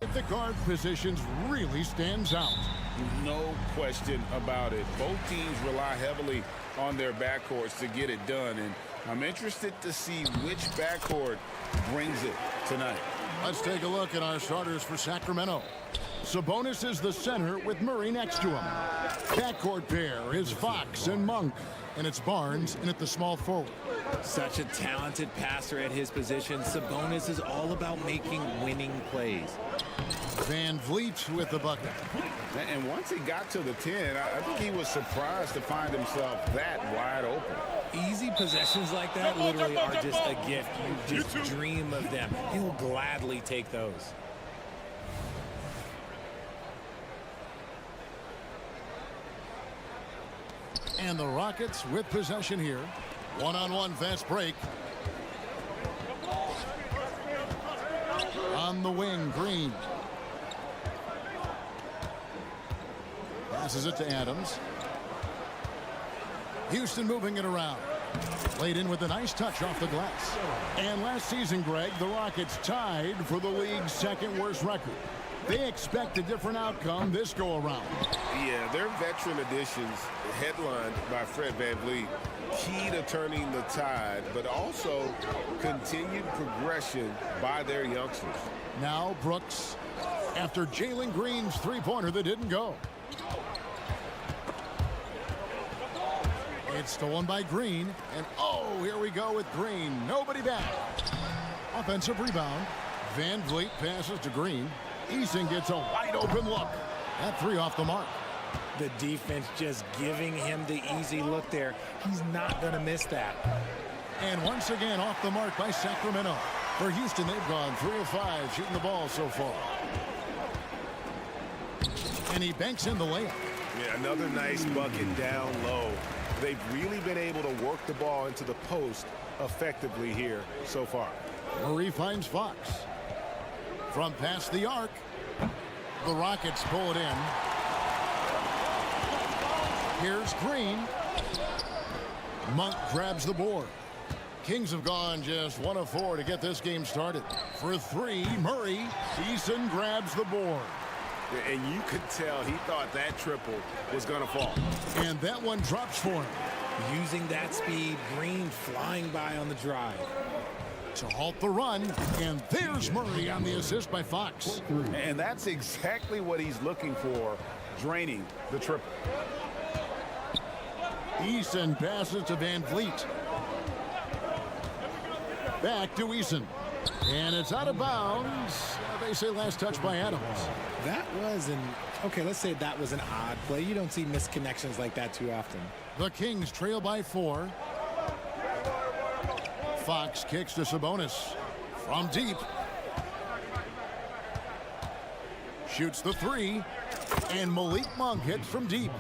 The guard positions really stands out. No question about it. Both teams rely heavily on their backcourts to get it done, and I'm interested to see which backcourt brings it tonight. Let's take a look at our starters for Sacramento. Sabonis is the center with Murray next to him. Backcourt pair is Fox and Monk, and it's Barnes in at the small forward. Such a talented passer at his position. Sabonis is all about making winning plays. Van Vliet with the bucket. And once he got to the 10, I think he was surprised to find himself that wide open. Easy possessions like that literally are just a gift. You just dream of them. He'll gladly take those. And the Rockets with possession here. One-on-one fast break. On the wing, Green. Passes it to Adams. Houston moving it around. Laid in with a nice touch off the glass. And last season, Greg, the Rockets tied for the league's second worst record. They expect a different outcome this go-around. Yeah, their veteran additions, headlined by Fred VanVleet, key to turning the tide, but also continued progression by their youngsters. Now Brooks, after Jalen Green's three-pointer that didn't go. It's stolen by Green, and oh, here we go with Green. Nobody back. Offensive rebound. Van Vliet passes to Green. Eason gets a wide-open look. That three off the mark. The defense just giving him the easy look there. He's not going to miss that. And once again off the mark by Sacramento. For Houston, they've gone 3 of 5 shooting the ball so far. And he banks in the layup. Yeah, another nice bucket down low. They've really been able to work the ball into the post effectively here so far. Murray finds Fox. From past the arc, the Rockets pull it in. Here's Green. Monk grabs the board. Kings have gone just 1 of 4 to get this game started. For 3, Murray. Eason grabs the board. And you could tell he thought that triple was going to fall. And that one drops for him. Using that speed, Green flying by on the drive. To halt the run, and there's Murray on the assist by Fox. And that's exactly what he's looking for, draining the triple. Eason passes to Van Vliet. Back to Eason. And it's out of bounds. They say last touch by Adams. That was okay, let's say that was an odd play. You don't see misconnections like that too often. The Kings trail by 4. Fox kicks to Sabonis. From deep. Shoots the 3. And Malik Monk hits from deep.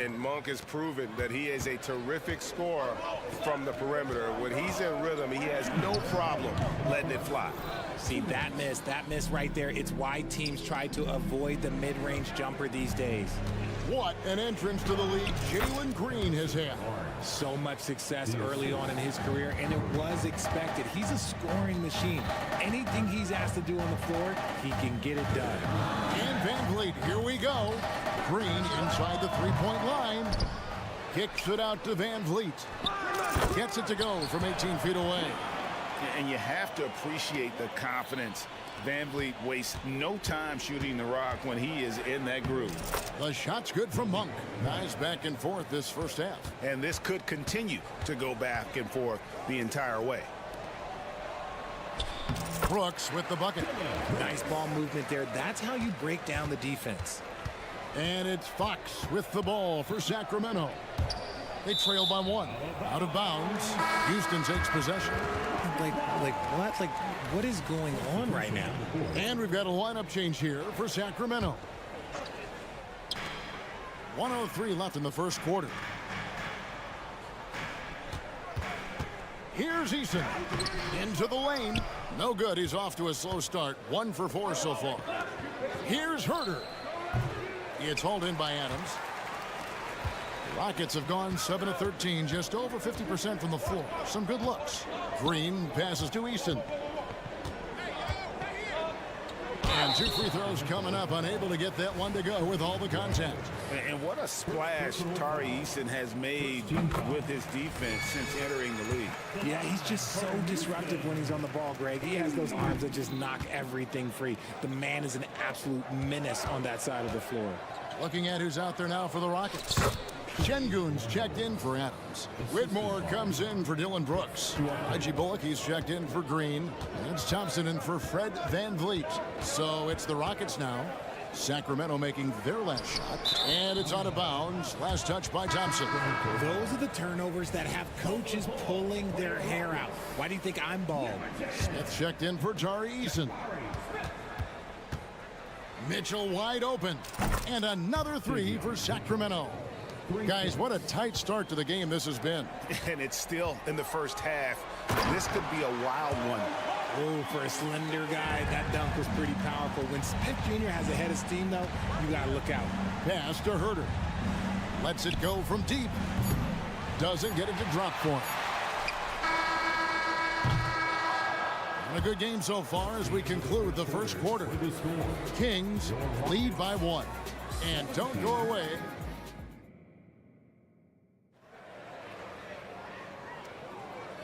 And Monk has proven that he is a terrific scorer from the perimeter. When he's in rhythm, he has no problem letting it fly. See, that miss right there. It's why teams try to avoid the mid-range jumper these days. What an entrance to the league Jalen Green has had. So much success early on in his career, and it was expected. He's a scoring machine. Anything he's asked to do on the floor, he can get it done. And Van Vliet, here we go. Green inside the three-point line. Kicks it out to Van Vliet. Gets it to go from 18 feet away. And you have to appreciate the confidence. Van Vliet wastes no time shooting the rock when he is in that groove. The shot's good from Monk. Guys back and forth this first half. And this could continue to go back and forth the entire way. Brooks with the bucket. Nice ball movement there. That's how you break down the defense. And it's Fox with the ball for Sacramento. They trail by 1. Out of bounds. Houston takes possession. What is going on right now? And we've got a lineup change here for Sacramento. 1:03 left in the first quarter. Here's Eason. Into the lane. No good. He's off to a slow start. 1 for 4 so far. Here's Herter. It's hauled in by Adams. Rockets have gone 7 of 13, just over 50% from the floor. Some good looks. Green passes to Eason. And 2 free throws coming up, unable to get that one to go with all the contact. And what a splash Tari Eason has made with his defense since entering the league. Yeah, he's just so disruptive when he's on the ball, Greg. He has those arms that just knock everything free. The man is an absolute menace on that side of the floor. Looking at who's out there now for the Rockets. Şengün's checked in for Adams. Whitmore comes in for Dylan Brooks. Reggie Bullock, he's checked in for Green. And it's Thompson in for Fred VanVleet. So it's the Rockets now. Sacramento making their last shot. And it's out of bounds. Last touch by Thompson. Those are the turnovers that have coaches pulling their hair out. Why do you think I'm bald? Smith checked in for Tari Eason. Mitchell wide open. And another 3 for Sacramento. Guys, what a tight start to the game this has been. And it's still in the first half. This could be a wild one. Oh, for a slender guy, that dunk was pretty powerful. When Smith Jr. has a head of steam, though, you got to look out. Pass to Herter. Lets it go from deep. Doesn't get it to drop for him. And a good game so far as we conclude the first quarter. Kings lead by 1. And don't go away.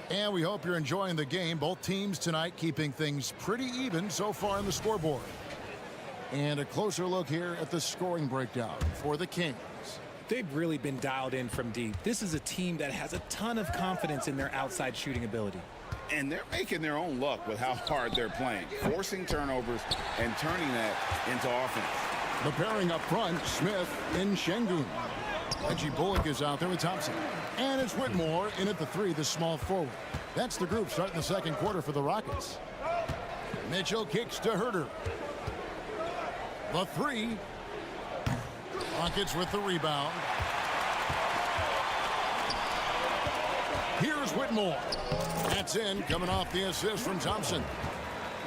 And we hope you're enjoying the game. Both teams tonight keeping things pretty even so far on the scoreboard. And a closer look here at the scoring breakdown for the Kings. They've really been dialed in from deep. This is a team that has a ton of confidence in their outside shooting ability. And they're making their own luck with how hard they're playing, forcing turnovers and turning that into offense. The pairing up front, Smith and Şengün. Reggie Bullock is out there with Thompson. And it's Whitmore in at the 3, the small forward. That's the group starting the second quarter for the Rockets. Mitchell kicks to Herter. The 3. Rockets with the rebound. Here's Whitmore. That's in, coming off the assist from Thompson.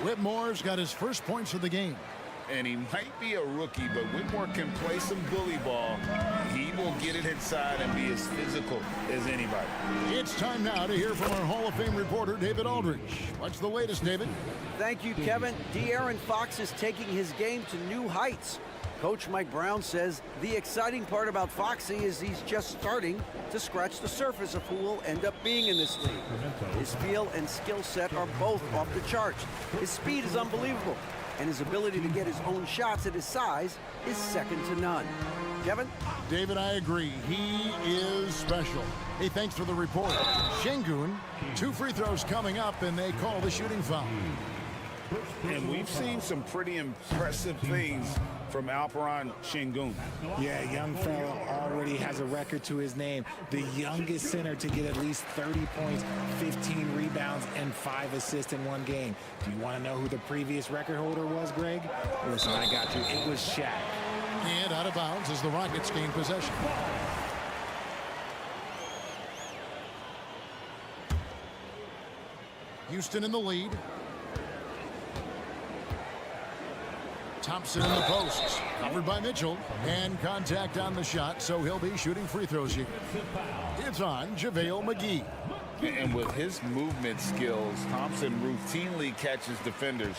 Whitmore's got his first points of the game. And he might be a rookie, but Whitmore can play some bully ball. He will get it inside and be as physical as anybody. It's time now to hear from our Hall of Fame reporter, David Aldridge. What's the latest, David? Thank you, Kevin. De'Aaron Fox is taking his game to new heights. Coach Mike Brown says the exciting part about Foxy is he's just starting to scratch the surface of who will end up being in this league. His feel and skill set are both off the charts. His speed is unbelievable, and his ability to get his own shots at his size is second to none. Kevin? David, I agree. He is special. Hey, thanks for the report. Şengün, 2 free throws coming up, and they call the shooting foul. And we've seen some pretty impressive things from Alperen Şengün. Yeah, young fella already has a record to his name. The youngest center to get at least 30 points, 15 rebounds, and 5 assists in one game. Do you want to know who the previous record holder was, Greg? Listen, I got you. It was Shaq. And out of bounds as the Rockets gain possession. Houston in the lead. Thompson in the post. Covered by Mitchell. And contact on the shot, so he'll be shooting free throws here. It's on JaVale McGee. And with his movement skills, Thompson routinely catches defenders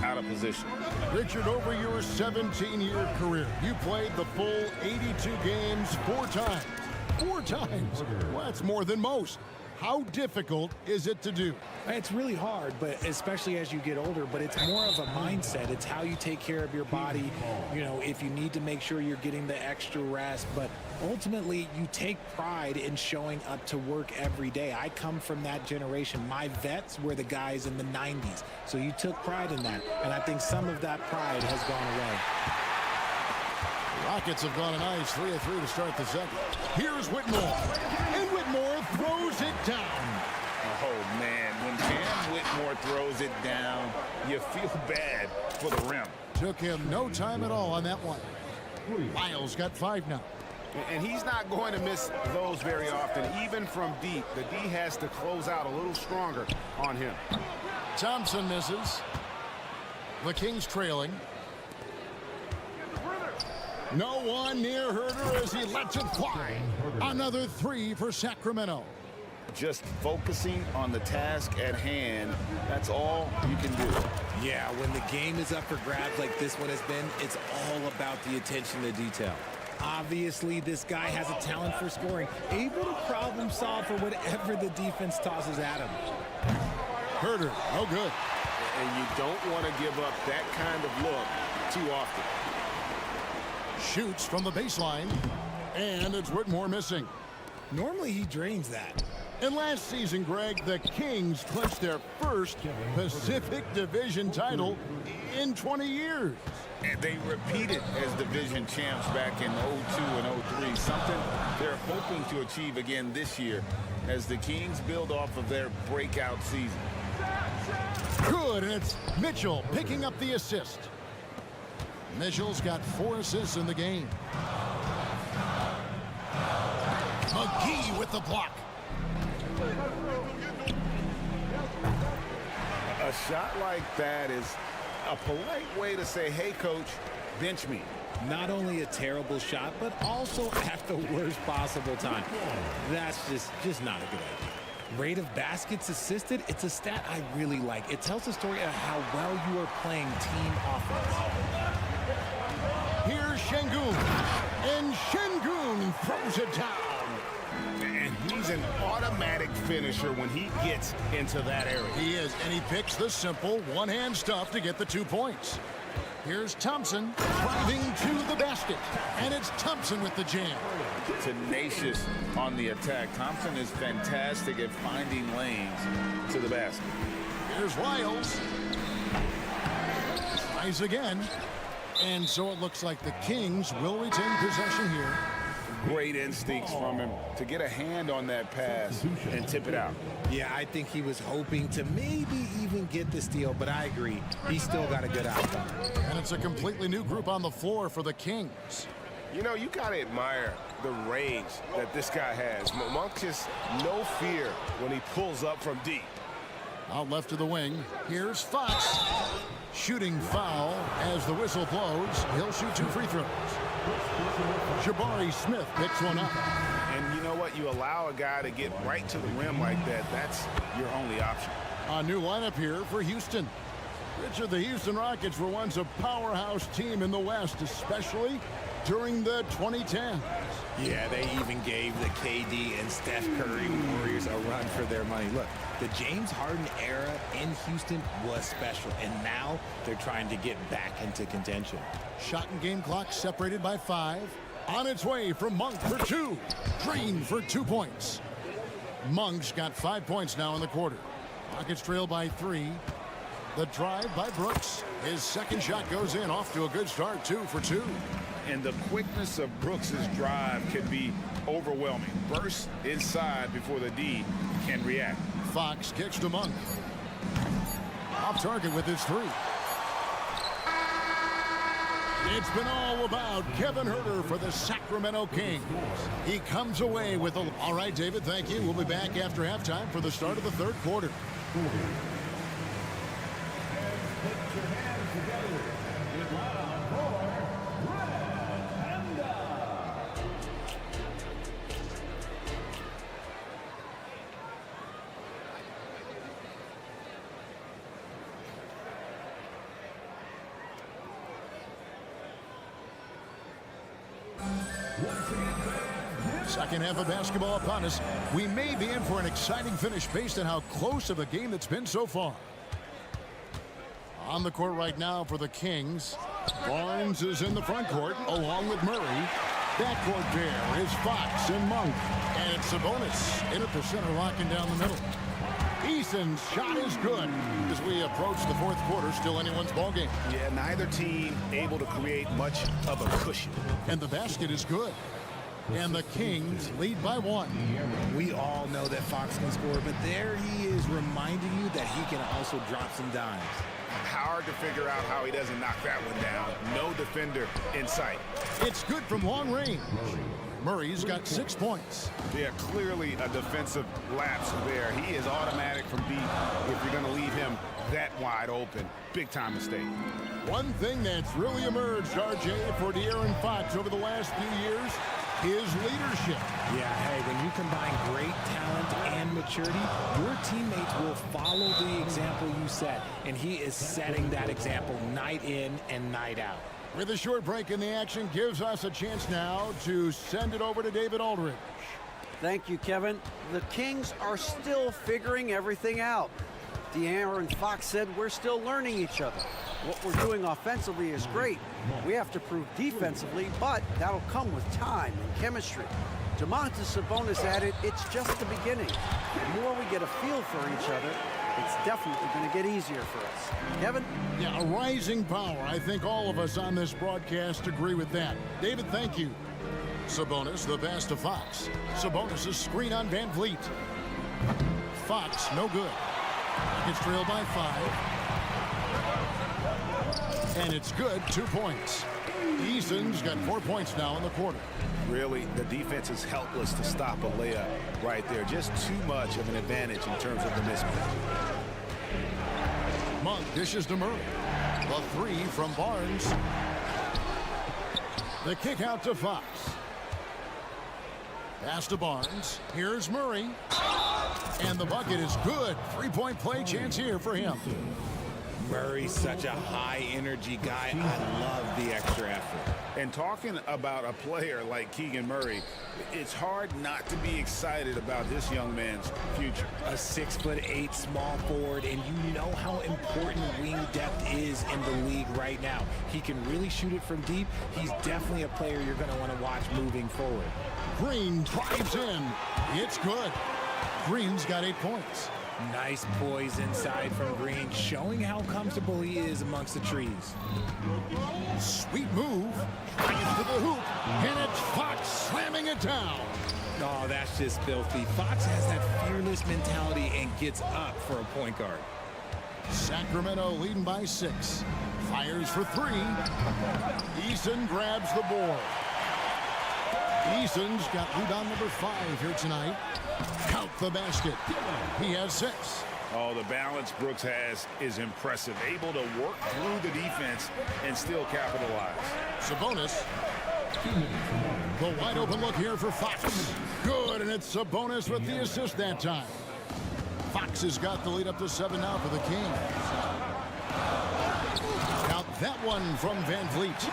out of position. Richard, over your 17-year career, you played the full 82 games 4 times. 4 times. Well, that's more than most. How difficult is it to do? It's really hard, but especially as you get older, but it's more of a mindset. It's how you take care of your body. You know, if you need to make sure you're getting the extra rest, but ultimately you take pride in showing up to work every day. I come from that generation. My vets were the guys in the 90s. So you took pride in that. And I think some of that pride has gone away. Rockets have gone a nice 3 of 3 to start the second. Here's Whitmore. And Whitmore throws it down. Oh, man. When Cam Whitmore throws it down, you feel bad for the rim. Took him no time at all on that one. Miles got 5 now. And he's not going to miss those very often, even from deep. The D has to close out a little stronger on him. Thompson misses. The Kings trailing. No one near Herter as he lets it fly. Another 3 for Sacramento. just focusing on the task at hand. That's all you can do. Yeah, when the game is up for grabs like this one has been, it's all about the attention to detail. Obviously, this guy has a talent for scoring, able to problem solve for whatever the defense tosses at him. Herder, no good. And you don't want to give up that kind of look too often. Shoots from the baseline, and it's Whitmore missing. Normally, he drains that. And last season, Greg, the Kings clinched their first Pacific Division title in 20 years. And they repeated as division champs back in 02 and 03, something they're hoping to achieve again this year as the Kings build off of their breakout season. Good, and it's Mitchell picking up the assist. Mitchell's got 4 assists in the game. McGee with the block. A shot like that is a polite way to say, hey, coach, bench me. Not only a terrible shot, but also at the worst possible time. That's just not a good idea. Rate of baskets assisted, it's a stat I really like. It tells the story of how well you are playing team offense. Here's Şengün, and Şengün throws it down. And he's an automatic finisher when he gets into that area. He is, and he picks the simple one-hand stuff to get the 2 points. Here's Thompson driving to the basket, and it's Thompson with the jam. Tenacious on the attack. Thompson is fantastic at finding lanes to the basket. Here's Wiles. Tries again. And so it looks like the Kings will retain possession here. Great instincts from him to get a hand on that pass and tip it out. Yeah, I think he was hoping to maybe even get the steal, but I agree. He still got a good outcome. And it's a completely new group on the floor for the Kings. You know, you got to admire the range that this guy has. Monk just no fear when he pulls up from deep. Out left to the wing. Here's Fox. Shooting foul as the whistle blows. He'll shoot 2 free throws. Jabari Smith picks one up. And you know what? You allow a guy to get right to the rim like that. That's your only option. A new lineup here for Houston. Richard, the Houston Rockets were once a powerhouse team in the West, especially during the 2010s. Yeah, they even gave the KD and Steph Curry Warriors a run for their money. Look, the James Harden era in Houston was special, and now they're trying to get back into contention. Shot and game clock separated by 5. On its way from Monk for 2. Green for 2 points. Monk's got 5 points now in the quarter. Rockets trail by 3. The drive by Brooks. His second shot goes in, off to a good start, 2 for 2. And the quickness of Brooks's drive can be overwhelming. Burst inside before the D can react. Fox kicks to Monk. Off target with his 3. It's been all about Kevin Herder for the Sacramento Kings. He comes away with a... All right, David, thank you. We'll be back after halftime for the start of the 3rd quarter. Second half of basketball upon us. We may be in for an exciting finish based on how close of a game it's been so far. On the court right now for the Kings, Barnes is in the front court along with Murray. Backcourt there is Fox and Monk. And it's Sabonis in at the center, locking down the middle. Eason's shot is good as we approach the 4th quarter. Still anyone's ballgame. Yeah, neither team able to create much of a cushion. And the basket is good. And the Kings lead by 1. We all know that Fox can score, but there he is reminding you that he can also drop some dimes. Hard to figure out how he doesn't knock that one down. No defender in sight. It's good from long range. Murray's got 6 points. Yeah, clearly a defensive lapse there. He is automatic from deep if you're going to leave him that wide open. Big time mistake. One thing that's really emerged, RJ, for De'Aaron Fox over the last few years, his leadership. Yeah, hey, when you combine great talent and maturity, your teammates will follow the example you set, and he is setting that example night in and night out. With a short break in the action, gives us a chance now to send it over to David Aldridge. Thank you, Kevin. The Kings are still figuring everything out. De'Aaron Fox said we're still learning each other. What we're doing offensively is great. We have to prove defensively, but that'll come with time and chemistry. Domantas Sabonis added, it's just the beginning. The more we get a feel for each other, it's definitely going to get easier for us. Kevin? Yeah, a rising power. I think all of us on this broadcast agree with that. David, thank you. Sabonis, the pass to Fox. Sabonis' screen on Van Vliet. Fox, no good. It's trailed by 5. And it's good, 2 points. Eason's got 4 points now in the quarter. Really, the defense is helpless to stop a layup right there. Just too much of an advantage in terms of the mismatch. Monk dishes to Murray. The 3 from Barnes. The kick out to Fox. Pass to Barnes. Here's Murray. And the bucket is good. 3-point play chance here for him. Murray's such a high-energy guy. I love the extra effort. And talking about a player like Keegan Murray, it's hard not to be excited about this young man's future. A 6'8" small forward, and you know how important wing depth is in the league right now. He can really shoot it from deep. He's definitely a player you're going to want to watch moving forward. Green drives in. It's good. Green's got 8 points. Nice poise inside from Green, showing how comfortable he is amongst the trees. Sweet move. Right to the hoop. And it's Fox slamming it down. Oh, that's just filthy. Fox has that fearless mentality and gets up for a point guard. Sacramento leading by 6. Fires for 3. Eason grabs the board. Eason's got rebound number 5 here tonight. Count the basket. He has 6. Oh, the balance Brooks has is impressive. Able to work through the defense and still capitalize. Sabonis. The wide open look here for Fox. Good, and it's Sabonis with the assist that time. Fox has got the lead up to 7 now for the Kings. Count that one from Van Vliet.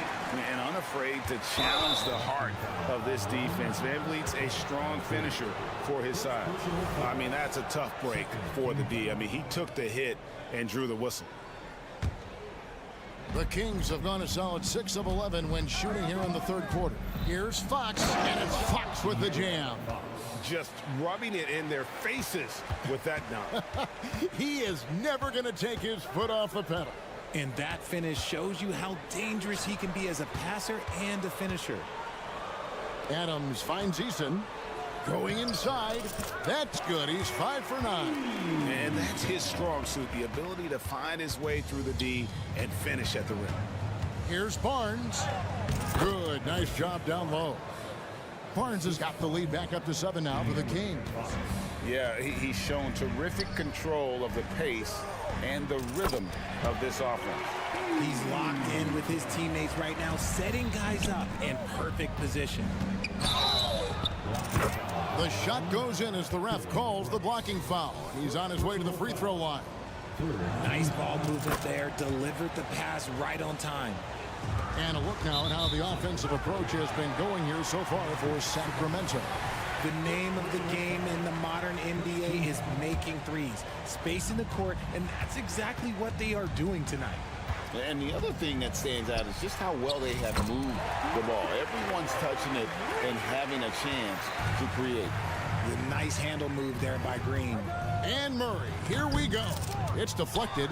And unafraid to challenge the heart of this defense. Van Vliet's a strong finisher for his side. I mean, that's a tough break for the D. I mean, he took the hit and drew the whistle. The Kings have gone a solid 6 of 11 when shooting here in the third quarter. Here's Fox, and it's Fox with the jam. Just rubbing it in their faces with that dunk. He is never going to take his foot off the pedal. And that finish shows you how dangerous he can be as a passer and a finisher. Adams finds Eason. Going inside. That's good. He's 5 for 9. And that's his strong suit, the ability to find his way through the D and finish at the rim. Here's Barnes. Good. Nice job down low. Barnes has got the lead back up to 7 now for the Kings. Yeah, he's shown terrific control of the pace and the rhythm of this offense. He's locked in with his teammates right now, setting guys up in perfect position. The shot goes in as the ref calls the blocking foul. He's on his way to the free throw line. Nice ball movement there, delivered the pass right on time. And a look now at how the offensive approach has been going here so far for Sacramento. The name of the game in the modern NBA is making threes, spacing the court, and that's exactly what they are doing tonight. And the other thing that stands out is just how well they have moved the ball. Everyone's touching it and having a chance to create. The nice handle move there by Green. And Murray, here we go. It's deflected.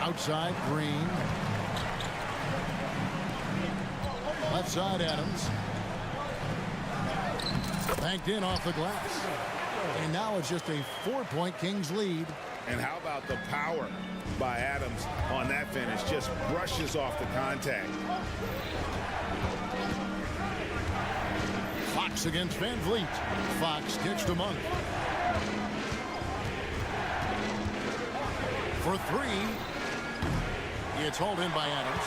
Outside, Green. Left side, Adams. Banked in off the glass. And now it's just a 4-point Kings lead. And how about the power by Adams on that finish? Just brushes off the contact. Fox against Van Vliet. Fox gets to Monk. For 3. It's hauled in by Adams.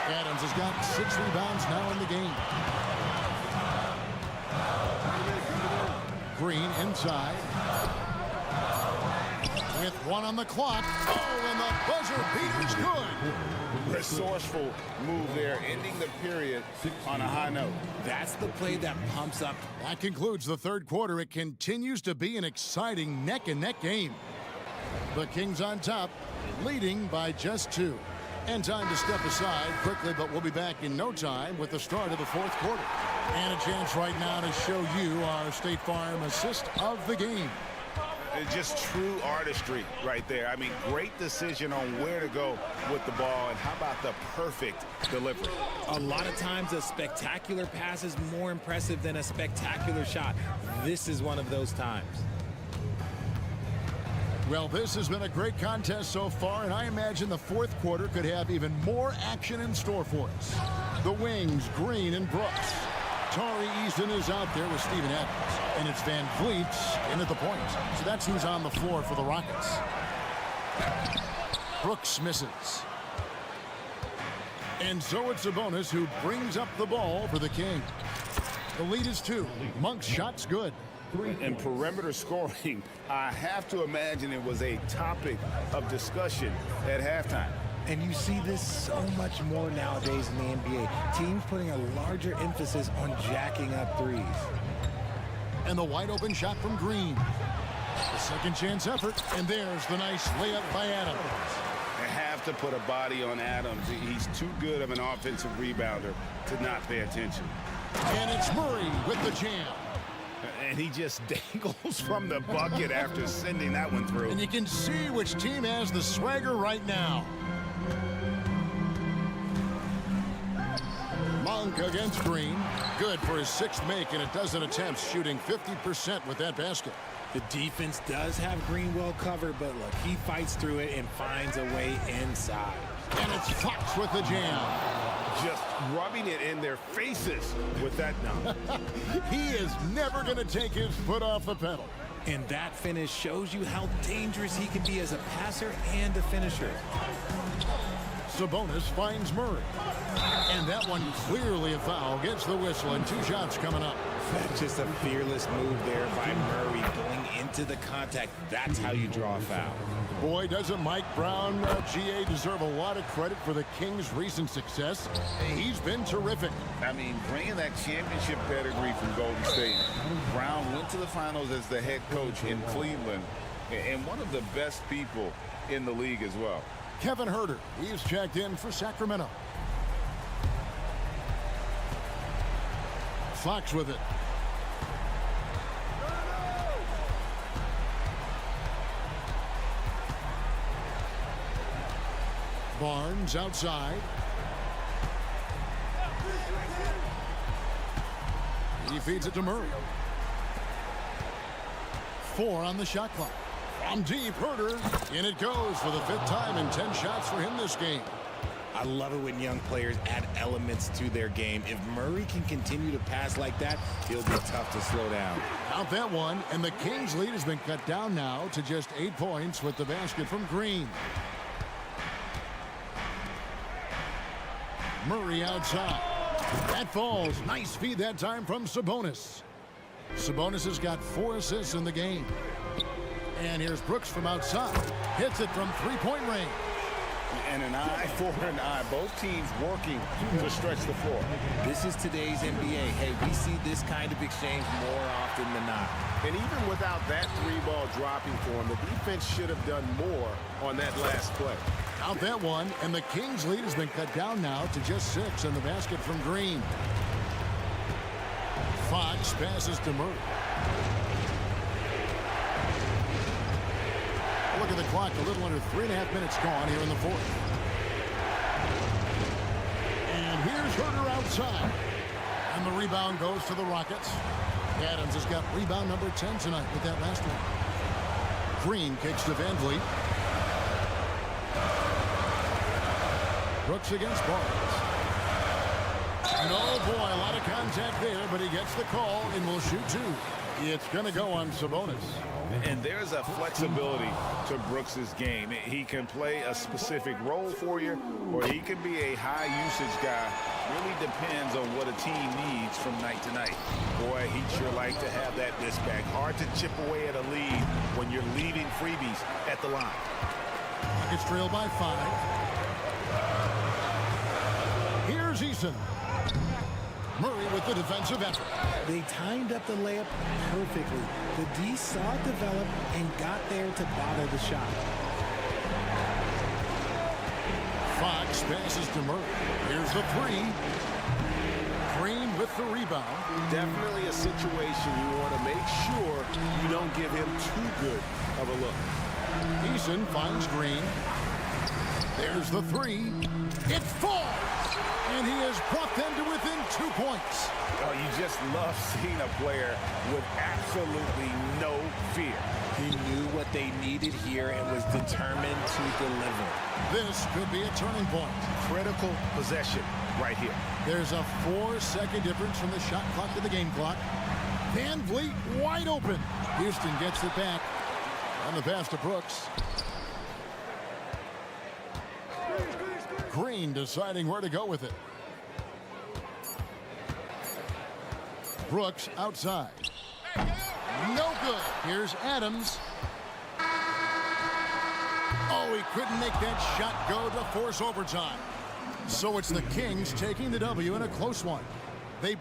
Adams has got 6 rebounds now in the game. Green inside. With 1 on the clock. Oh, and the buzzer beater's good. Resourceful move there, ending the period on a high note. That's the play that pumps up. That concludes the third quarter. It continues to be an exciting neck-and-neck game. The Kings on top, leading by just 2. And time to step aside quickly, but we'll be back in no time with the start of the fourth quarter. And a chance right now to show you our State Farm assist of the game. It's just true artistry right there. I mean, great decision on where to go with the ball, and how about the perfect delivery? A lot of times a spectacular pass is more impressive than a spectacular shot. This is one of those times. Well, this has been a great contest so far, and I imagine the fourth quarter could have even more action in store for us. The wings, Green and Brooks. Tari Easton is out there with Steven Adams, and it's Van Vliet in at the point. So that's who's on the floor for the Rockets. Brooks misses. And so it's Sabonis who brings up the ball for the Kings. The lead is 2. Monk's shot's good. And perimeter scoring, I have to imagine it was a topic of discussion at halftime. And you see this so much more nowadays in the NBA. Teams putting a larger emphasis on jacking up threes. And the wide open shot from Green. The second chance effort, and there's the nice layup by Adams. They have to put a body on Adams. He's too good of an offensive rebounder to not pay attention. And it's Murray with the jam. And he just dangles from the bucket after sending that one through. And you can see which team has the swagger right now. Monk against Green. Good for his 6th make in a dozen attempts, shooting 50% with that basket. The defense does have Green well covered, but look, he fights through it and finds a way inside. And it's Fox with the jam. Just rubbing it in their faces with that dunk. He is never going to take his foot off the pedal. And that finish shows you how dangerous he can be as a passer and a finisher. Sabonis finds Murray. And that one clearly a foul. Gets the whistle, and 2 shots coming up. That's just a fearless move there by Murray going into the contact. That's how you draw a foul. Boy, doesn't Mike Brown, GA, deserve a lot of credit for the Kings' recent success. He's been terrific. I mean, bringing that championship pedigree from Golden State. Brown went to the finals as the head coach in Cleveland, and one of the best people in the league as well. Kevin Huerter, he's checked in for Sacramento. Fox with it. Barnes outside. He feeds it to Murray. 4 on the shot clock. From deep, Huerter. In it goes for the 5th time, and 10 shots for him this game. I love it when young players add elements to their game. If Murray can continue to pass like that, he'll be tough to slow down. Out that one, and the Kings' lead has been cut down now to just 8 points with the basket from Green. Murray outside. That falls. Nice feed that time from Sabonis. Sabonis has got 4 assists in the game. And here's Brooks from outside. Hits it from 3-point range. And an eye for an eye. Both teams working to stretch the floor. This is today's NBA. Hey, we see this kind of exchange more often than not. And even without that 3-ball dropping for him, the defense should have done more on that last play. Out that one, and the Kings' lead has been cut down now to just 6 in the basket from Green. Fox passes to Murray. Look at the clock, a little under 3.5 minutes gone here in the fourth. And here's Huerter outside. And the rebound goes to the Rockets. Adams has got rebound number 10 tonight with that last one. Green kicks to Van Vliet. Brooks against Barnes. And oh boy, a lot of contact there, but he gets the call and will shoot 2. It's going to go on Sabonis. And there's a flexibility to Brooks's game. He can play a specific role for you, or he can be a high-usage guy. Really depends on what a team needs from night to night. Boy, he'd sure like to have that disc back. Hard to chip away at a lead when you're leaving freebies at the line. It's trailed by 5. Here's Eason. Murray with the defensive effort. They timed up the layup perfectly. The D saw it develop and got there to bother the shot. Fox passes to Murray. Here's the 3. Green with the rebound. Definitely a situation you want to make sure you don't give him too good of a look. Eason finds Green. There's the 3. It falls! And he has brought them to within 2 points. Oh, you just love seeing a player with absolutely no fear. He knew what they needed here and was determined to deliver. This could be a turning point. Critical possession right here. There's a 4-second difference from the shot clock to the game clock. Van Vliet wide open. Houston gets it back. On the pass to Brooks. Green deciding where to go with it. Brooks outside. No good. Here's Adams. Oh, he couldn't make that shot go to force overtime. So it's the Kings taking the W in a close one. They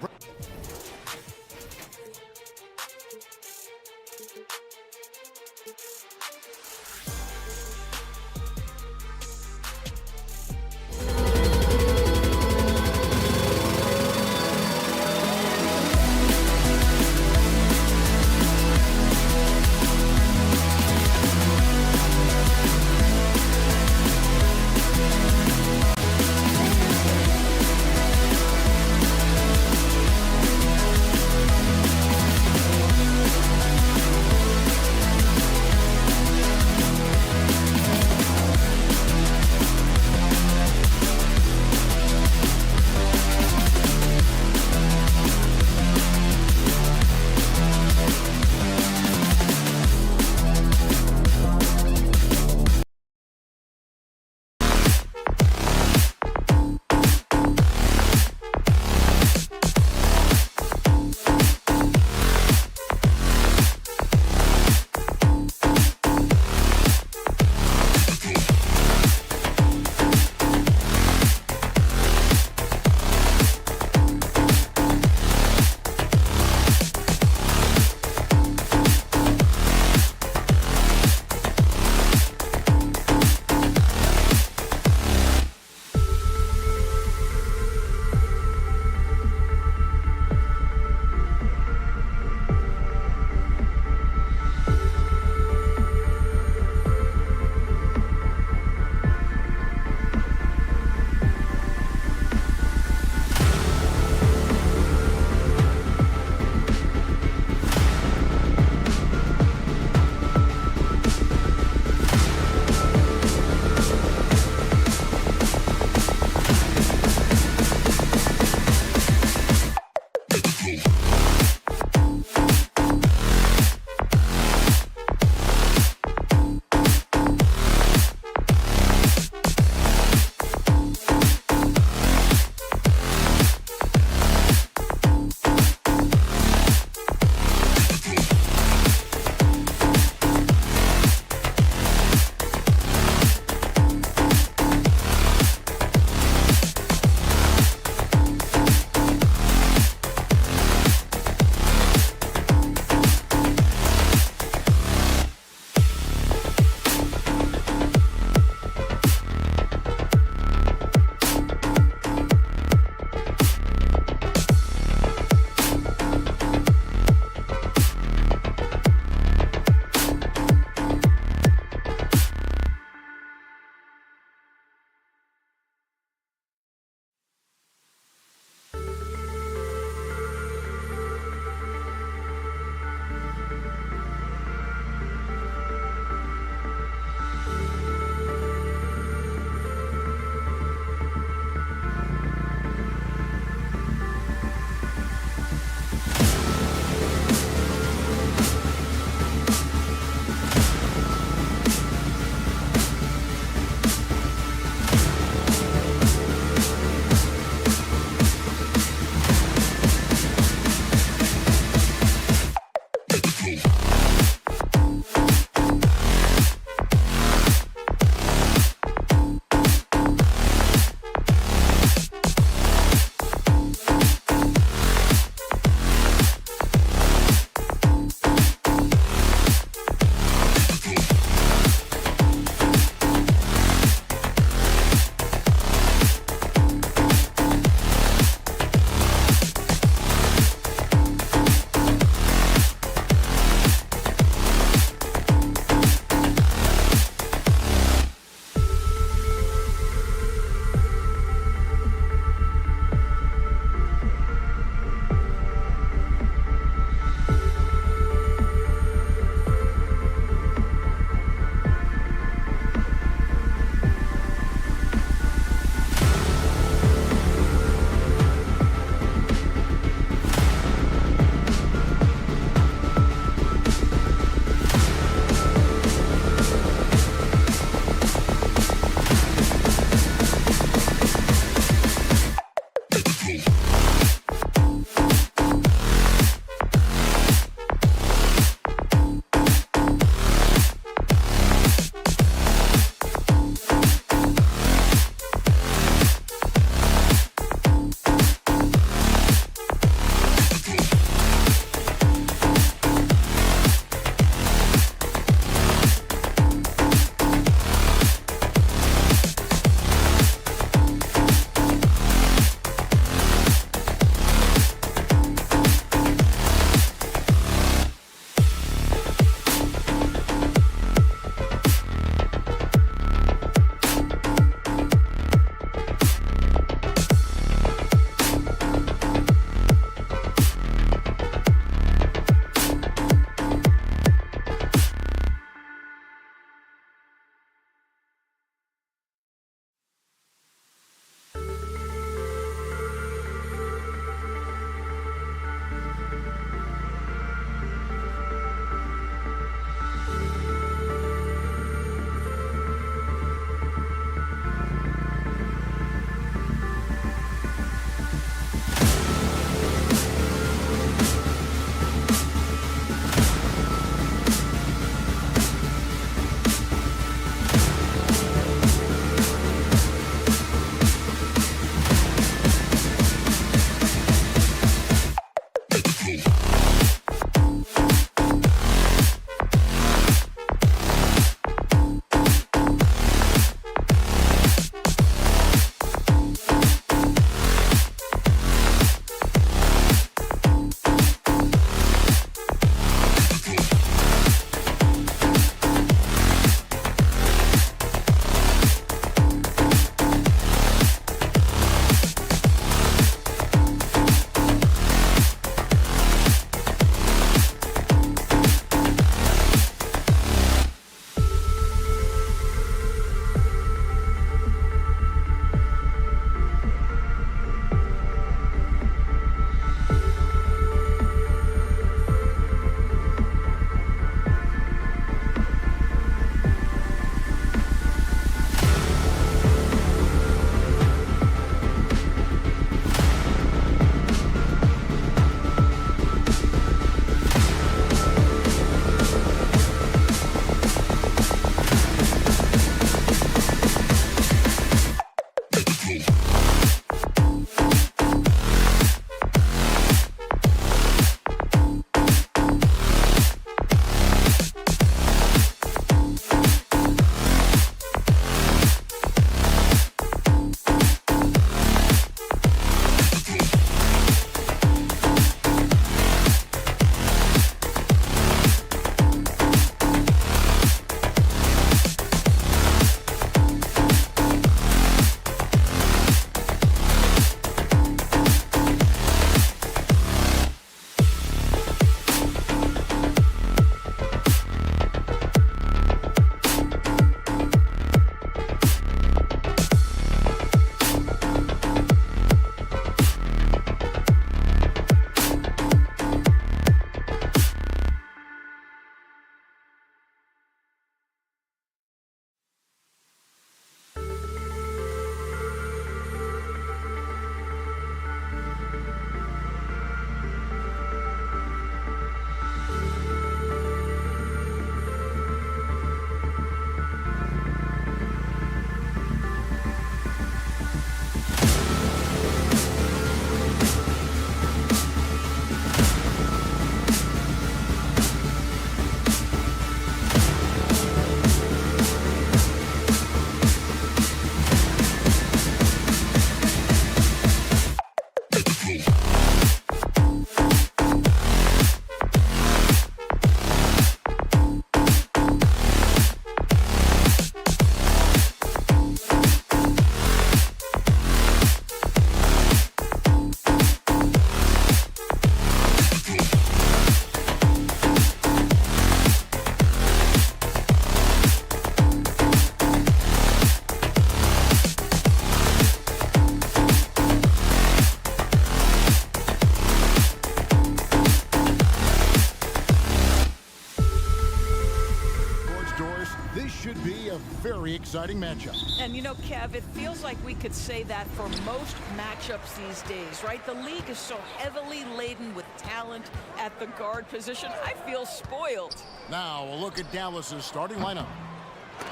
This should be a very exciting matchup. And you know, Kev, it feels like we could say that for most matchups these days, right? The league is so heavily laden with talent at the guard position. I feel spoiled. Now a look at Dallas's starting lineup.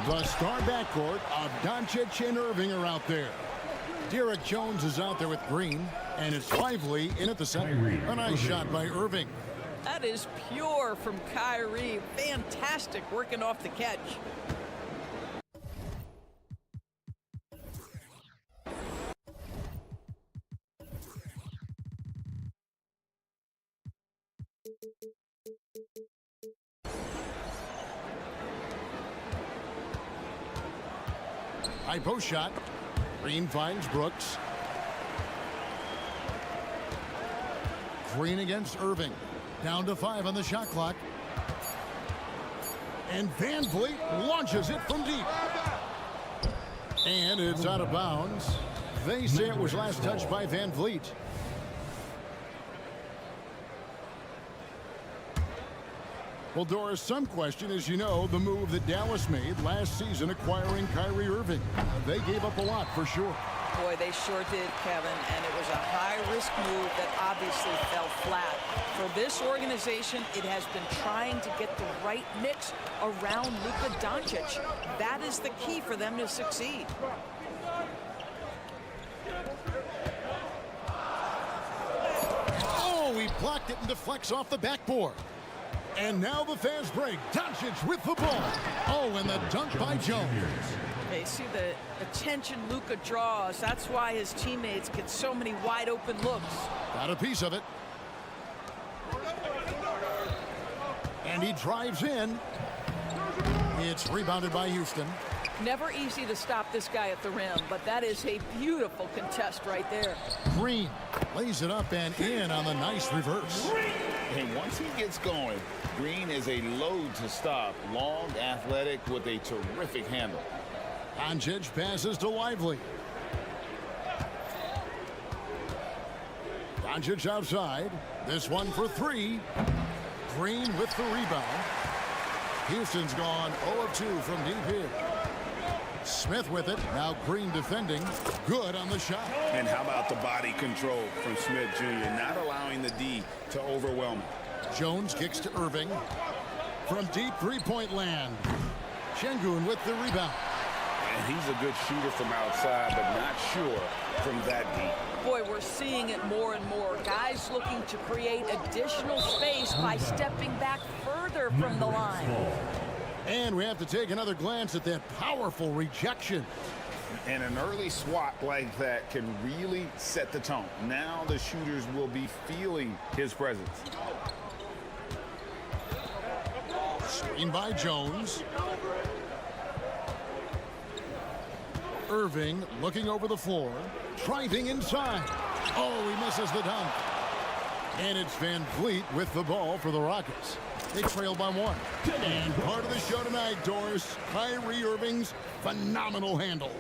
The star backcourt of Doncic and Irving are out there. Derek Jones is out there with Green, and it's Lively in at the center. A nice shot by Irving. That is pure from Kyrie. Fantastic working off the catch. High post shot. Green finds Brooks. Green against Irving. Down to 5 on the shot clock. And Van Vliet launches it from deep. And it's out of bounds. They say it was last touched by Van Vliet. Well, Doris, some question, as you know, the move that Dallas made last season acquiring Kyrie Irving. They gave up a lot for sure. Boy, they sure did, Kevin, and it was a high-risk move that obviously fell flat. For this organization, it has been trying to get the right mix around Luka Doncic. That is the key for them to succeed. Oh, he blocked it and deflects off the backboard. And now the fans break. Doncic with the ball. Oh, and the dunk by Jones. Okay, see the attention Luka draws. That's why his teammates get so many wide open looks. Got a piece of it. And he drives in. It's rebounded by Houston. Never easy to stop this guy at the rim, but that is a beautiful contest right there. Green lays it up and in on the nice reverse. And once he gets going, Green is a load to stop. Long, athletic, with a terrific handle. Doncic passes to Lively. Doncic outside. This one for 3. Green with the rebound. Houston's gone 0 of 2 from deep here. Smith with it. Now Green defending. Good on the shot. And how about the body control from Smith Jr., not allowing the D to overwhelm him. Jones kicks to Irving. From deep three-point land. Şengün with the rebound. And he's a good shooter from outside, but not sure from that deep. Boy, we're seeing it more and more. Guys looking to create additional space by stepping back further from the line. And we have to take another glance at that powerful rejection. And an early swat like that can really set the tone. Now the shooters will be feeling his presence. Screen by Jones. Irving looking over the floor. Driving inside. Oh, he misses the dunk. And it's Van Vliet with the ball for the Rockets. They trail by 1. And part of the show tonight, Doris, Kyrie Irving's phenomenal handle.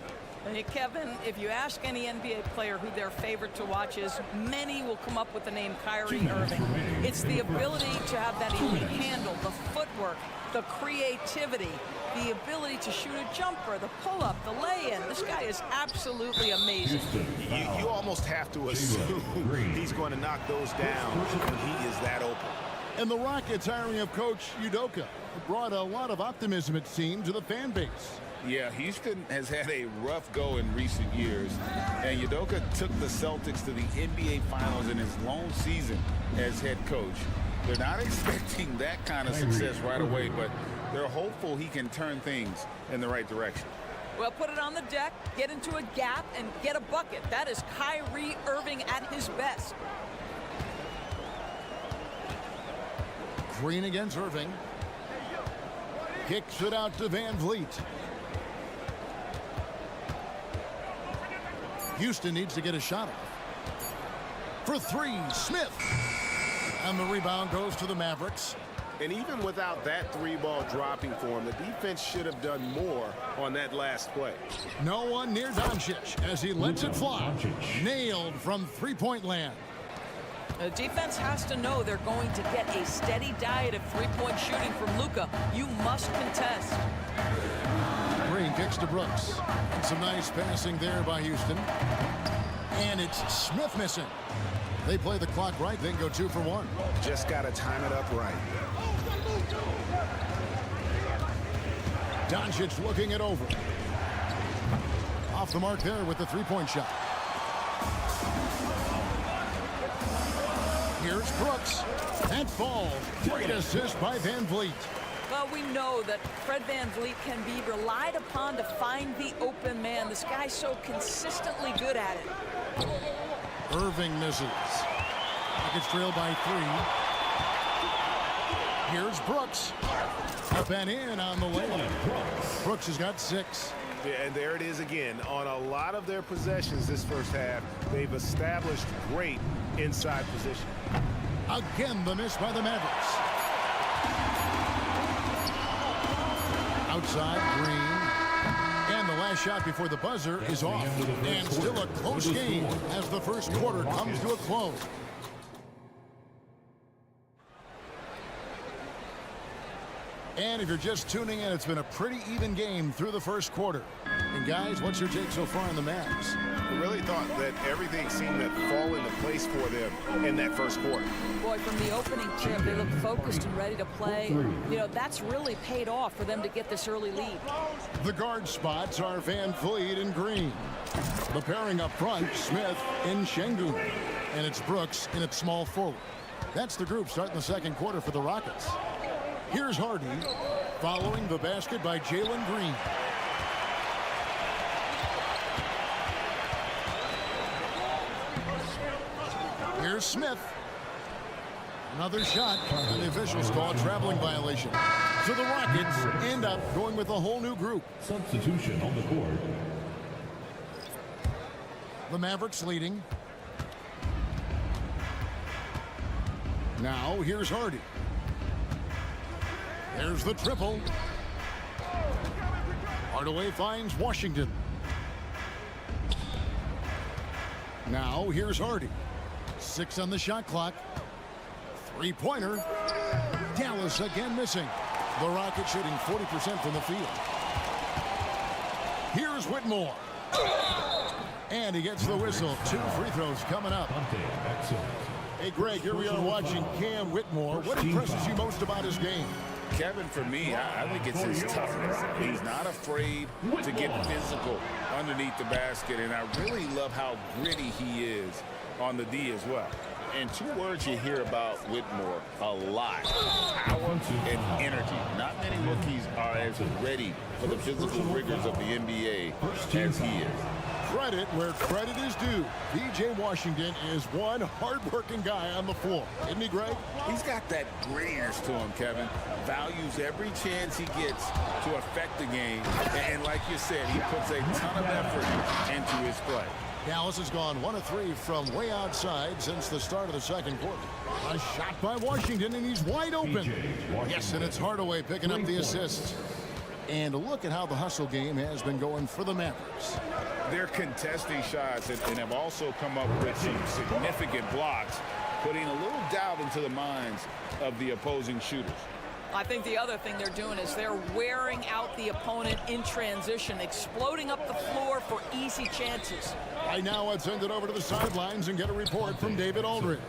Hey, Kevin, if you ask any NBA player who their favorite to watch is, many will come up with the name Kyrie Irving. It's the ability to have that elite handle, the footwork, the creativity, the ability to shoot a jumper, the pull-up, the lay-in. This guy is absolutely amazing. You almost have to assume he's going to knock those down when he is that open. And the Rockets hiring of Coach Udoka brought a lot of optimism, it seemed, to the fan base. Yeah, Houston has had a rough go in recent years, and Udoka took the Celtics to the NBA Finals in his lone season as head coach. They're not expecting that kind of success right away, but they're hopeful he can turn things in the right direction. Well, put it on the deck, get into a gap, and get a bucket. That is Kyrie Irving at his best. Green against Irving. Kicks it out to Van Vliet. Houston needs to get a shot off. For 3, Smith. And the rebound goes to the Mavericks. And even without that 3-ball dropping for him, the defense should have done more on that last play. No one near Doncic as he lets it fly. Nailed from three-point land. The defense has to know they're going to get a steady diet of three-point shooting from Luka. You must contest. kicks to Brooks. And some nice passing there by Houston. And it's Smith missing. They play the clock right, then go 2 for 1. Just got to time it up right. Doncic looking it over. Off the mark there with the three-point shot. Here's Brooks. That falls. Great assist by Van Vliet. Well, we know that Fred Van Vliet can be relied upon to find the open man. This guy's so consistently good at it. Irving misses. Rockets trail by 3. Here's Brooks. Up and in on the lane. Brooks has got 6. Yeah, and there it is again. On a lot of their possessions this first half, they've established great inside position. Again, the miss by the Mavericks. Outside, Green. And the last shot before the buzzer is off. And still a close game as the first quarter comes to a close. And if you're just tuning in, it's been a pretty even game through the first quarter. And guys, what's your take so far on the Mavs? I really thought that everything seemed to fall into place for them in that first quarter. Boy, from the opening tip, they look focused and ready to play. You know, that's really paid off for them to get this early lead. The guard spots are Van Vliet and Green. The pairing up front, Smith and Şengün. And it's Brooks in its small forward. That's the group starting the second quarter for the Rockets. Here's Hardy, following the basket by Jalen Green. Here's Smith. Another shot, and the officials call a traveling violation. So the Rockets end up going with a whole new group. Substitution on the court. The Mavericks leading. Now here's Hardy. There's the triple. Hardaway finds Washington. Now here's Hardy. 6 on the shot clock. Three-pointer. Dallas again missing. The Rockets shooting 40% from the field. Here's Whitmore. And he gets the whistle. 2 free throws coming up. Hey, Greg, here we are watching Cam Whitmore. What impresses you most about his game? Kevin, for me, I think it's his toughness. He's not afraid to get physical underneath the basket, and I really love how gritty he is on the D as well. And 2 words you hear about Whitmore a lot: power and energy. Not many rookies are as ready for the physical rigors of the NBA as he is. Credit where credit is due. P.J. Washington is one hard-working guy on the floor. Isn't he, Greg? He's got that grittiness to him, Kevin. Values every chance he gets to affect the game. And like you said, he puts a ton of effort into his play. Dallas has gone 1 of 3 from way outside since the start of the second quarter. A shot by Washington, and he's wide open. Yes, and it's Hardaway picking up the assist. And look at how the hustle game has been going for the Mavericks. They're contesting shots and have also come up with some significant blocks, putting a little doubt into the minds of the opposing shooters. I think the other thing they're doing is they're wearing out the opponent in transition, exploding up the floor for easy chances. Right now, let's send it over to the sidelines and get a report from David Aldridge.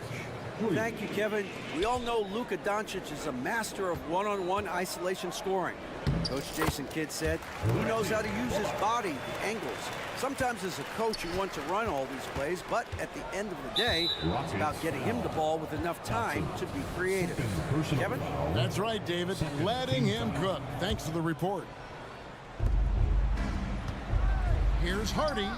Thank you, Kevin. We all know Luka Doncic is a master of one-on-one isolation scoring. Coach Jason Kidd said he knows how to use his body, the angles. Sometimes as a coach, you want to run all these plays, but at the end of the day, it's about getting him the ball with enough time to be creative. Kevin? That's right, David. Letting him cook. Thanks to the report. Here's Hardy.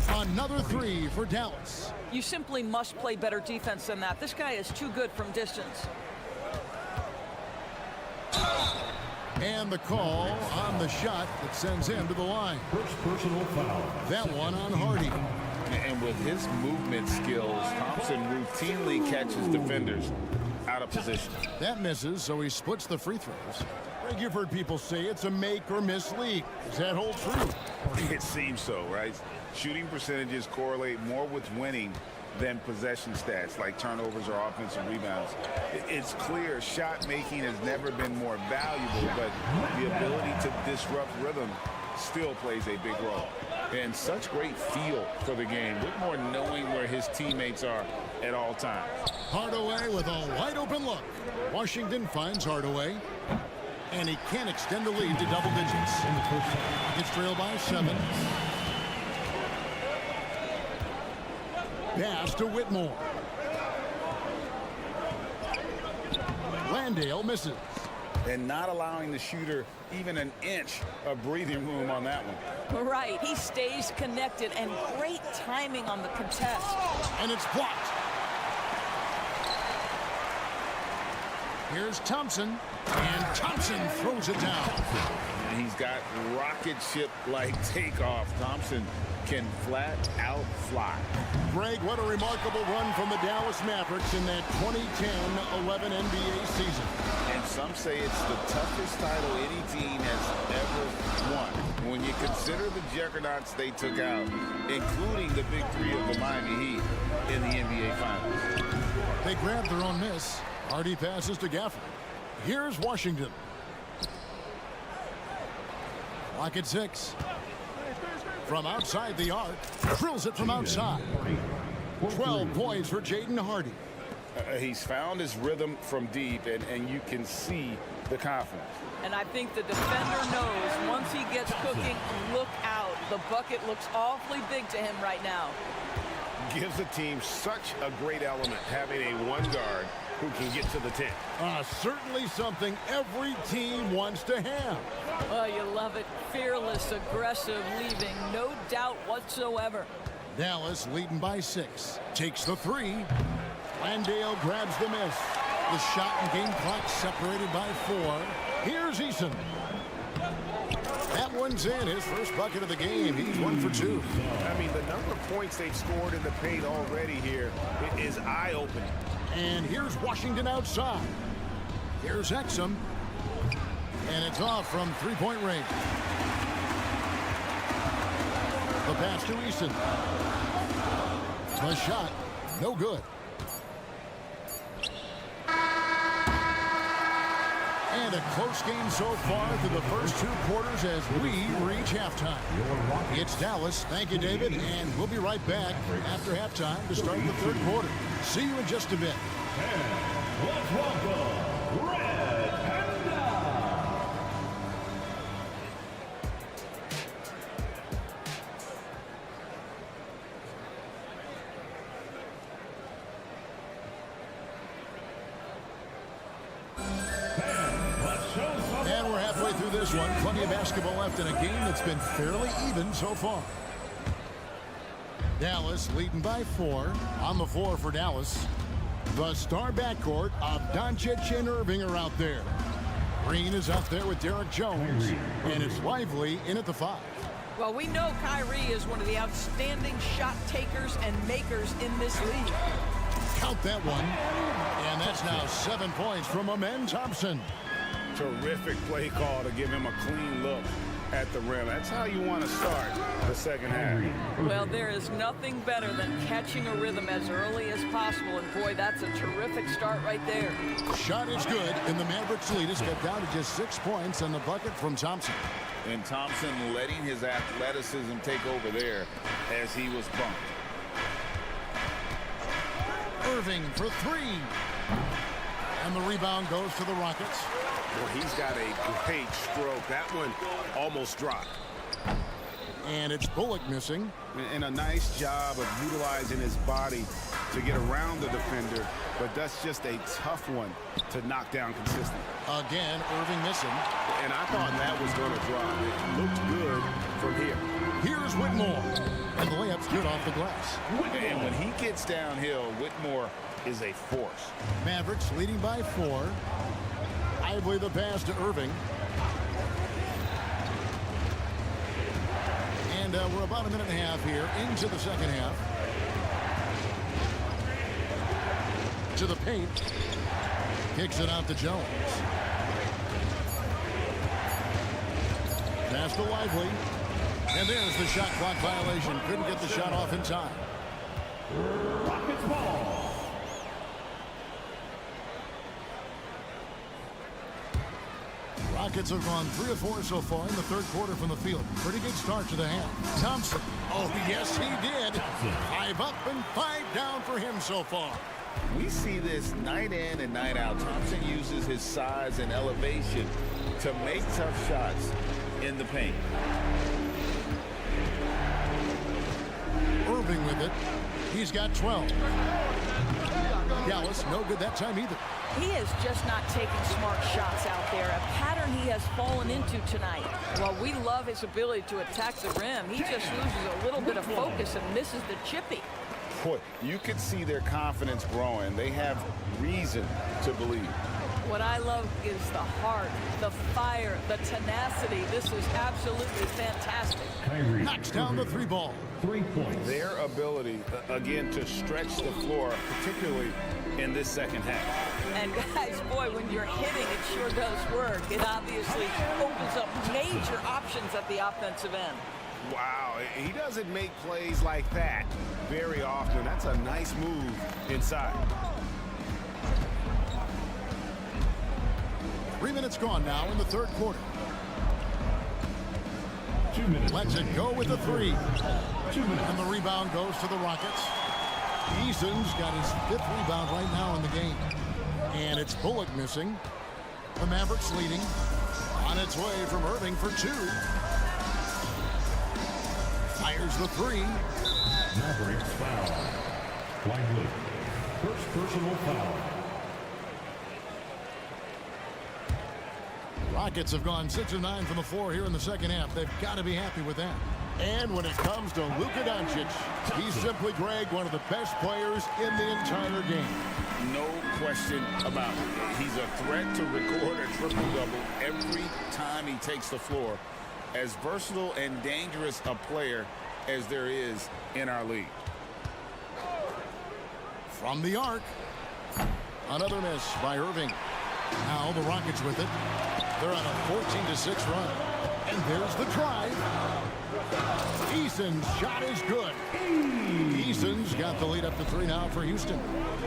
Another 3 for Dallas. You simply must play better defense than that. This guy is too good from distance. And the call on the shot that sends him to the line. First personal foul. That one on Hardy. And with his movement skills, Thompson routinely catches defenders out of position. That misses, so he splits the free throws. Greg, you've heard people say it's a make or miss league. Does that hold true? It seems so, right? Shooting percentages correlate more with winning than possession stats like turnovers or offensive rebounds. It's clear shot making has never been more valuable, but the ability to disrupt rhythm still plays a big role. And such great feel for the game. Whitmore knowing where his teammates are at all times. Hardaway with a wide open look. Washington finds Hardaway. And he can't extend the lead to double digits. It's trailed by 7. Pass to Whitmore. Landale misses. And not allowing the shooter even an inch of breathing room on that one. Right. He stays connected, and great timing on the contest. And it's blocked. Here's Thompson. And Thompson throws it down. And he's got rocket ship-like takeoff. Thompson can flat out fly. Greg, what a remarkable run from the Dallas Mavericks in that 2010-11 NBA season. And some say it's the toughest title any team has ever won. When you consider the juggernauts they took out, including the big three of the Miami Heat in the NBA Finals. They grabbed their own miss. Hardy passes to Gafford. Here's Washington. Lock at 6. From outside the arc. Drills it from outside. 12 points for Jaden Hardy. He's found his rhythm from deep, and you can see the confidence. And I think the defender knows once he gets cooking, look out. The bucket looks awfully big to him right now. Gives the team such a great element having a one guard who can get to the 10. Certainly something every team wants to have. Oh, you love it. Fearless, aggressive, leaving no doubt whatsoever. Dallas leading by 6. Takes the 3. Landale grabs the miss. The shot and game clock separated by 4. Here's Eason. That one's in. His first bucket of the game. He's 1 for 2. I mean, the number of points they've scored in the paint already here is eye-opening. And here's Washington outside. Here's Exum. And it's off from three-point range. The pass to Eason. The shot, no good. And a close game so far through the first 2 quarters as we reach halftime. It's Dallas. Thank you, David. And we'll be right back after halftime to start the 3rd quarter. See you in just a bit. And let's welcome Red Panda. And we're halfway through this one. Plenty of basketball left in a game that's been fairly even so far. Dallas leading by 4. On the floor for Dallas. The star backcourt of Doncic and Irving are out there. Green is out there with Derek Jones. And it's Lively in at the 5. Well, we know Kyrie is one of the outstanding shot takers and makers in this league. Count that one. And that's now 7 points from Amen Thompson. Terrific play call to give him a clean look at the rim. That's how you want to start the second half. Well, there is nothing better than catching a rhythm as early as possible. And, boy, that's a terrific start right there. Shot is good, and the Mavericks lead has got down to just 6 points on the bucket from Thompson. And Thompson letting his athleticism take over there as he was bumped. Irving for 3. And the rebound goes to the Rockets. Well, he's got a great stroke. That one almost dropped. And it's Bullock missing. And a nice job of utilizing his body to get around the defender. But that's just a tough one to knock down consistently. Again, Irving missing. And I thought that was going to drop. It looked good from here. Here's Whitmore. And the layup's good off the glass. And when he gets downhill, Whitmore is a force. Mavericks leading by 4. Lively the pass to Irving. And we're about a minute and a half here into the second half. To the paint. Kicks it out to Jones. Pass to Lively. And there's the shot clock violation. Couldn't get the shot off in time. Rockets ball. Rockets have gone 3 of 4 so far in the third quarter from the field. Pretty good start to the half. Thompson. Oh, yes, he did. 5 up and 5 down for him so far. We see this night in and night out. Thompson uses his size and elevation to make tough shots in the paint. Irving with it. He's got 12. Dallas, no good that time either. He is just not taking smart shots out there, a pattern he has fallen into tonight. While we love his ability to attack the rim, he just loses a little bit of focus and misses the chippy. Boy, you can see their confidence growing. They have reason to believe. What I love is the heart, the fire, the tenacity. This is absolutely fantastic. Knocks down the 3 ball. 3 points. Their ability, again, to stretch the floor, particularly in this second half. And guys, boy, when you're hitting, it sure does work. It obviously opens up major options at the offensive end. Wow, he doesn't make plays like that very often. That's a nice move inside. 3 minutes gone now in the third quarter. 2 minutes. Lets it go with the 3. 2 minutes. And the rebound goes to the Rockets. Eason's got his 5th rebound right now in the game. And it's Bullock missing. The Mavericks leading. On its way from Irving for 2. Fires the 3. Mavericks foul. Lively. First personal foul. Rockets have gone 6 of 9 from the floor here in the second half. They've got to be happy with that. And when it comes to Luka Doncic, he's simply, Greg, one of the best players in the entire game. No question about it. He's a threat to record a triple-double every time he takes the floor. As versatile and dangerous a player as there is in our league. From the arc. Another miss by Irving. Now the Rockets with it. They're on a 14-6 run. And there's the drive. Eason's shot is good. Eason's got the lead up to 3 now for Houston.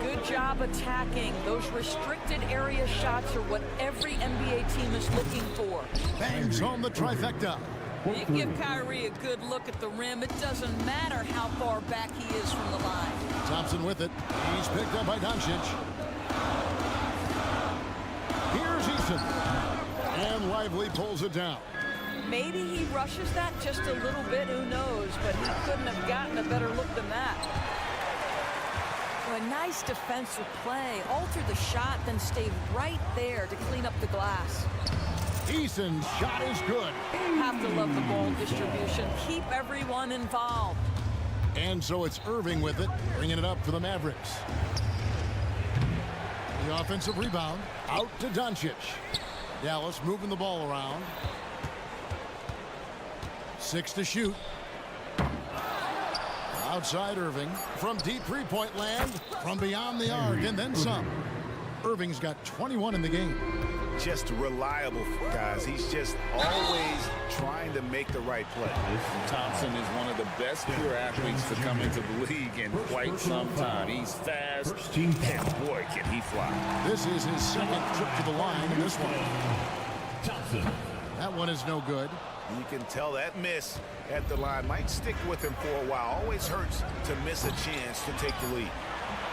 Good job attacking. Those restricted area shots are what every NBA team is looking for. Bangs home the trifecta. You give Kyrie a good look at the rim. It doesn't matter how far back he is from the line. Thompson with it. He's picked up by Doncic. Here's Eason. And Lively pulls it down. Maybe he rushes that just a little bit, who knows, but he couldn't have gotten a better look than that. A nice defensive play. Alter the shot, then stay right there to clean up the glass. Eason's shot is good. Have to love the ball distribution. Keep everyone involved. And so it's Irving with it, bringing it up for the Mavericks. The offensive rebound out to Doncic. Dallas moving the ball around. 6 to shoot. Outside Irving from deep three-point land, from beyond the arc, and then some. Irving's got 21 in the game. Just reliable, guys. He's just always trying to make the right play. Thompson is one of the best pure athletes to come into the league in quite some time. He's fast, and boy, can he fly. This is his second trip to the line in this one. Thompson. That one is no good. You can tell that miss at the line might stick with him for a while. Always hurts to miss a chance to take the lead.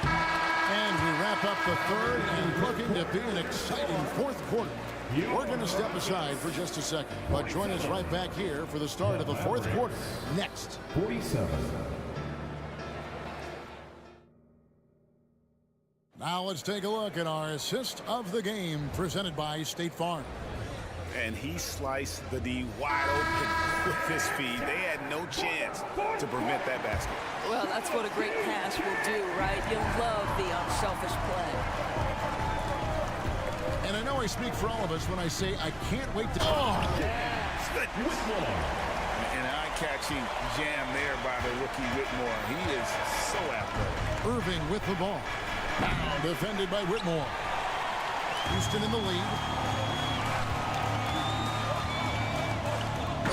And we wrap up the third and looking to be an exciting fourth quarter. We're going to step aside for just a second, but join us right back here for the start of the fourth quarter next. 47. Now let's take a look at our assist of the game presented by State Farm. And he sliced the D wide open with his feed. They had no chance to prevent that basket. Well, that's what a great pass will do, right? You'll love the unselfish play. And I know I speak for all of us when I say I can't wait to... Oh! An eye-catching jam there by the rookie Whitmore. He is so athletic. Irving with the ball. Now defended by Whitmore. Houston in the lead.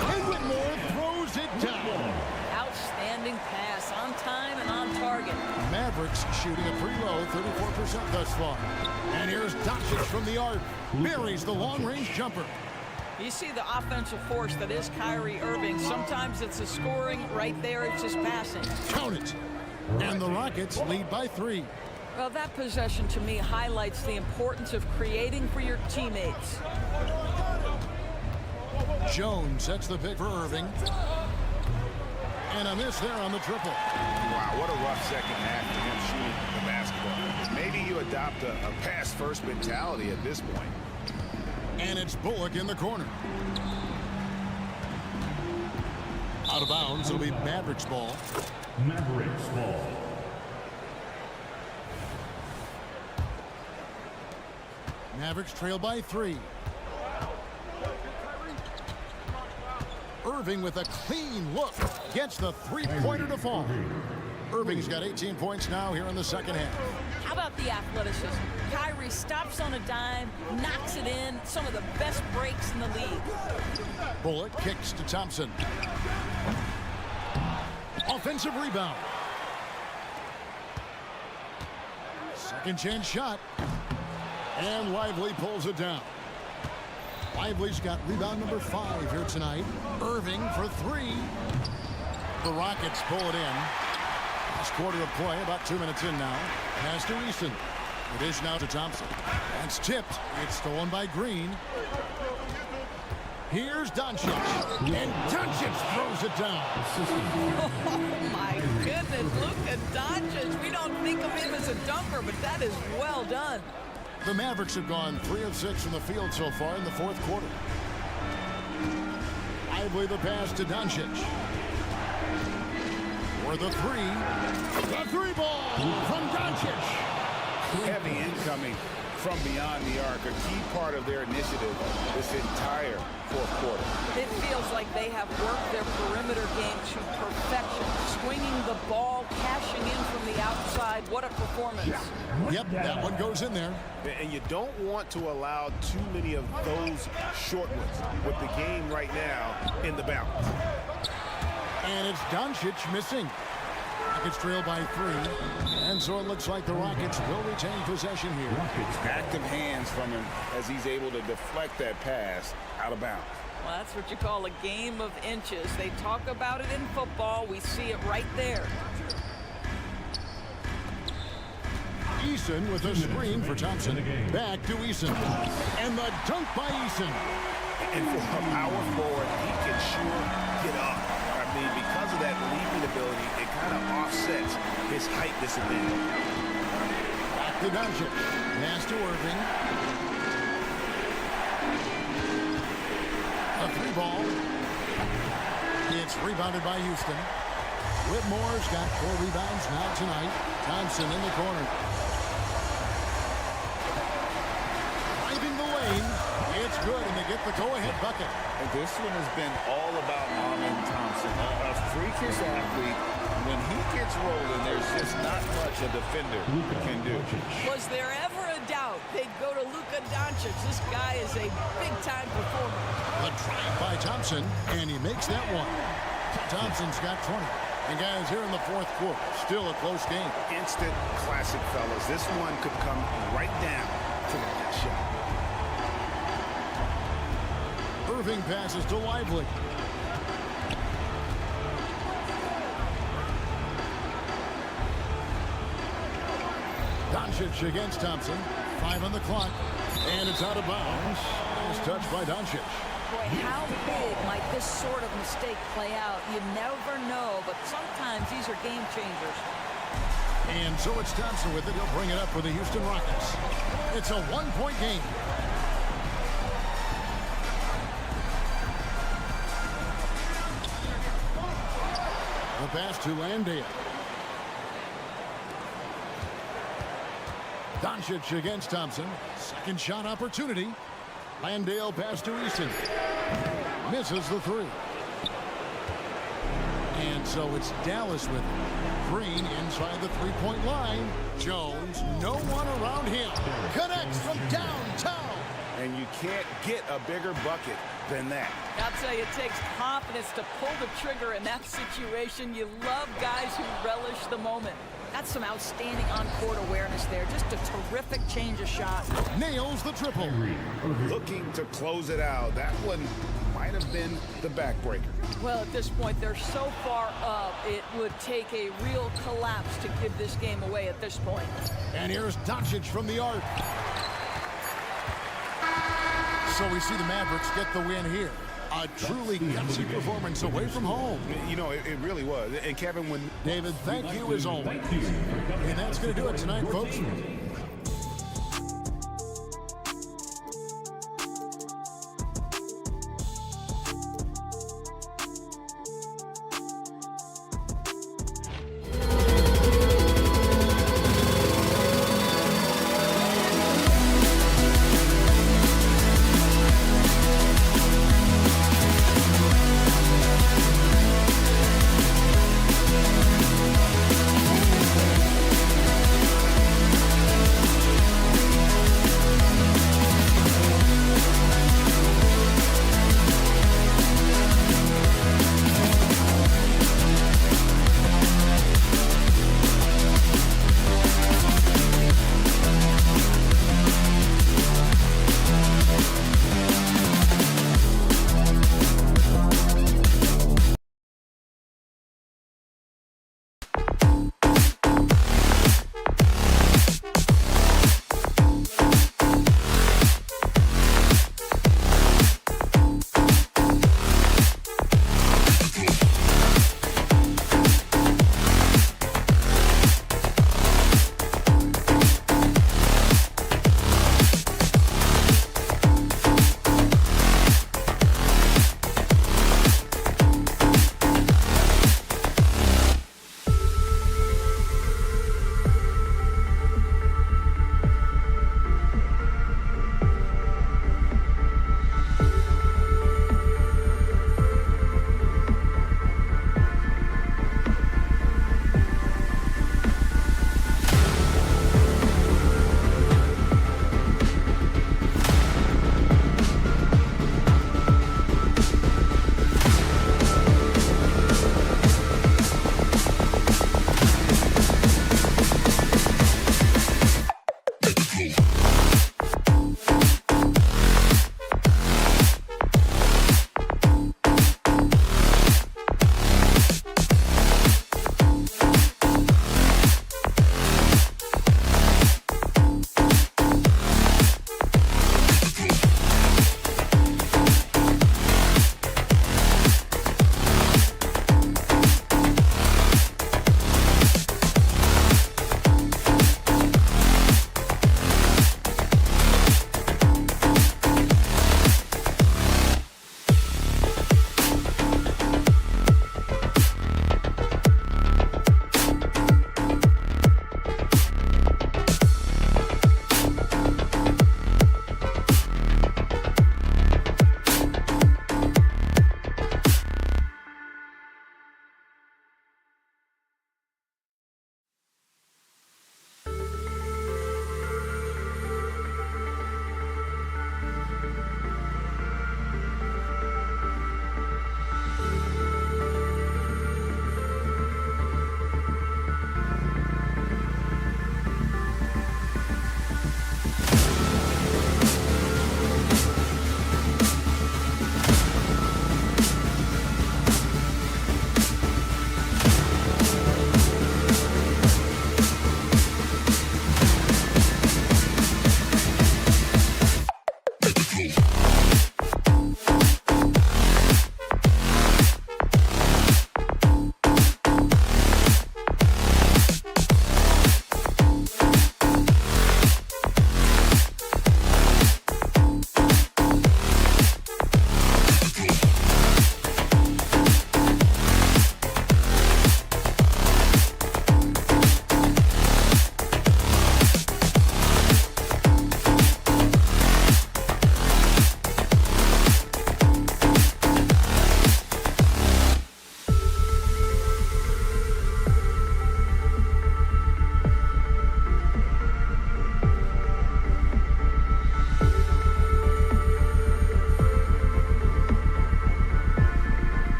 And Whitmore throws it down. Outstanding pass, on time and on target. Mavericks shooting a pretty low 34% thus far. And here's Doncic from the arc. Buries the long-range jumper. You see the offensive force that is Kyrie Irving. Sometimes it's the scoring. Right there, it's just passing. Count it. And the Rockets lead by 3. Well, that possession to me highlights the importance of creating for your teammates. Jones sets the pick for Irving. And a miss there on the triple. Wow, what a rough second half for him shooting the basketball. Maybe you adopt a pass-first mentality at this point. And it's Bullock in the corner. Out of bounds, it'll be Mavericks ball. Mavericks ball. Mavericks trail by 3. Irving with a clean look gets the three-pointer to fall. Irving's got 18 points now here in the second half. How about the athleticism? Kyrie stops on a dime, knocks it in. Some of the best breaks in the league. Bullock kicks to Thompson. Offensive rebound. Second chance shot. And Lively pulls it down. Lively's got rebound number 5 here tonight. Irving for 3. The Rockets pull it in. Last quarter of play, about 2 minutes in now. Pass to Easton. It is now to Thompson. That's tipped. It's stolen by Green. Here's Doncic. And Doncic throws it down. Oh, my goodness. Look at Doncic. We don't think of him as a dunker, but that is well done. The Mavericks have gone 3 of 6 from the field so far in the fourth quarter. Lively the pass to Doncic. For the 3. The 3 ball from Doncic. Heavy incoming from beyond the arc, a key part of their initiative this entire fourth quarter. It feels like they have worked their perimeter game to perfection. Swinging the ball, cashing in from the outside. What a performance. Yep, that one goes in there. And you don't want to allow too many of those short ones with the game right now in the balance. And it's Doncic missing. Rockets trail by 3. And so it looks like the Rockets will retain possession here. Active hands from him as he's able to deflect that pass out of bounds. Well, that's what you call a game of inches. They talk about it in football. We see it right there. Eason with a screen for Thompson. Back to Eason. And the dunk by Eason. And for a power forward, he can sure get up. I mean, because of that leaping ability, it kind of offsets his height disadvantage. Back to Doncic. Pass to Irving. A 3 ball. It's rebounded by Houston. Whitmore's got 4 rebounds now tonight. Thompson in the corner. Driving the lane. It's good, and they get the go-ahead bucket. And this one has been all about Armin Thompson, a freakish athlete. When he gets rolling, there's just not much a defender can do. Was there ever a doubt they'd go to Luka Doncic? This guy is a big-time performer. The drive by Thompson, and he makes that one. Thompson's got 20. And guys, here in the fourth quarter, still a close game. Instant classic, fellas. This one could come right down to the last shot. Irving passes to Lively. Doncic against Thompson. 5 on the clock. And it's out of bounds. Nice touch by Doncic. Boy, how big might this sort of mistake play out? You never know, but sometimes these are game changers. And so it's Thompson with it. He'll bring it up for the Houston Rockets. It's a 1-point game. The pass to Landale. Doncic against Thompson. Second shot opportunity. Landale pass to Easton. Misses the 3. And so it's Dallas with it. Green inside the 3-point line. Jones, no one around him. Connects from downtown. And you can't get a bigger bucket than that. I'll tell you, it takes confidence to pull the trigger in that situation. You love guys who relish the moment. That's some outstanding on-court awareness there. Just a terrific change of shot. Nails the triple. Looking to close it out. That one might have been the backbreaker. Well, at this point, they're so far up, it would take a real collapse to give this game away at this point. And here's Doncic from the arc. So we see the Mavericks get the win here. A truly gutsy performance away from home. You know, it really was. And Kevin, when David, thank you as always. And that's going to do it tonight, folks.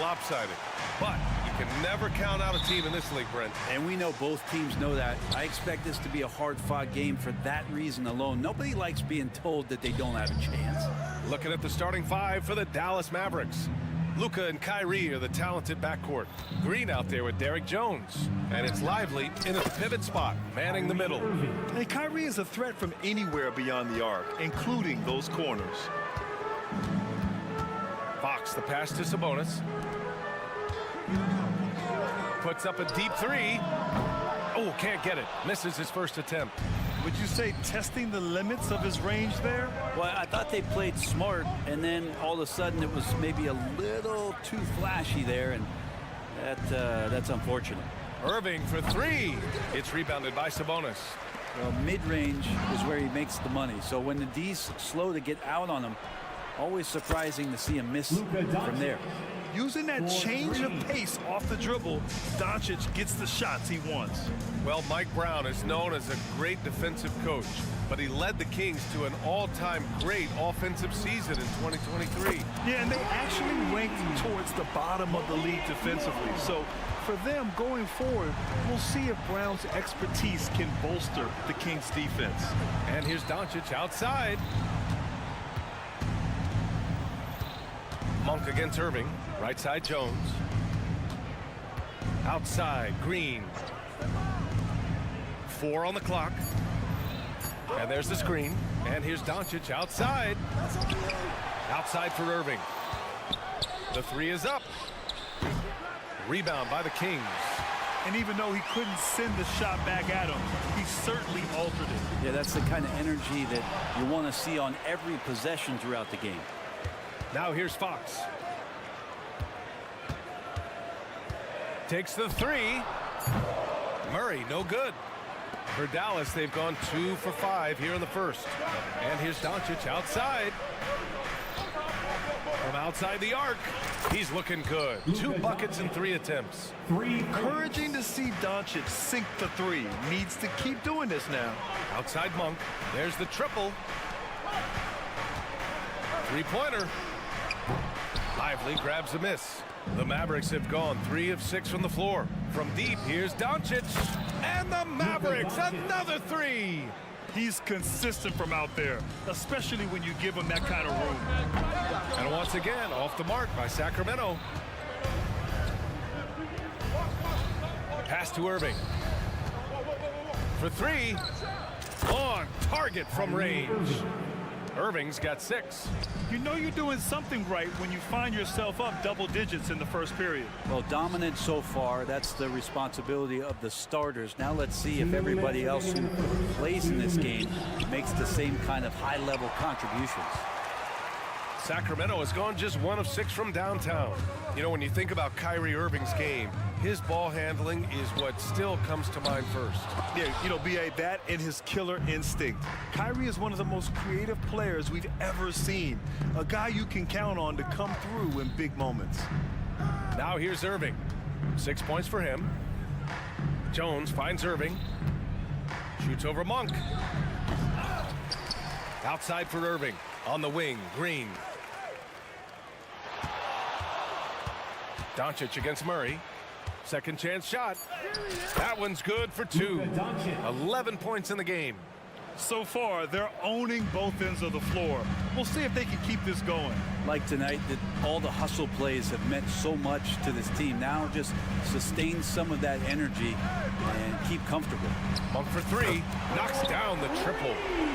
lopsided. But you can never count out a team in this league, Brent. And we know both teams know that. I expect this to be a hard-fought game for that reason alone. Nobody likes being told that they don't have a chance. Looking at the starting five for the Dallas Mavericks. Luka and Kyrie are the talented backcourt. Green out there with Derek Jones. And it's Lively in a pivot spot, manning the middle. And Kyrie is a threat from anywhere beyond the arc, including those corners. Fox, the pass to Sabonis. Puts up a deep three. Oh, can't get it. Misses his first attempt. Would you say testing the limits of his range there? Well, I thought they played smart, and then all of a sudden it was maybe a little too flashy there, and that's unfortunate. Irving for three. It's rebounded by Sabonis. Well, mid-range is where he makes the money. So when the D's slow to get out on him, always surprising to see him miss from there. Using that change of pace off the dribble, Doncic gets the shots he wants. Well, Mike Brown is known as a great defensive coach, but he led the Kings to an all-time great offensive season in 2023. Yeah, and they actually ranked towards the bottom of the league defensively. So for them going forward, we'll see if Brown's expertise can bolster the Kings defense. And here's Doncic outside. Monk against Irving. Right side Jones. Outside Green. 4 on the clock. And there's the screen. And here's Doncic outside. Outside for Irving. The three is up. Rebound by the Kings. And even though he couldn't send the shot back at him, he certainly altered it. Yeah, that's the kind of energy that you want to see on every possession throughout the game. Now here's Fox. Takes the three. Murray, no good. For Dallas, they've gone 2 for 5 here in the first. And here's Doncic outside. From outside the arc, he's looking good. 2 buckets in 3 attempts. Encouraging to see Doncic sink the three. Needs to keep doing this now. Outside Monk. There's the triple. 3-pointer. Lively grabs a miss. The Mavericks have gone 3 of 6 from the floor. From deep, here's Doncic. And the Mavericks, another 3. He's consistent from out there, especially when you give him that kind of room. And once again, off the mark by Sacramento. Pass to Irving. For 3. On target from range. Irving's got 6. You know you're doing something right when you find yourself up double digits in the first period. Well, dominant so far. That's the responsibility of the starters. Now let's see if everybody else who plays in this game makes the same kind of high-level contributions. Sacramento has gone just 1 of 6 from downtown. You know, when you think about Kyrie Irving's game, his ball handling is what still comes to mind first. Yeah, you know, B.A., that and his killer instinct. Kyrie is one of the most creative players we've ever seen. A guy you can count on to come through in big moments. Now here's Irving. 6 points for him. Jones finds Irving. Shoots over Monk. Outside for Irving. On the wing, Green. Doncic against Murray. Second chance shot. That one's good for 2. 11 points in the game. So far, they're owning both ends of the floor. We'll see if they can keep this going. Like tonight, that all the hustle plays have meant so much to this team. Now just sustain some of that energy and keep comfortable. Monk for 3. Knocks down the triple.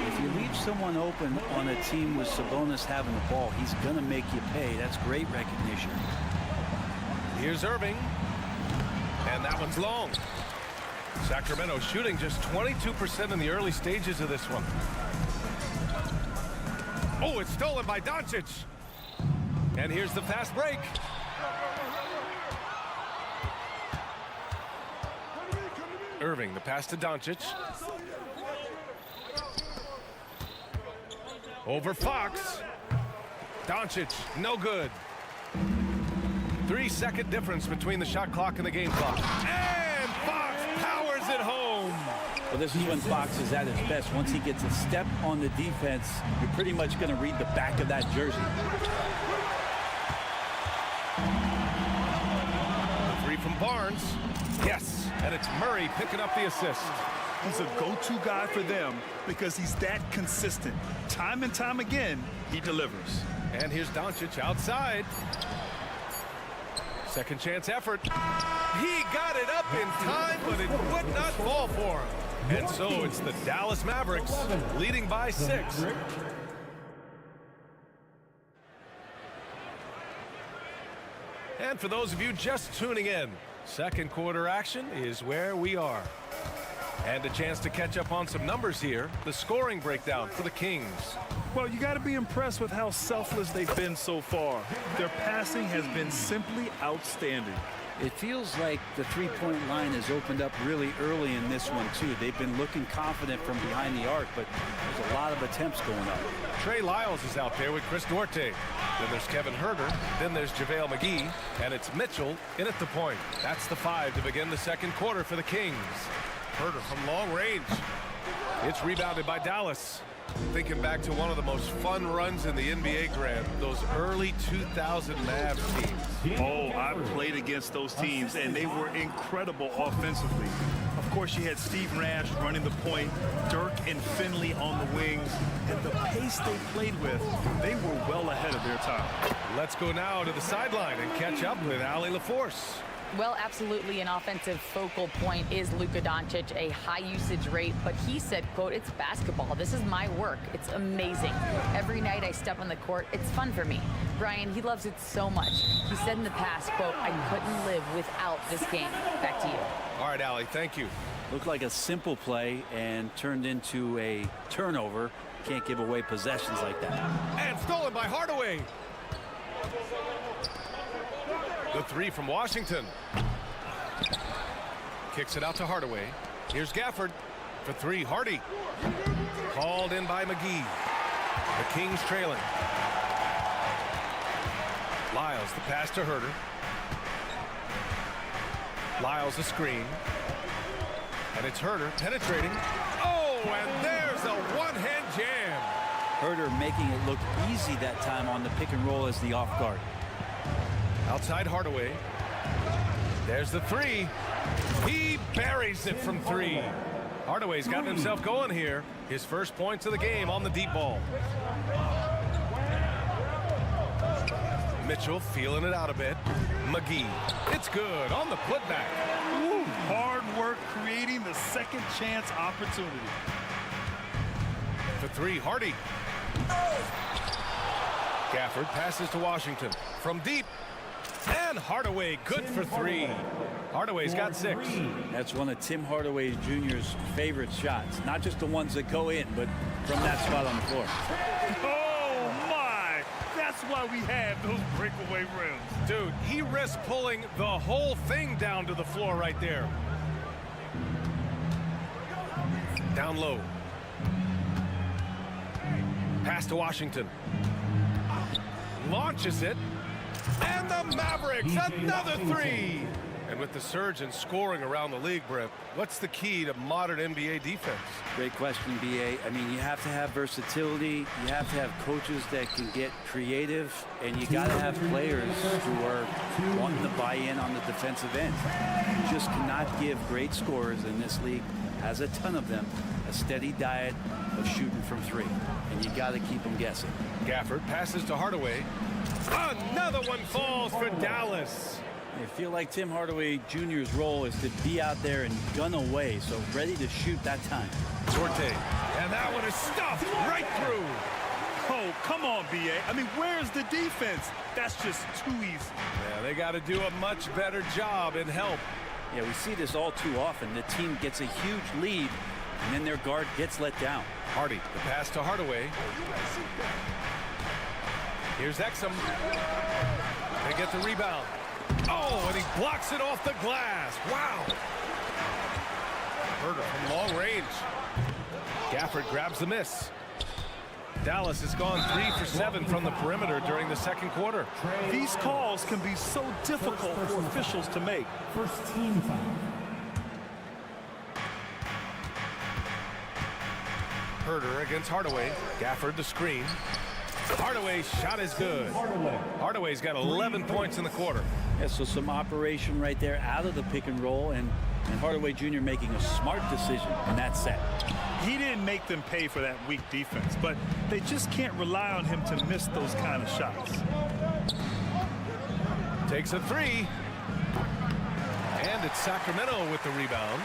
If you leave someone open on a team with Sabonis having the ball, he's going to make you pay. That's great recognition. Here's Irving. And that one's long. Sacramento shooting just 22% in the early stages of this one. Oh, it's stolen by Doncic. And here's the fast break. Irving, the pass to Doncic. Over Fox. Doncic, no good. 3-second difference between the shot clock and the game clock. And Fox powers it home. Well, this is when Fox is at his best. Once he gets a step on the defense, you're pretty much going to read the back of that jersey. from Barnes. Yes, and it's Murray picking up the assist. He's a go-to guy for them because he's that consistent. Time and time again, he delivers. And here's Doncic outside. Second chance effort. He got it up in time, but it would not fall for him. And so it's the Dallas Mavericks leading by 6. And for those of you just tuning in, second quarter action is where we are. And a chance to catch up on some numbers here. The scoring breakdown for the Kings. Well, you got to be impressed with how selfless they've been so far. Their passing has been simply outstanding. It feels like the three-point line has opened up really early in this one, too. They've been looking confident from behind the arc, but there's a lot of attempts going up. Trey Lyles is out there with Chris Duarte. Then there's Kevin Huerter. Then there's JaVale McGee. And it's Mitchell in at the point. That's the 5 to begin the second quarter for the Kings. Huerter from long range. It's rebounded by Dallas. Thinking back to one of the most fun runs in the NBA, Grant, those early 2000 Mavs teams. Oh, I played against those teams, and they were incredible offensively. Of course, you had Steve Nash running the point, Dirk and Finley on the wings, and the pace they played with, they were well ahead of their time. Let's go now to the sideline and catch up with Allie LaForce. Well, absolutely an offensive focal point is Luka Doncic, a high usage rate, but he said, quote, "It's basketball. This is my work. It's amazing. Every night I step on the court, it's fun for me." Brian, he loves it so much. He said in the past, quote, "I couldn't live without this game." Back to you. All right, Allie, thank you. Looked like a simple play and turned into a turnover. Can't give away possessions like that. And stolen by Hardaway. The 3 from Washington. Kicks it out to Hardaway. Here's Gafford for 3. Hardy. Called in by McGee. The Kings trailing. Lyles, the pass to Huerter. Lyles, the screen. And it's Huerter penetrating. Oh, and there's a one-hand jam. Huerter making it look easy that time on the pick and roll as the off guard. Outside Hardaway. There's the 3. He buries it from 3. Hardaway's gotten himself going here. His first points of the game on the deep ball. Mitchell feeling it out a bit. McGee. It's good on the putback. Ooh, hard work creating the second chance opportunity. For 3, Hardy. Gafford passes to Washington. From deep. And Hardaway good for 3. Hardaway's got 6. That's one of Tim Hardaway Jr.'s favorite shots. Not just the ones that go in, but from that spot on the floor. Oh, my! That's why we have those breakaway rims. Dude, he risks pulling the whole thing down to the floor right there. Down low. Pass to Washington. Launches it. And the Mavericks, another 3. And with the surge in scoring around the league, Brett, what's the key to modern NBA defense? Great question, B.A. I mean, you have to have versatility. You have to have coaches that can get creative. And you got to have players who are wanting to buy in on the defensive end. You just cannot give great scorers in this league, has a ton of them, a steady diet of shooting from 3. And you got to keep them guessing. Gafford passes to Hardaway. Another one falls for Dallas. I feel like Tim Hardaway Jr.'s role is to be out there and gun away, so ready to shoot that time. Duarte, and that one is stuffed right through. Oh, come on, B.A. I mean, where's the defense? That's just too easy. Yeah, they got to do a much better job in help. Yeah, we see this all too often. The team gets a huge lead, and then their guard gets let down. Hardy, the pass to Hardaway. Here's Exum. They get the rebound. Oh, and he blocks it off the glass. Wow. Huerter from long range. Gafford grabs the miss. Dallas has gone 3 for 7 from the perimeter during the second quarter. These calls can be so difficult for officials to make. First team foul. Huerter against Hardaway. Gafford the screen. Hardaway's shot is good. Hardaway's got 11 points in the quarter. Yeah, so some operation right there out of the pick and roll, and Hardaway Jr. making a smart decision in that set. He didn't make them pay for that weak defense, but they just can't rely on him to miss those kind of shots. Takes a three. And it's Sacramento with the rebound.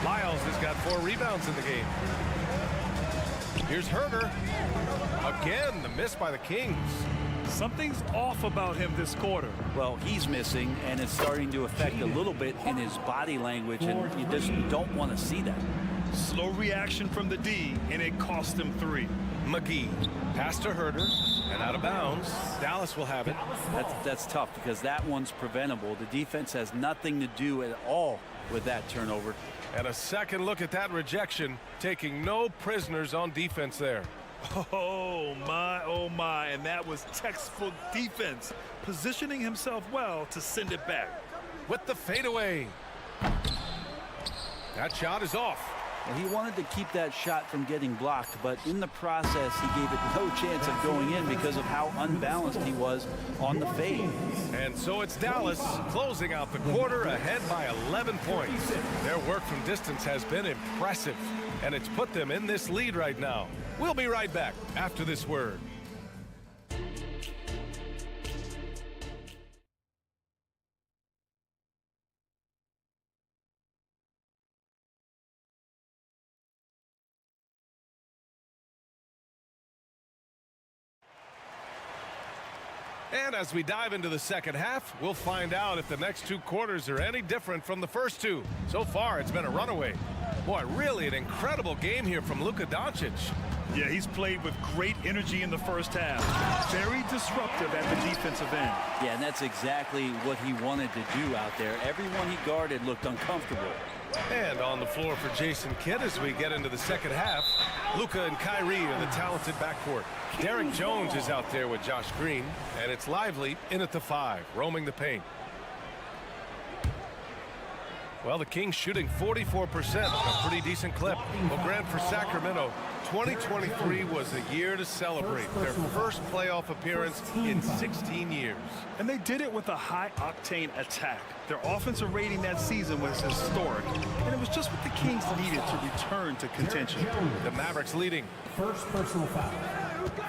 Lyles has got 4 rebounds in the game. Here's Herder. Again, the miss by the Kings. Something's off about him this quarter. Well, he's missing, and it's starting to affect a little bit in his body language, and you just don't want to see that. Slow reaction from the D, and it cost him 3. McGee pass to Herder and out of bounds. Dallas will have it. That's tough because that one's preventable. The defense has nothing to do at all with that turnover. And a second look at that rejection, taking no prisoners on defense there. Oh my, and that was textbook defense, positioning himself well to send it back. With the fadeaway. That shot is off. Well, he wanted to keep that shot from getting blocked, but in the process, he gave it no chance of going in because of how unbalanced he was on the fade. And so it's Dallas closing out the quarter ahead by 11 points. Their work from distance has been impressive, and it's put them in this lead right now. We'll be right back after this word. And as we dive into the second half, we'll find out if the next 2 quarters are any different from the first 2. So far, it's been a runaway. Boy, really an incredible game here from Luka Doncic. Yeah, he's played with great energy in the first half. Very disruptive at the defensive end. Yeah, and that's exactly what he wanted to do out there. Everyone he guarded looked uncomfortable. And on the floor for Jason Kidd as we get into the second half, Luka and Kyrie are the talented backcourt. Derek Jones is out there with Josh Green, and it's Lively in at the 5, roaming the paint. Well, the Kings shooting 44%, a pretty decent clip. Well, Grant, for Sacramento, 2023 was a year to celebrate. Their first playoff appearance in 16 years. And they did it with a high-octane attack. Their offensive rating that season was historic, and it was just what the Kings needed to return to contention. The Mavericks leading. First personal foul.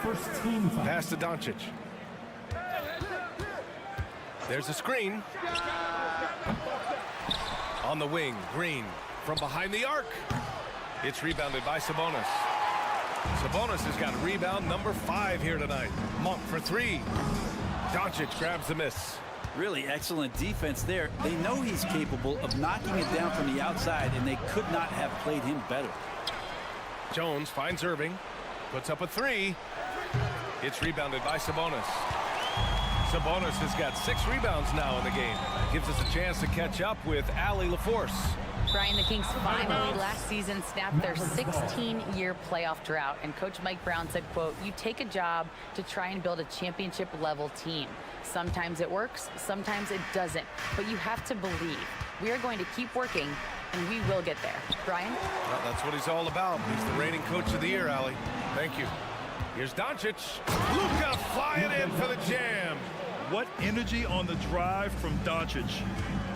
First team foul. Pass to Doncic. There's a screen. On the wing, Green from behind the arc. It's rebounded by Sabonis. Sabonis has got rebound number 5 here tonight. Monk for 3. Doncic grabs the miss. Really excellent defense there. They know he's capable of knocking it down from the outside, and they could not have played him better. Jones finds Irving. Puts up a 3. It's rebounded by Sabonis. Sabonis has got 6 rebounds now in the game. Gives us a chance to catch up with Allie LaForce. Brian, the Kings finally last season snapped their 16-year playoff drought, and Coach Mike Brown said, quote, "You take a job to try and build a championship-level team. Sometimes it works, sometimes it doesn't, but you have to believe. We are going to keep working, and we will get there." Brian? Well, that's what he's all about. He's the reigning coach of the year, Allie. Thank you. Here's Doncic. Luka flying in for the jam. What energy on the drive from Doncic.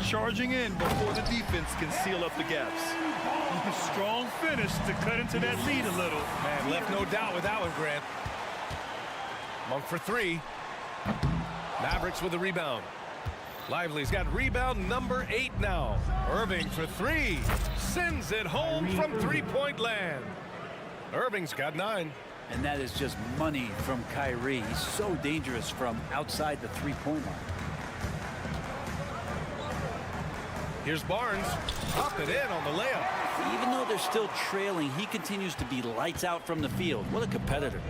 Charging in before the defense can seal up the gaps. Strong finish to cut into that lead a little. Man, left no doubt with that one, Grant. Monk for 3. Mavericks with the rebound. Lively's got rebound number 8 now. Irving for 3. Sends it home from 3-point land. Irving's got 9. And that is just money from Kyrie. He's so dangerous from outside the 3-point line. Here's Barnes. Up and in on the layup. Even though they're still trailing, he continues to be lights out from the field. What a competitor.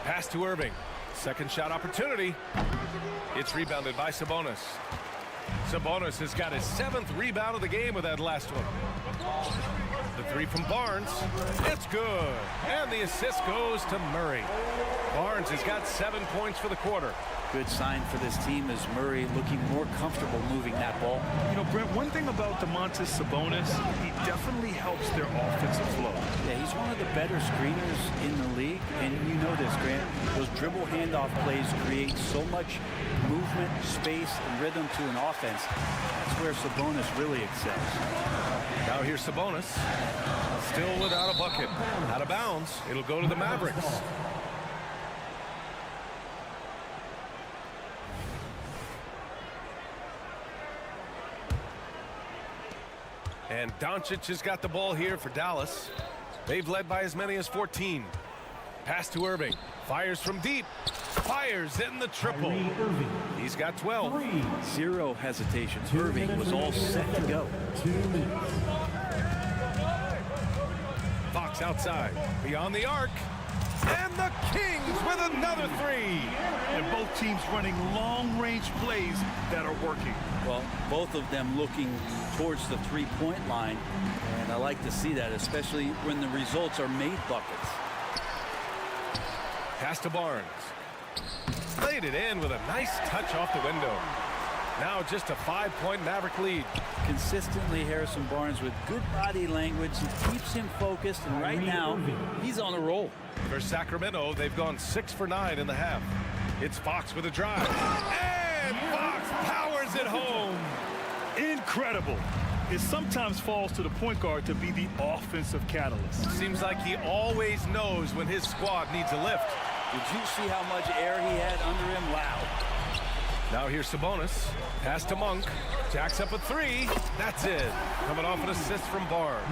Pass to Irving. Second shot opportunity. It's rebounded by Sabonis. Sabonis has got his 7th rebound of the game with that last one. The three from Barnes. It's good. And the assist goes to Murray. Barnes has got 7 points for the quarter. Good sign for this team is Murray looking more comfortable moving that ball. You know, Brent, one thing about Domantas Sabonis, he definitely helps their offensive flow. Yeah, he's one of the better screeners in the league. And you know this, Grant. Those dribble handoff plays create so much movement, space, and rhythm to an offense. That's where Sabonis really excels. Now here's Sabonis. Still without a bucket. Out of bounds. It'll go to the Mavericks. And Doncic has got the ball here for Dallas. They've led by as many as 14. Pass to Irving. Fires from deep. Fires in the triple. He's got 12. Zero hesitations. Irving was all set to go. 2 minutes. Fox outside. Beyond the arc. And the Kings with another three. And both teams running long-range plays that are working. Well, both of them looking towards the three-point line. And I like to see that, especially when the results are made buckets. Pass to Barnes. Laid it in with a nice touch off the window. Now just a 5-point Maverick lead. Consistently, Harrison Barnes with good body language. It keeps him focused, and right now, he's on a roll. For Sacramento, they've gone 6 for 9 in the half. It's Fox with a drive. And Fox powers it home. Incredible. It sometimes falls to the point guard to be the offensive catalyst. Seems like he always knows when his squad needs a lift. Did you see how much air he had under him? Wow. Now here's Sabonis. Pass to Monk. Jacks up a three. That's it. Coming off an assist from Barnes.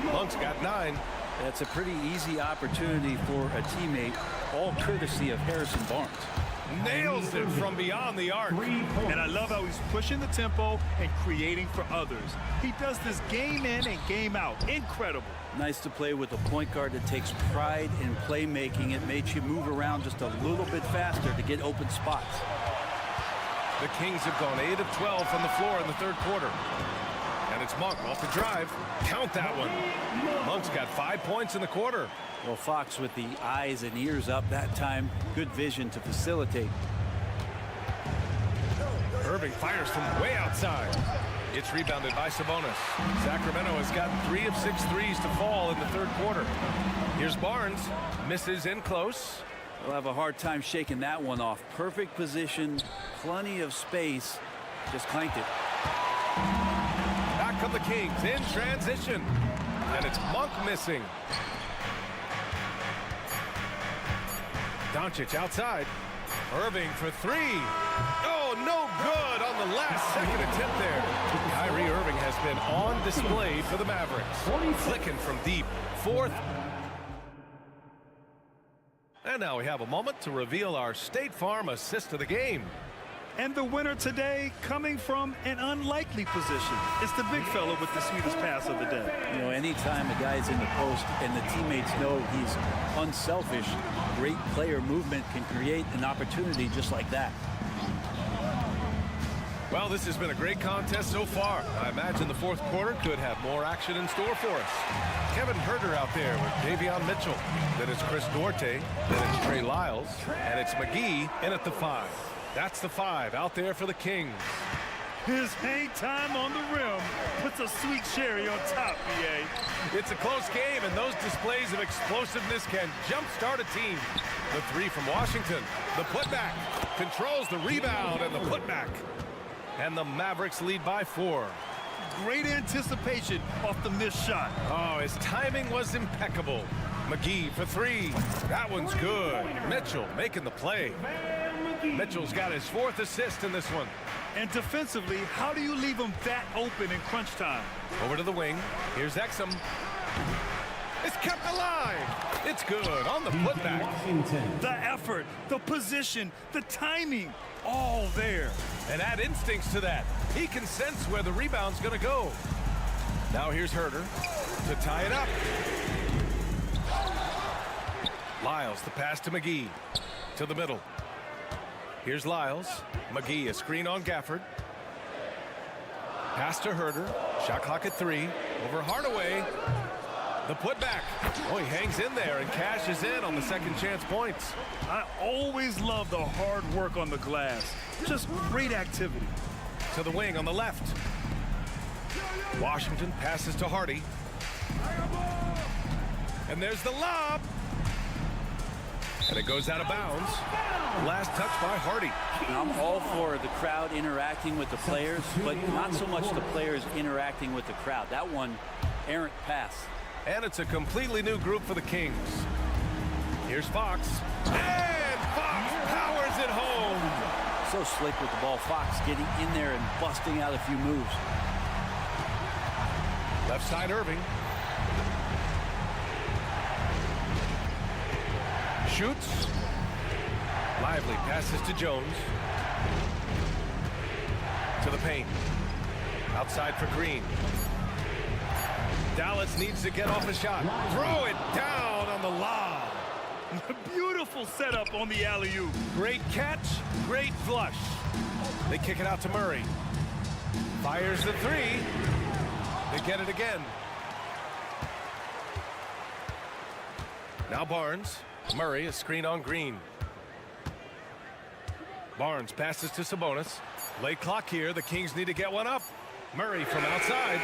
Monk's got 9. That's a pretty easy opportunity for a teammate, all courtesy of Harrison Barnes. Nails it from beyond the arc. And I love how he's pushing the tempo and creating for others. He does this game in and game out. Incredible. Nice to play with a point guard that takes pride in playmaking. It makes you move around just a little bit faster to get open spots. The Kings have gone 8 of 12 from the floor in the third quarter. And it's Monk off the drive. Count that one. Monk's got 5 points in the quarter. Well, Fox with the eyes and ears up that time. Good vision to facilitate. Irving fires from way outside. It's rebounded by Sabonis. Sacramento has got 3 of 6 threes to fall in the third quarter. Here's Barnes. Misses in close. We'll have a hard time shaking that one off. Perfect position, plenty of space. Just clanked it. Back come the Kings in transition. And it's Monk missing. Doncic outside. Irving for 3. Oh, no good on the last second attempt there. Kyrie Irving has been on display for the Mavericks. Flicking from deep. 4th. And now we have a moment to reveal our State Farm assist of the game. And the winner today coming from an unlikely position. It's the big fella with the sweetest pass of the day. You know, anytime a guy's in the post and the teammates know he's unselfish, great player movement can create an opportunity just like that. Well, this has been a great contest so far. I imagine the fourth quarter could have more action in store for us. Kevin Herter out there with Davion Mitchell. Then it's Chris Duarte. Then it's Trey Lyles. And it's McGee in at the 5. That's the 5 out there for the Kings. His hang time on the rim puts a sweet cherry on top, BA. It's a close game, and those displays of explosiveness can jumpstart a team. The 3 from Washington. The putback controls the rebound and the putback. And the Mavericks lead by 4. Great anticipation off the missed shot. Oh, his timing was impeccable. McGee for 3. That one's good. Mitchell making the play. Mitchell's got his 4th assist in this one. And defensively, how do you leave him that open in crunch time? Over to the wing. Here's Exum. It's kept alive. It's good on the putback. The effort, the position, the timing, all there. And add instincts to that. He can sense where the rebound's going to go. Now here's Herter to tie it up. Lyles, the pass to McGee. To the middle. Here's Lyles. McGee, a screen on Gafford. Pass to Herder. Shot clock at 3. Over Hardaway. The putback. Oh, he hangs in there and cashes in on the second chance points. I always love the hard work on the glass. Just great activity. To the wing on the left. Washington passes to Hardy. And there's the lob. And it goes out of bounds. Last touch by Hardy. I'm all for the crowd interacting with the players, but not so much the players interacting with the crowd. That one, errant pass. And it's a completely new group for the Kings. Here's Fox. And Fox powers it home. So slick with the ball. Fox getting in there and busting out a few moves. Left side Irving. Shoots. Lively passes to Jones. To the paint. Outside for Green. Dallas needs to get off a shot. Throw it down on the lob. Beautiful setup on the alley-oop. Great catch, great flush. They kick it out to Murray. Fires the 3. They get it again. Now Barnes. Murray, a screen on Green. Barnes passes to Sabonis. Late clock here. The Kings need to get one up. Murray from outside.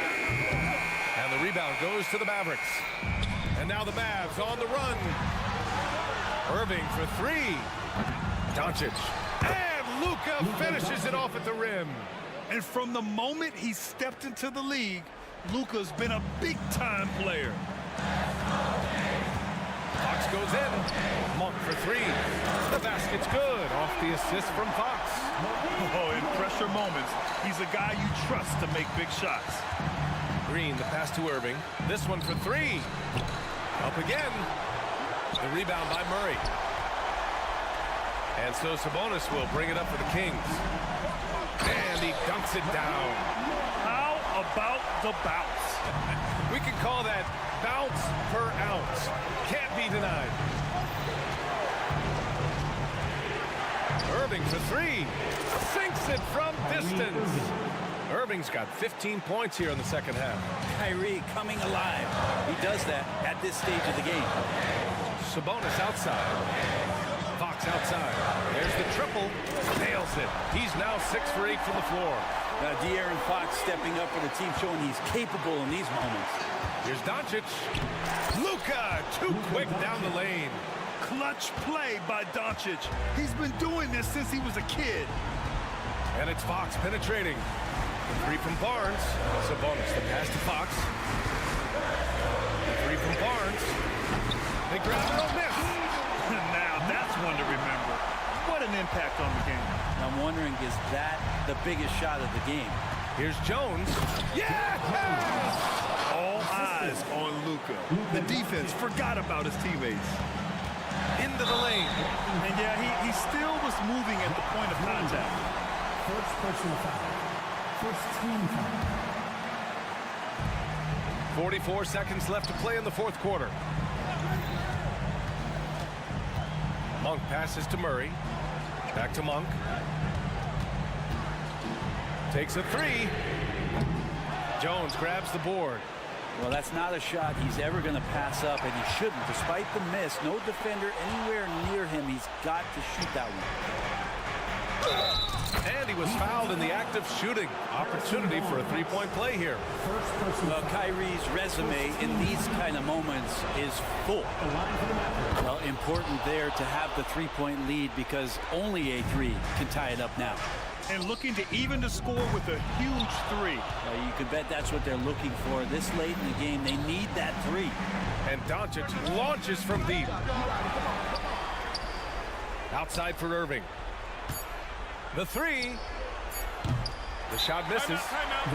And the rebound goes to the Mavericks. And now the Mavs on the run. Irving for 3. Doncic. And Luka finishes it off at the rim. And from the moment he stepped into the league, Luka's been a big-time player. Fox goes in. Monk for 3. The basket's good. Off the assist from Fox. Oh, in pressure moments, he's a guy you trust to make big shots. Green, the pass to Irving. This one for 3. Up again. The rebound by Murray. And so Sabonis will bring it up for the Kings. And he dunks it down. How about the bounce? We can call that bounce per ounce. Can't be denied. Irving for 3. Sinks it from distance. Irving's got 15 points here in the second half. Kyrie coming alive. He does that at this stage of the game. Sabonis outside. Fox outside. There's the triple. Nails it. He's now 6 for 8 from the floor. De'Aaron Fox stepping up for the team, showing he's capable in these moments. Here's Doncic. Luka, too quick down the lane. Clutch play by Doncic. He's been doing this since he was a kid. And it's Fox penetrating. The 3 from Barnes. Sabonis, the pass to Fox. The 3 from Barnes. They grab it, don't miss. Now that's one to remember. What an impact on the game. I'm wondering, is that the biggest shot of the game? Here's Jones. Yes! All eyes on Luka. The defense forgot about his teammates. Into the lane. And yeah, he still was moving at the point of contact. First personal foul. First team foul. 44 seconds left to play in the fourth quarter. Monk passes to Murray. Back to Monk. Takes a 3. Jones grabs the board. Well, that's not a shot he's ever going to pass up, and he shouldn't. Despite the miss, no defender anywhere near him. He's got to shoot that one. And he was fouled in the act of shooting. Opportunity for a 3-point play here. Well, Kyrie's resume in these kind of moments is full. Well, important there to have the 3-point lead because only a 3 can tie it up now. And looking to even the score with a huge 3. You can bet that's what they're looking for. This late in the game, they need that 3. And Doncic launches from deep. Outside for Irving. The 3. The shot misses.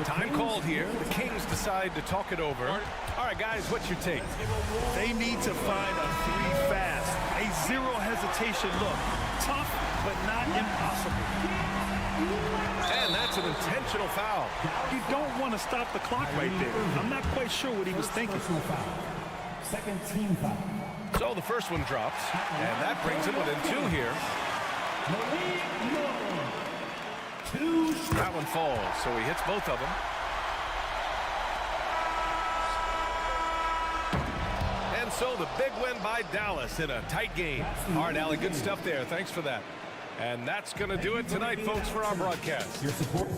Time called here. The Kings decide to talk it over. All right, guys, what's your take? They need to find a 3 fast. A zero hesitation look. Tough, but not impossible. And that's an intentional foul. You don't want to stop the clock right there. I'm not quite sure what he was thinking. Second team foul. So the first one drops, and that brings it within 2 here. That one falls, so he hits both of them. So the big win by Dallas in a tight game. All right, Allie, good stuff there. Thanks for that. And that's going to do it tonight, folks, for our broadcast. Your support.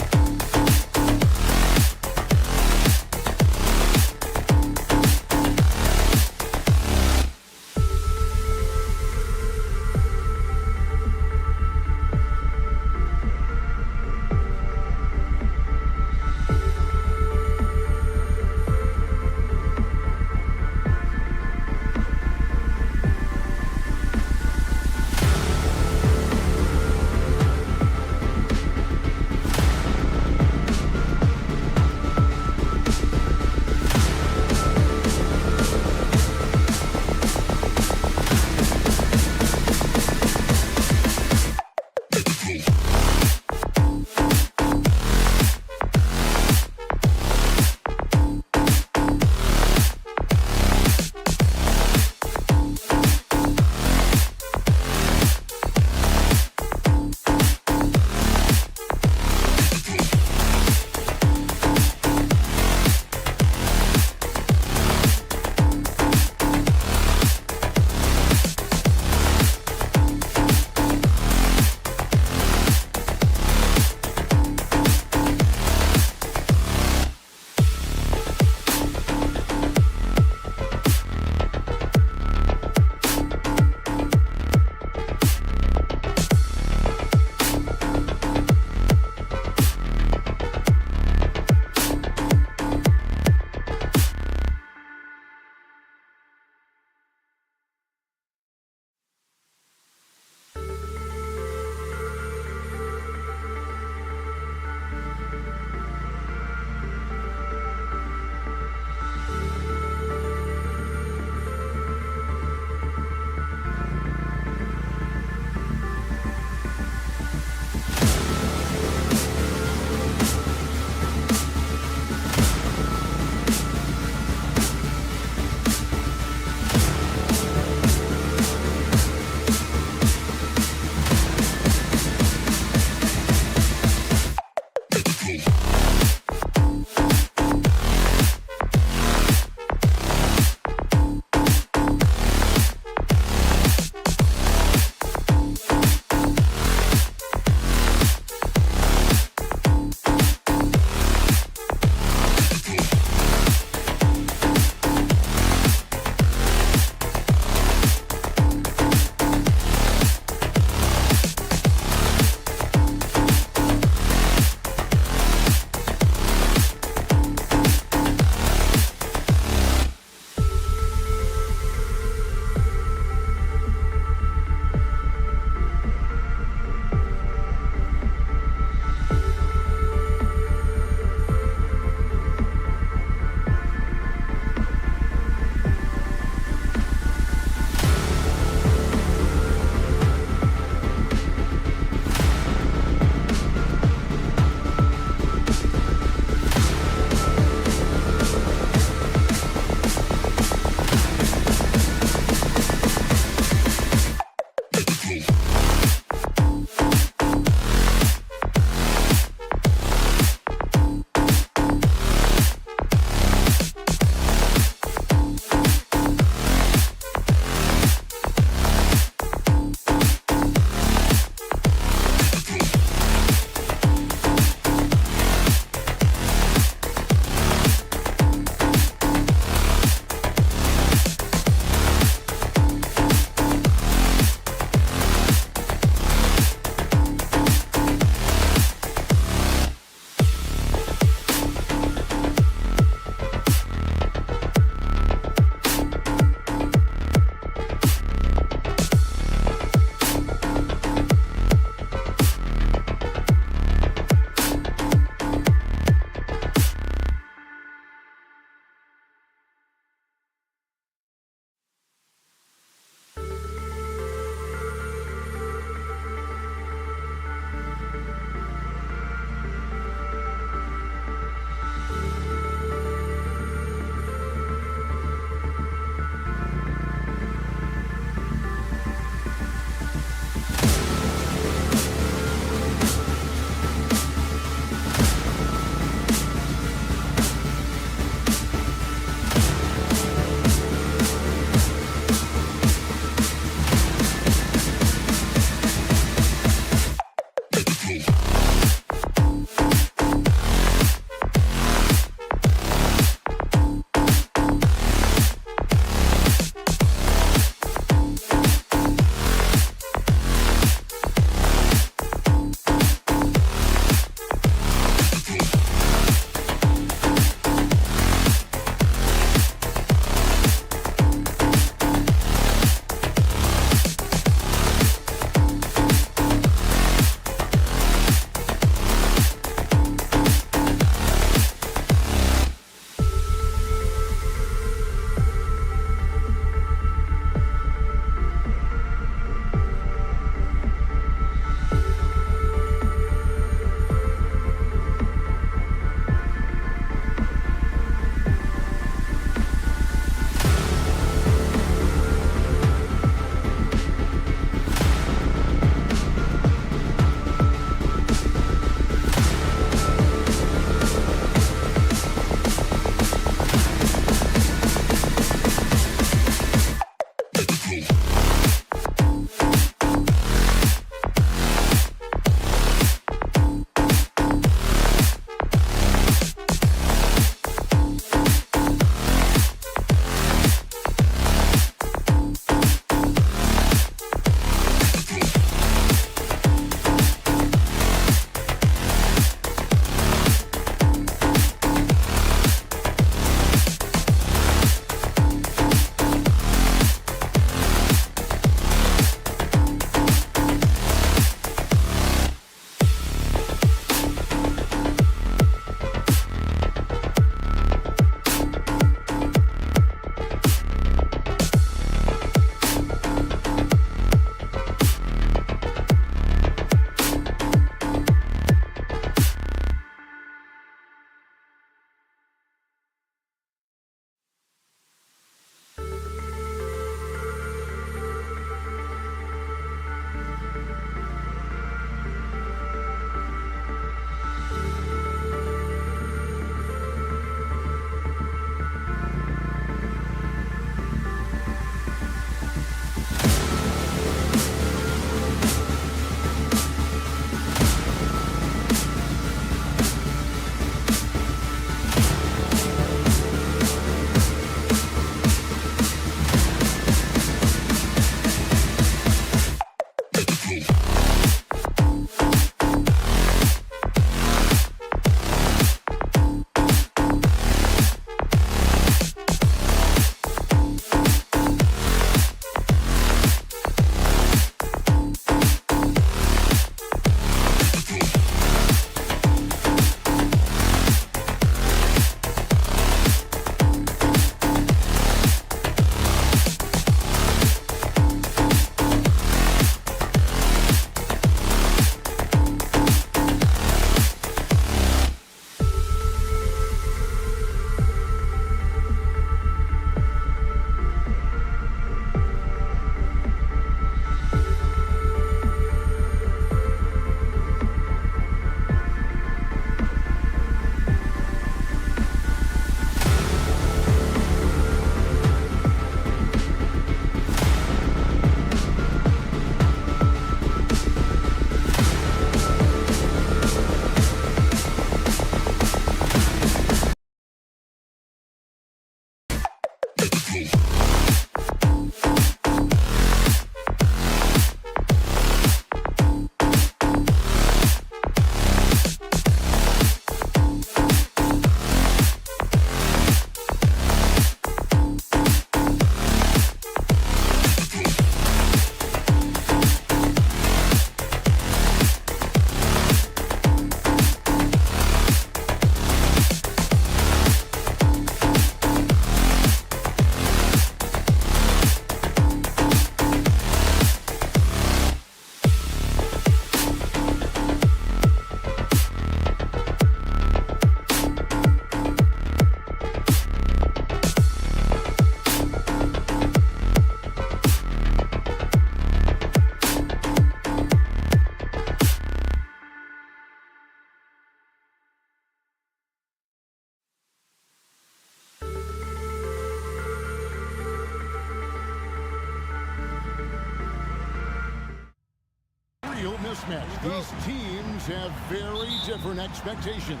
Mismatch. These teams have very different expectations.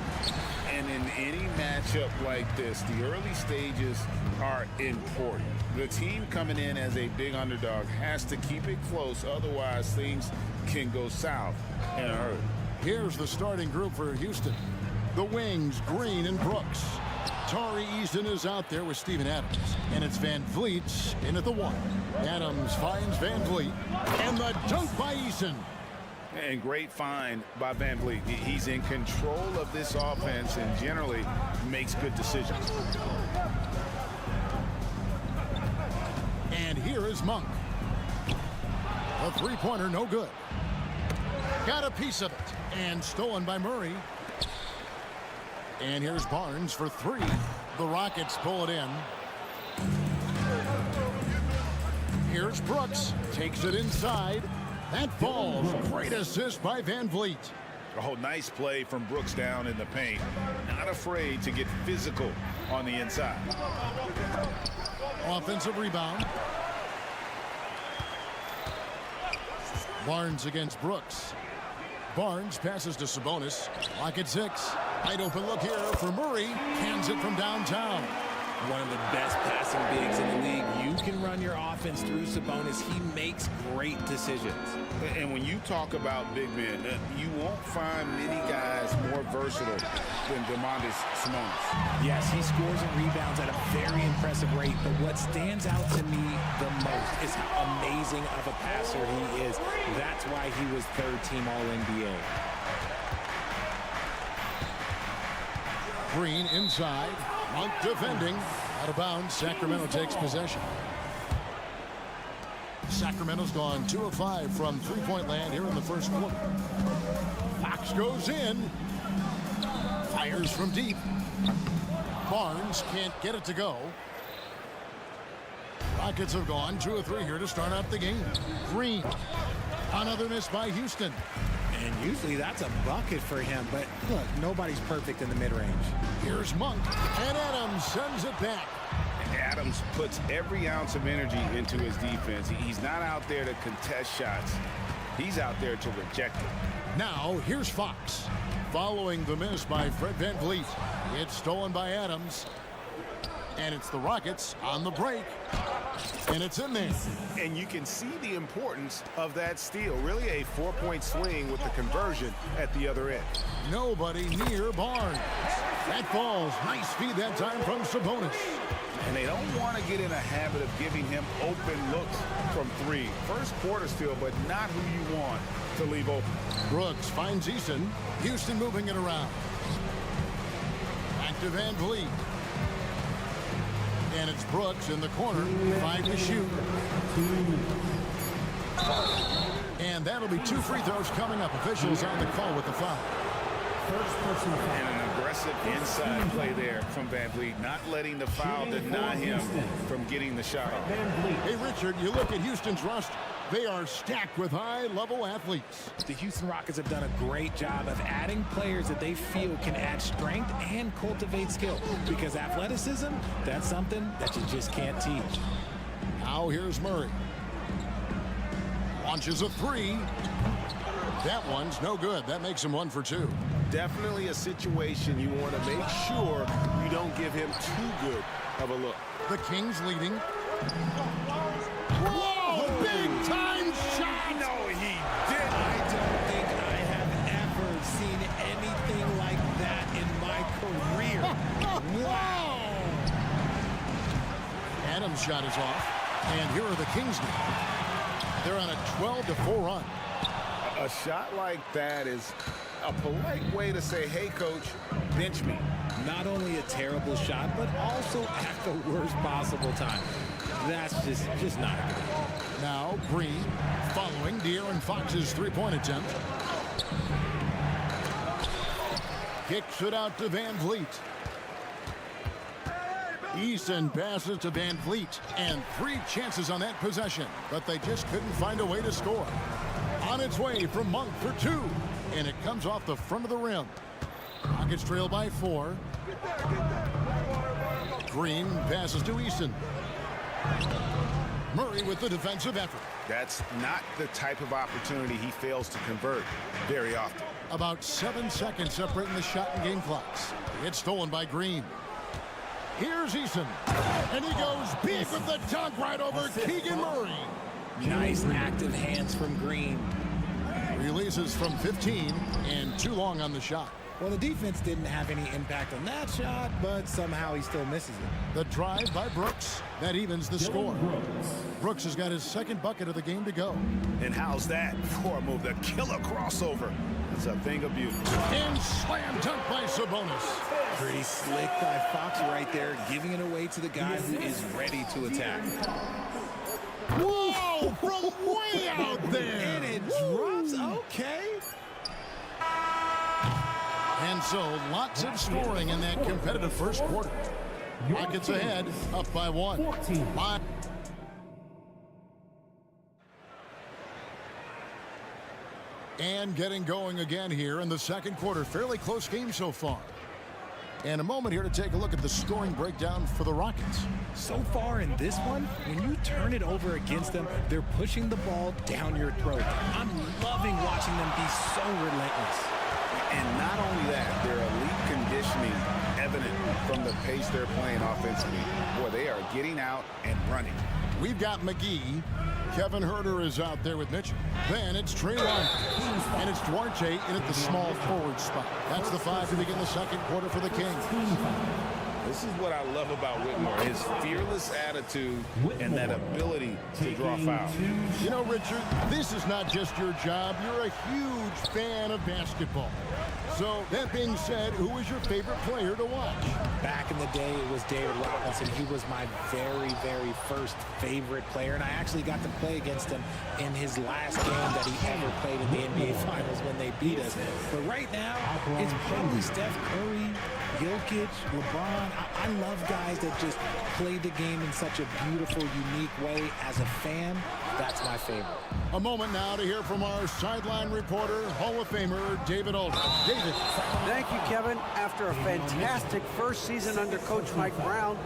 And in any matchup like this, the early stages are important. The team coming in as a big underdog has to keep it close, otherwise things can go south in a hurry. Here's the starting group for Houston. The wings, Green and Brooks. Tari Eason is out there with Steven Adams. And it's Van Vliet in at the 1. Adams finds Van Vliet. And the dunk by Eason. And great find by Van Vliet. He's in control of this offense and generally makes good decisions. And here is Monk. A three-pointer, no good. Got a piece of it. And stolen by Murray. And here's Barnes for 3. The Rockets pull it in. Here's Brooks. Takes it inside. That falls. Great assist by Van Vliet. Oh, nice play from Brooks down in the paint. Not afraid to get physical on the inside. Offensive rebound. Barnes against Brooks. Barnes passes to Sabonis. Lock at 6. Wide open look here for Murray. Hands it from downtown. One of the best passing bigs in the league. You can run your offense through Sabonis. He makes great decisions. And when you talk about big men, you won't find many guys more versatile than Domantas Sabonis. Yes, he scores and rebounds at a very impressive rate, but what stands out to me the most is how amazing of a passer he is. That's why he was third-team All-NBA. Green inside. Monk defending. Out of bounds. Sacramento takes possession. Sacramento's gone 2 of 5 from three-point land here in the first quarter. Fox goes in. Fires from deep. Barnes can't get it to go. Rockets have gone 2 of 3 here to start out the game. Green. Another miss by Houston. And usually that's a bucket for him, but look, nobody's perfect in the mid-range. Here's Monk, and Adams sends it back. Adams puts every ounce of energy into his defense. He's not out there to contest shots. He's out there to reject it. Now, here's Fox. Following the miss by Fred Van Vliet. It's stolen by Adams. And it's the Rockets on the break. And it's in there. And you can see the importance of that steal. Really a 4-point swing with the conversion at the other end. Nobody near Barnes. That falls. Nice feed that time from Sabonis. And they don't want to get in a habit of giving him open looks from three. First quarter steal, but not who you want to leave open. Brooks finds Eason. Houston moving it around. Back to Van Vliet. And it's Brooks in the corner. 5 to shoot. And that'll be 2 free throws coming up. Officials on the call with the foul. And an aggressive inside play there from Van Vliet, not letting the foul deny him from getting the shot off. Hey, Richard, you look at Houston's roster. They are stacked with high-level athletes. The Houston Rockets have done a great job of adding players that they feel can add strength and cultivate skill. Because athleticism, that's something that you just can't teach. Now here's Murray. Launches a 3. That one's no good. That makes him 1 for 2. Definitely a situation you want to make sure you don't give him too good of a look. The Kings leading. Whoa! Big time shot! No, he didn't. I don't think I have ever seen anything like that in my career. Wow! Adams' shot is off. And here are the Kings now. They're on a 12-4 run. A shot like that is a polite way to say, hey, coach, bench me. Not only a terrible shot, but also at the worst possible time. That's just not good. Now Green following De'Aaron Fox's three-point attempt. Kicks it out to Van Vliet. Eason passes to Van Vliet. And 3 chances on that possession, but they just couldn't find a way to score. On its way from Monk for 2. And it comes off the front of the rim. Rockets trail by 4. Green passes to Eason. Murray with the defensive effort. That's not the type of opportunity he fails to convert very often. About 7 seconds separating the shot and game clocks. It's stolen by Green. Here's Eason. And he goes big with the dunk right over Keegan Murray. Nice active hands from Green. Releases from 15 and too long on the shot. Well, the defense didn't have any impact on that shot, but somehow he still misses it. The drive by Brooks. That evens the score. Brooks has got his second bucket of the game to go. And how's that for a move? The killer crossover. It's a thing of beauty. And slam dunk by Sabonis. Pretty slick by Fox right there, giving it away to the guy who is ready to attack. Whoa! From way out there! And it drops. Okay. And so, lots of scoring in that competitive first quarter. Rockets ahead, up by 1. And getting going again here in the second quarter. Fairly close game so far. And a moment here to take a look at the scoring breakdown for the Rockets. So far in this one, when you turn it over against them, they're pushing the ball down your throat. I'm loving watching them be so relentless. And not only that, their elite conditioning evident from the pace they're playing offensively. Boy, they are getting out and running. We've got McGee. Kevin Huerter is out there with Mitchell. Then it's Trey Lyles. And it's Duarte in at the small forward spot. That's the 5 to begin the second quarter for the Kings. This is what I love about Whitmore, his fearless attitude and that ability to draw fouls. You know, Richard, this is not just your job. You're a huge fan of basketball. So, that being said, who was your favorite player to watch? Back in the day, it was David Robinson. He was my very, very first favorite player, and I actually got to play against him in his last game that he ever played in the NBA Finals when they beat us. But right now, it's probably Steph Curry, Jokic, LeBron. I love guys that just play the game in such a beautiful, unique way. As a fan, that's my favorite. A moment now to hear from our sideline reporter, Hall of Famer David Aldridge. David. Thank you, Kevin. After a fantastic first season under Coach Mike Brown,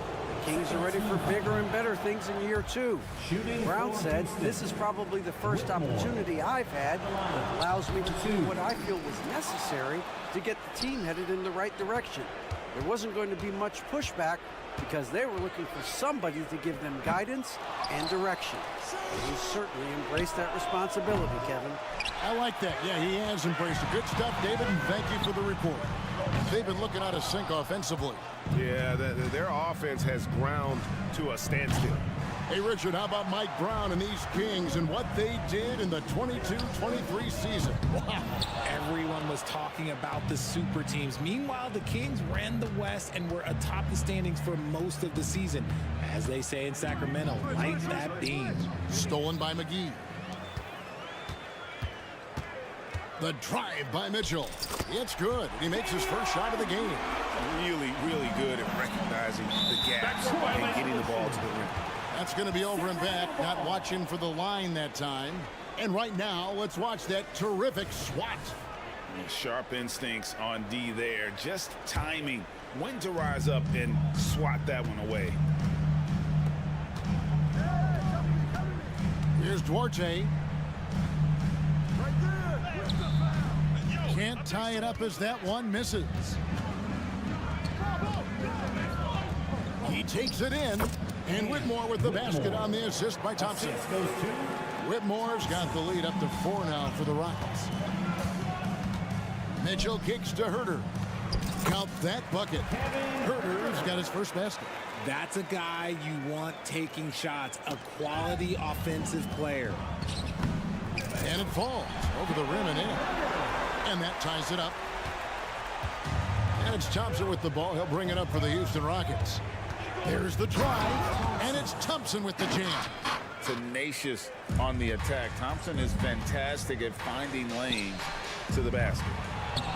the Kings are ready for bigger and better things in year 2. Brown said, "This is probably the first opportunity I've had that allows me to do what I feel was necessary to get the team headed in the right direction. There wasn't going to be much pushback, because they were looking for somebody to give them guidance and direction. And he certainly embraced that responsibility, Kevin. I like that. Yeah, he has embraced it. Good stuff, David, and thank you for the report. They've been looking out of sync offensively. Yeah, their offense has ground to a standstill. Hey, Richard, how about Mike Brown and these Kings and what they did in the 22-23 season? Wow. Everyone was talking about the super teams. Meanwhile, the Kings ran the West and were atop the standings for most of the season. As they say in Sacramento, light that beam. Stolen by McGee. The drive by Mitchell. It's good. He makes his first shot of the game. Really, really good at recognizing the gaps and getting the ball to the rim. That's going to be over and back. Not watching for the line that time. And right now, let's watch that terrific swat. Sharp instincts on D there. Just timing when to rise up and swat that one away. Here's Duarte. Can't tie it up as that one misses. He takes it in. And Whitmore with the basket on the assist by Thompson. Whitmore's got the lead up to 4 now for the Rockets. Mitchell kicks to Herter. Count that bucket. Herter's got his first basket. That's a guy you want taking shots, a quality offensive player. And it falls over the rim and in. And that ties it up. And it's Thompson with the ball. He'll bring it up for the Houston Rockets. There's the drive, and it's Thompson with the jam. Tenacious on the attack. Thompson is fantastic at finding lanes to the basket.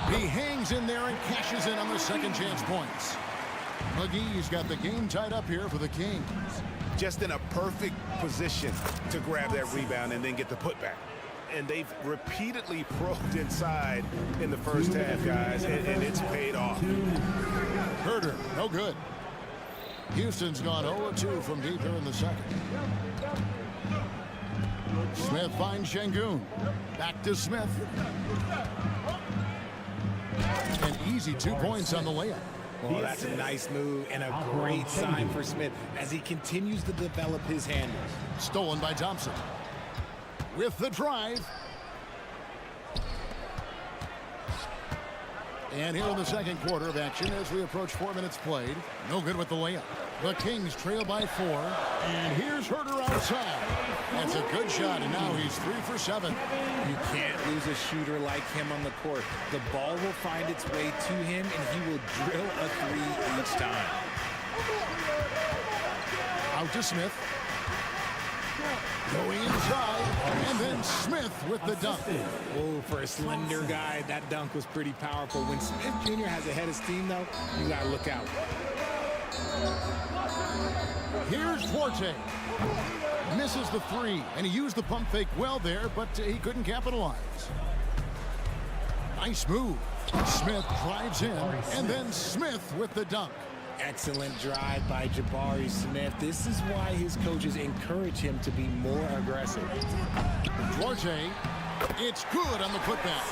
He hangs in there and cashes in on the second chance points. McGee's got the game tied up here for the Kings. Just in a perfect position to grab that rebound and then get the putback. And they've repeatedly probed inside in the first half, guys, and it's paid off. Herter, no good. Houston's gone 0-2 from deep here in the second. Smith finds Şengün. Back to Smith. An easy 2 points on the layup. Well, that's a nice move and a great sign for Smith as he continues to develop his handles. Stolen by Thompson. With the drive. And here in the second quarter of action as we approach 4 minutes played. No good with the layup. The Kings trail by 4. And here's Herter outside. That's a good shot, and now he's 3 for 7. You can't lose a shooter like him on the court. The ball will find its way to him, and he will drill a 3 each time. Out to Smith. Going inside, and then Smith with the dunk. Oh, for a slender guy, that dunk was pretty powerful. When Smith Jr. has a head of steam, though, you got to look out. Here's Duarte. Misses the 3, and he used the pump fake well there, but he couldn't capitalize. Nice move. Smith drives in, and then Smith with the dunk. Excellent drive by Jabari Smith. This is why his coaches encourage him to be more aggressive. Duarte, it's good on the putback.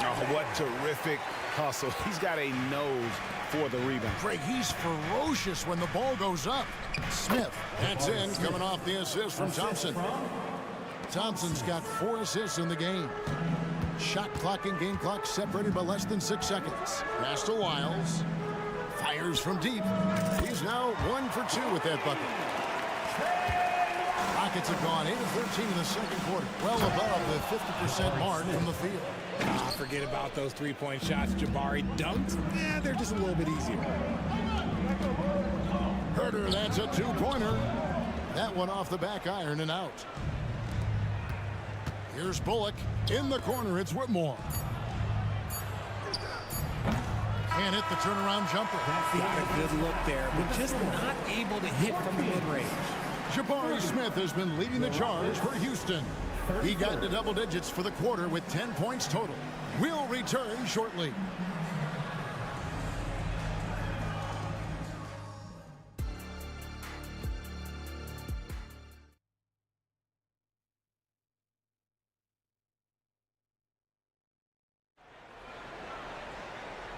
Oh, what terrific hustle. He's got a nose for the rebound. Greg, he's ferocious when the ball goes up. Smith, that's in, coming off the assist from Thompson. Thompson's got 4 assists in the game. Shot clock and game clock separated by less than 6 seconds. Pass to Wiles. Fires from deep. He's now 1 for 2 with that bucket. Rockets have gone 8 of 13 in the second quarter. Well above the 50% mark from the field. Forget about those 3-point shots. Jabari dunked. Yeah, they're just a little bit easier. Herter, that's a 2-pointer. That one off the back iron and out. Here's Bullock. In the corner, it's Whitmore. Can't hit the turnaround jumper. Got a good look there, but just not able to hit from the mid-range. Jabari Smith has been leading the charge for Houston. He got into double digits for the quarter with 10 points total. We'll return shortly.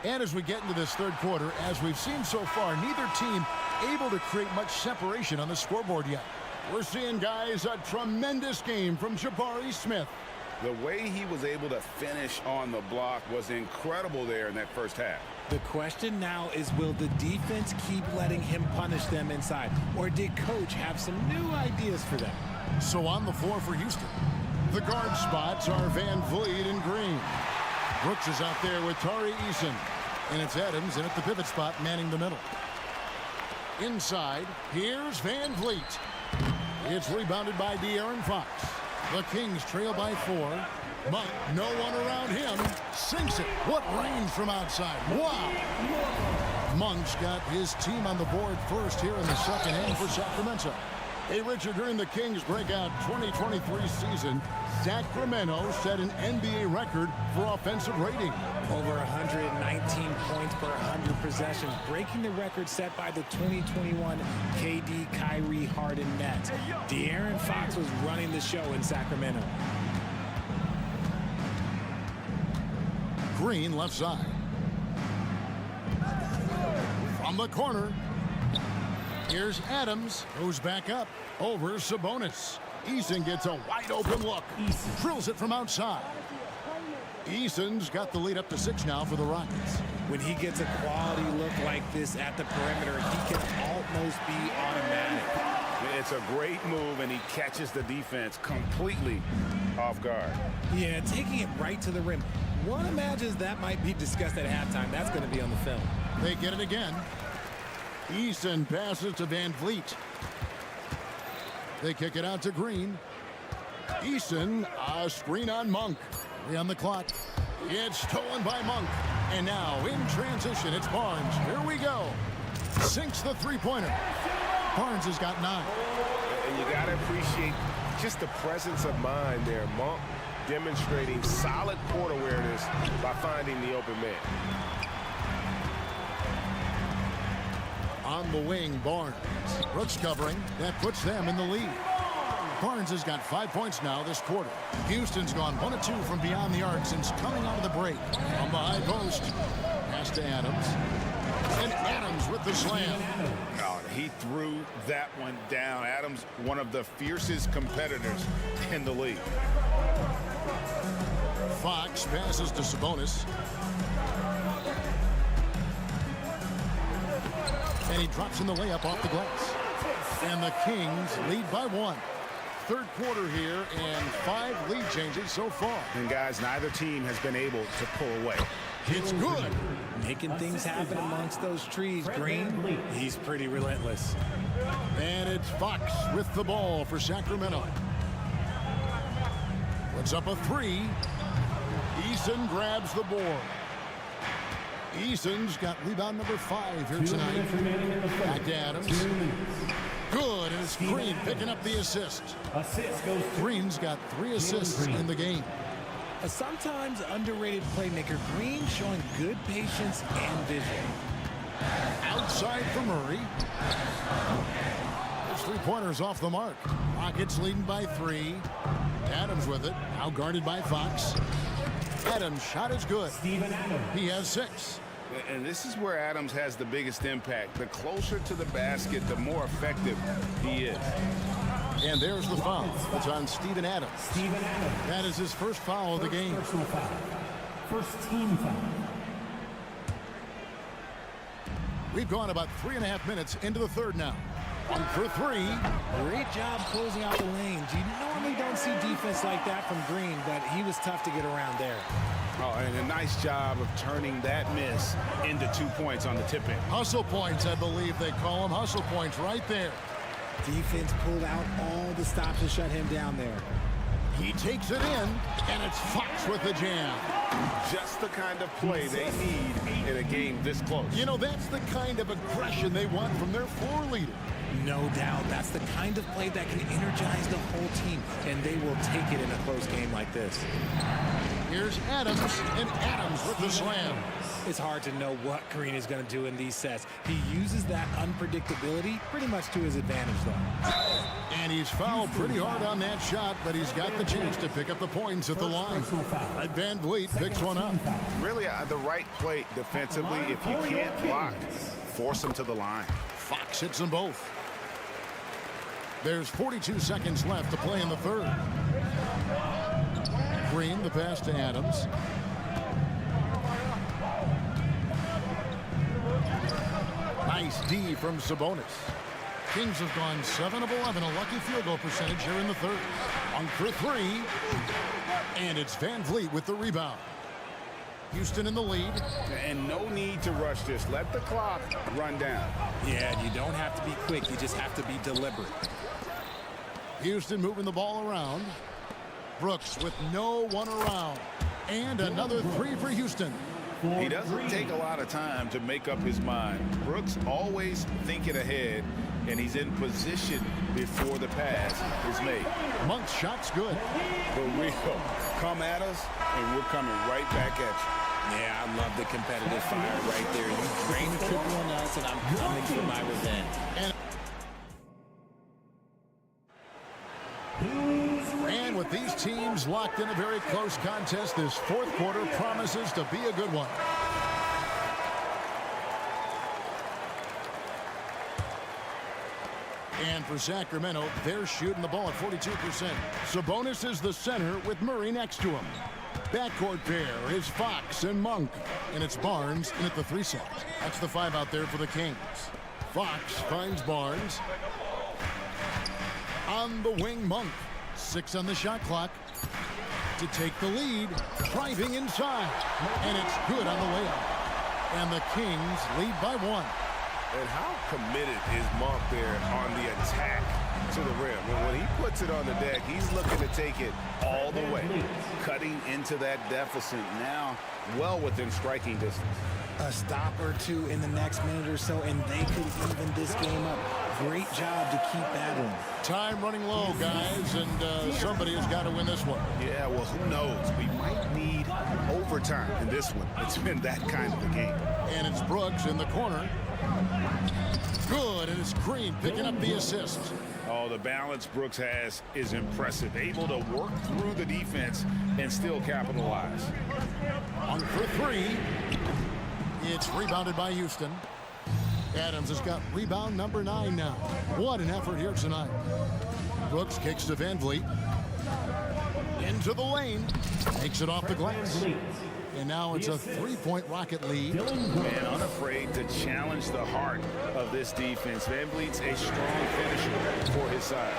And as we get into this third quarter, as we've seen so far, neither team able to create much separation on the scoreboard yet. We're seeing, guys, a tremendous game from Jabari Smith. The way he was able to finish on the block was incredible there in that first half. The question now is, will the defense keep letting him punish them inside? Or did coach have some new ideas for them? So on the floor for Houston, the guard spots are Van Vliet and Green. Brooks is out there with Tari Eason. And it's Adams in at the pivot spot, manning the middle. Inside, here's Van Vliet. It's rebounded by De'Aaron Fox. The Kings trail by 4. Monk, no one around him. Sinks it. What range from outside. Wow. Monk's got his team on the board first here in the second half for Sacramento. Hey, Richard, during the Kings' breakout 2023 season, Sacramento set an NBA record for offensive rating. Over 119 points per 100 possessions, breaking the record set by the 2021 KD Kyrie Harden Nets. De'Aaron Fox was running the show in Sacramento. Green left side. From the corner. Here's Adams, who's back up over Sabonis. Eason gets a wide open look. Drills it from outside. Eason's got the lead up to 6 now for the Rockets. When he gets a quality look like this at the perimeter, he can almost be automatic. It's a great move, and he catches the defense completely off guard. Yeah, taking it right to the rim. One imagines that might be discussed at halftime. That's going to be on the film. They get it again. Eason passes to Van Vliet. They kick it out to Green. Eason, a screen on Monk. 3 on the clock. It's stolen by Monk. And now in transition, it's Barnes. Here we go. Sinks the three-pointer. Barnes has got 9. And you got to appreciate just the presence of mind there. Monk demonstrating solid court awareness by finding the open man. On the wing, Barnes. Brooks covering. That puts them in the lead. Barnes has got 5 points now this quarter. Houston's gone 1 of 2 from beyond the arc since coming out of the break. On the high post. Pass to Adams. And Adams with the slam. God, he threw that one down. Adams, one of the fiercest competitors in the league. Fox passes to Sabonis. And he drops in the layup off the glass. And the Kings lead by 1. Third quarter here and 5 lead changes so far. And guys, neither team has been able to pull away. It's good. Making things happen amongst those trees. Green, he's pretty relentless. And it's Fox with the ball for Sacramento. Puts up a 3. Eason grabs the board. Eason's got rebound number 5 here tonight. Back to Adams. Good, and it's Green picking up the assist. Green's got 3 assists in the game. A sometimes underrated playmaker, Green showing good patience and vision. Outside for Murray. His three-pointer's off the mark. Rockets leading by 3. Adams with it, now guarded by Fox. Adams' shot is good. He has 6. And this is where Adams has the biggest impact. The closer to the basket, the more effective he is. And there's the foul. It's on Steven Adams. That is his first foul of the game. First team foul. We've gone about 3.5 minutes into the third now. 1 for 3. Great job closing out the lanes. You normally don't see defense like that from Green, but he was tough to get around there. Oh, and a nice job of turning that miss into 2 points on the tip-in. Hustle points, I believe they call them. Hustle points right there. Defense pulled out all the stops to shut him down there. He takes it in, and it's Fox with the jam. Just the kind of play they need in a game this close. You know, that's the kind of aggression they want from their floor leader. No doubt. That's the kind of play that can energize the whole team, and they will take it in a close game like this. Here's Adams, and Adams with the slam. It's hard to know what Green is going to do in these sets. He uses that unpredictability pretty much to his advantage, though. And he's fouled pretty hard on that shot, but he's got the chance to pick up the points at the line. Van Vliet picks one up. Really the right play defensively. If you can't block, force him to the line. Fox hits them both. There's 42 seconds left to play in the third. Green, the pass to Adams. Nice D from Sabonis. Kings have gone 7 of 11, a lucky field goal percentage here in the third. On for 3, and it's Van Vliet with the rebound. Houston in the lead. And no need to rush this. Let the clock run down. Yeah, you don't have to be quick. You just have to be deliberate. Houston moving the ball around. Brooks with no one around. And another 3 for Houston. He doesn't take a lot of time to make up his mind. Brooks always thinking ahead, and he's in position before the pass is made. Monk's shot's good. For real. Come at us, and we're coming right back at you. Yeah, I love the competitive fire right there. You drain the triple on us, and I'm coming for my revenge. And with these teams locked in a very close contest, this fourth quarter promises to be a good one. And for Sacramento, they're shooting the ball at 42%. Sabonis is the center with Murray next to him. Backcourt pair is Fox and Monk. And it's Barnes in at the 3 slot. That's the 5 out there for the Kings. Fox finds Barnes. On the wing, Monk. 6 on the shot clock to take the lead. Driving inside. And it's good on the layup. And the Kings lead by 1. And how committed is Monk there on the attack to the rim? When he puts it on the deck, he's looking to take it all the way. Cutting into that deficit now, well within striking distance. A stop or 2 in the next minute or so, and they could even this game up. Great job to keep battling. Time running low, guys, and somebody has got to win this one. Yeah, well, who knows? We might need overtime in this one. It's been that kind of a game. And it's Brooks in the corner. Good, and it's Green picking up the assist. Oh, the balance Brooks has is impressive. Able to work through the defense and still capitalize. On for 3. It's rebounded by Houston. Adams has got rebound number 9 now. What an effort here tonight. Brooks kicks to Van Vliet. Into the lane. Takes it off the glass. And now it's a 3-point Rocket lead. Man, unafraid to challenge the heart of this defense. Van Vliet's a strong finisher for his size.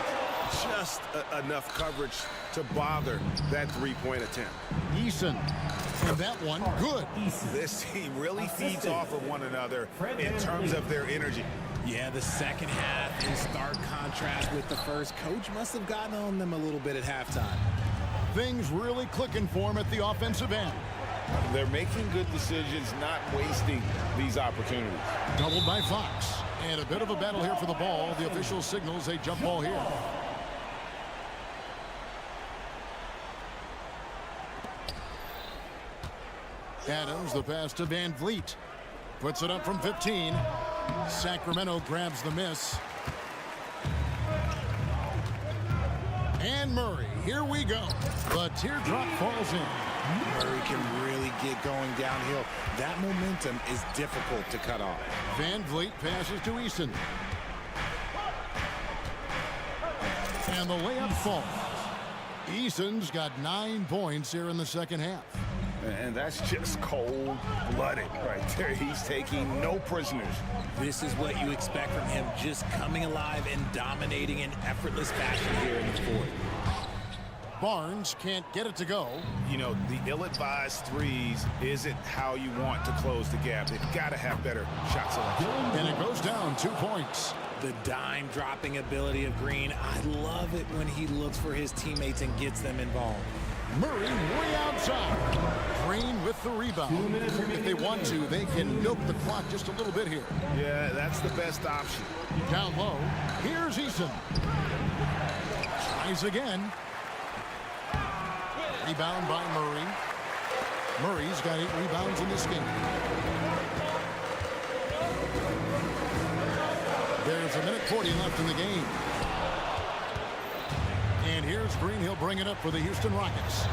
Just enough coverage to bother that 3-point attempt. Eason. And that one, good. This team really feeds off of one another in terms of their energy. Yeah, the second half in stark contrast with the first. Coach must have gotten on them a little bit at halftime. Things really clicking for him at the offensive end. They're making good decisions, not wasting these opportunities. Doubled by Fox. And a bit of a battle here for the ball. The official signals a jump ball here. Adams, the pass to Van Vliet. Puts it up from 15. Sacramento grabs the miss. And Murray, here we go. The teardrop falls in. Murray can really get going downhill. That momentum is difficult to cut off. Van Vliet passes to Eason. And the layup falls. Eason's got 9 points here in the second half. And that's just cold-blooded right there. He's taking no prisoners. This is what you expect from him, just coming alive and dominating in effortless fashion here in the fourth. Barnes can't get it to go. You know, the ill-advised threes isn't how you want to close the gap. They've got to have better shot selection. And it goes down 2 points. The dime-dropping ability of Green. I love it when he looks for his teammates and gets them involved. Murray way outside. Green with the rebound. If they want to, they can milk the clock just a little bit here. Yeah, that's the best option. Down low. Here's Eason. Tries again. Rebound by Murray. Murray's got 8 rebounds in this game. There's 1:40 left in the game. And here's Green. He'll bring it up for the Houston Rockets.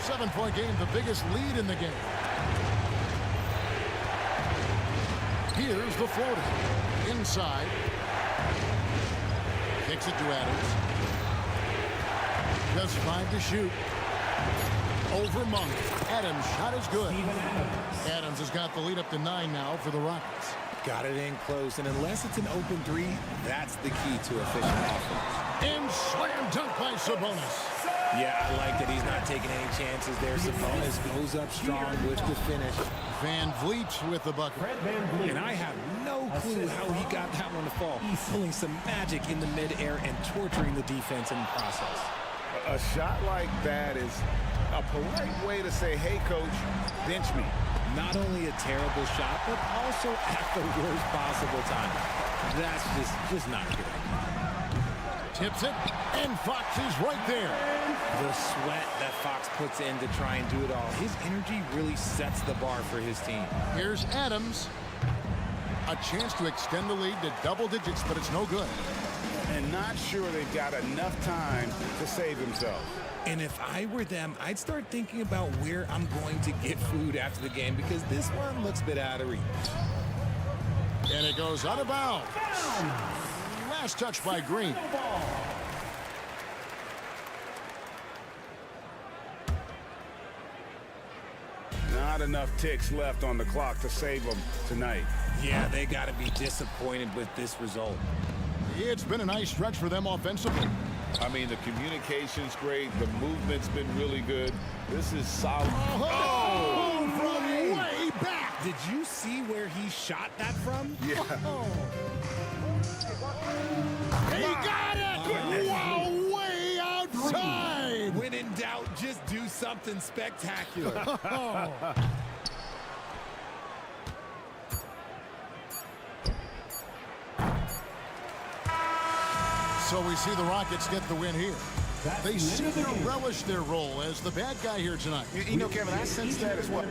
7-point game, the biggest lead in the game. Here's the floater. Inside. Kicks it to Adams. Just 5 to shoot. Over Monk. Adams' shot is good. Adams has got the lead up to 9 now for the Rockets. Got it in close, and unless it's an open three, that's the key to efficient offense. And slam dunk by Sabonis. Yeah, I like that he's not taking any chances there. Sabonis goes up strong with the finish. Van Vliet with the bucket. And I have no clue how he got that one to fall. Pulling some magic in the midair and torturing the defense in the process. A shot like that is a polite way to say, hey, coach, bench me. Not only a terrible shot, but also at the worst possible time. That's just not good. Tips it, and Fox is right there. The sweat that Fox puts in to try and do it all. His energy really sets the bar for his team. Here's Adams. A chance to extend the lead to double digits, but it's no good. And not sure they've got enough time to save themselves. And if I were them, I'd start thinking about where I'm going to get food after the game, because this one looks a bit out of reach. And it goes out of bounds. Last touch by Green. Not enough ticks left on the clock to save them tonight. Yeah, they got to be disappointed with this result. It's been a nice stretch for them offensively. I mean, the communication's great. The movement's been really good. This is solid. Oh, from way back. Did you see where he shot that from? Yeah. He got it! Wow, way outside! When in doubt, just do something spectacular. So we see the Rockets get the win here. They seem to relish their role as the bad guy here tonight. You know, Kevin, I sense that as well.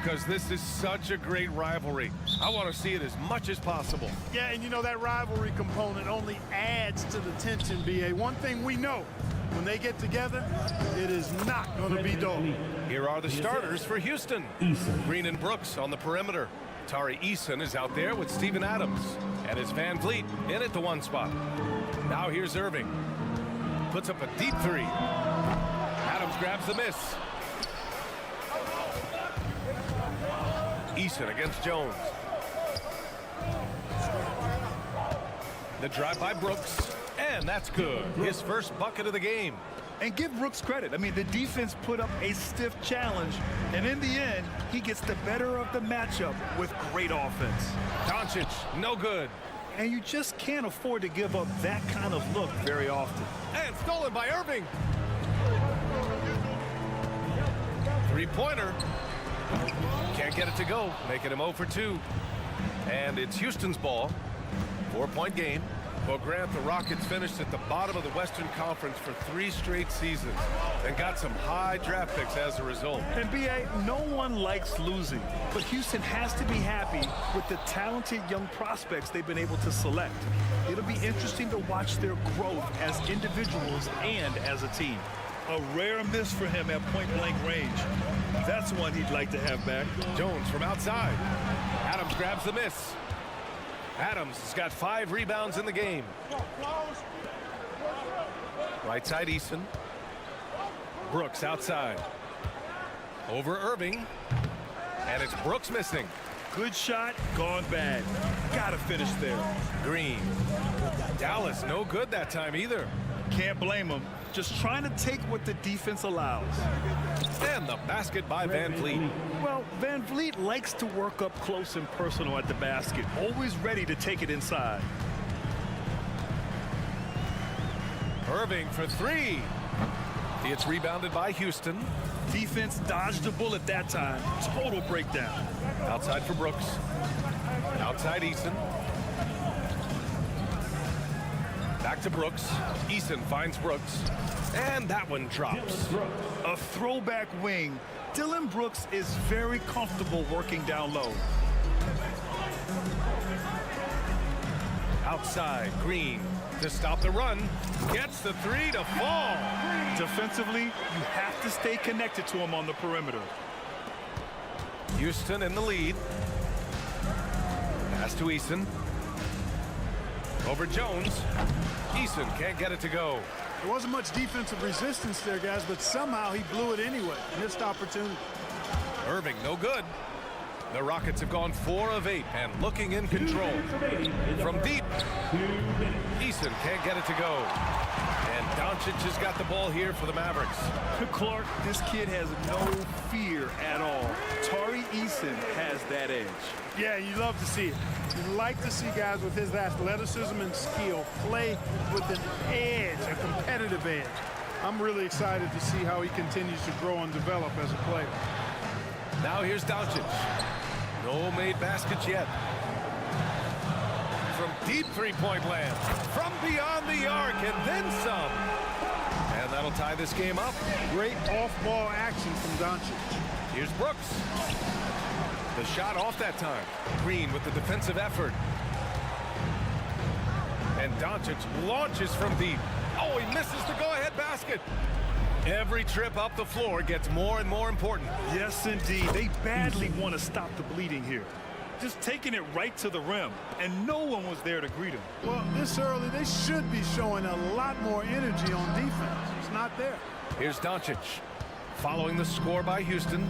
because this is such a great rivalry. I want to see it as much as possible. Yeah, and you know that rivalry component only adds to the tension, B.A. One thing we know, when they get together, it is not going to be dull. Here are the starters for Houston. Green and Brooks on the perimeter. Tari Eason is out there with Steven Adams. And it's Van Vliet in at the 1 spot. Now here's Irving. Puts up a deep 3. Adams grabs the miss. Eason against Jones. The drive by Brooks. And that's good. His first bucket of the game. And give Brooks credit. I mean, the defense put up a stiff challenge, and in the end, he gets the better of the matchup with great offense. Doncic, no good. And you just can't afford to give up that kind of look very often. And stolen by Irving. 3-pointer. Can't get it to go, making him 0 for 2. And it's Houston's ball. 4-point game. Well, Grant, the Rockets finished at the bottom of the Western Conference for 3 straight seasons and got some high draft picks as a result. And B.A., no one likes losing, but Houston has to be happy with the talented young prospects they've been able to select. It'll be interesting to watch their growth as individuals and as a team. A rare miss for him at point-blank range. That's one he'd like to have back. Jones from outside. Adams grabs the miss. Adams has got 5 rebounds in the game. Right side Eason. Brooks outside. Over Irving. And it's Brooks missing. Good shot, gone bad. Gotta finish there. Green. Dallas no good that time either. Can't blame him. Just trying to take what the defense allows. And the basket by Van Vliet. Well, Van Vliet likes to work up close and personal at the basket, always ready to take it inside. Irving for 3. It's rebounded by Houston. Defense dodged a bullet that time. Total breakdown. Outside for Brooks. Outside Eason. Back to Brooks. Eason finds Brooks. And that one drops. A throwback wing. Dylan Brooks is very comfortable working down low. Outside, Green to stop the run. Gets the 3 to fall. Defensively, you have to stay connected to him on the perimeter. Houston in the lead. Pass to Eason. Over Jones. Eason can't get it to go. There wasn't much defensive resistance there, guys, but somehow he blew it anyway. Missed opportunity. Irving, no good. The Rockets have gone 4 of 8 and looking in control. From deep. Eason can't get it to go. And Doncic has got the ball here for the Mavericks. Clark, this kid has no fear at all. Tari Eason has that edge. Yeah, you love to see it. You like to see guys with his athleticism and skill play with an edge, a competitive edge. I'm really excited to see how he continues to grow and develop as a player. Now here's Doncic. No made baskets yet. From deep 3-point land. From beyond the arc and then some. And that'll tie this game up. Great off-ball action from Doncic. Here's Brooks. The shot off that time. Green with the defensive effort. And Doncic launches from deep. Oh, he misses the go-ahead basket. Every trip up the floor gets more and more important. Yes, indeed. They badly want to stop the bleeding here. Just taking it right to the rim, and no one was there to greet him. Well, this early, they should be showing a lot more energy on defense. It's not there. Here's Doncic. Following the score by Houston.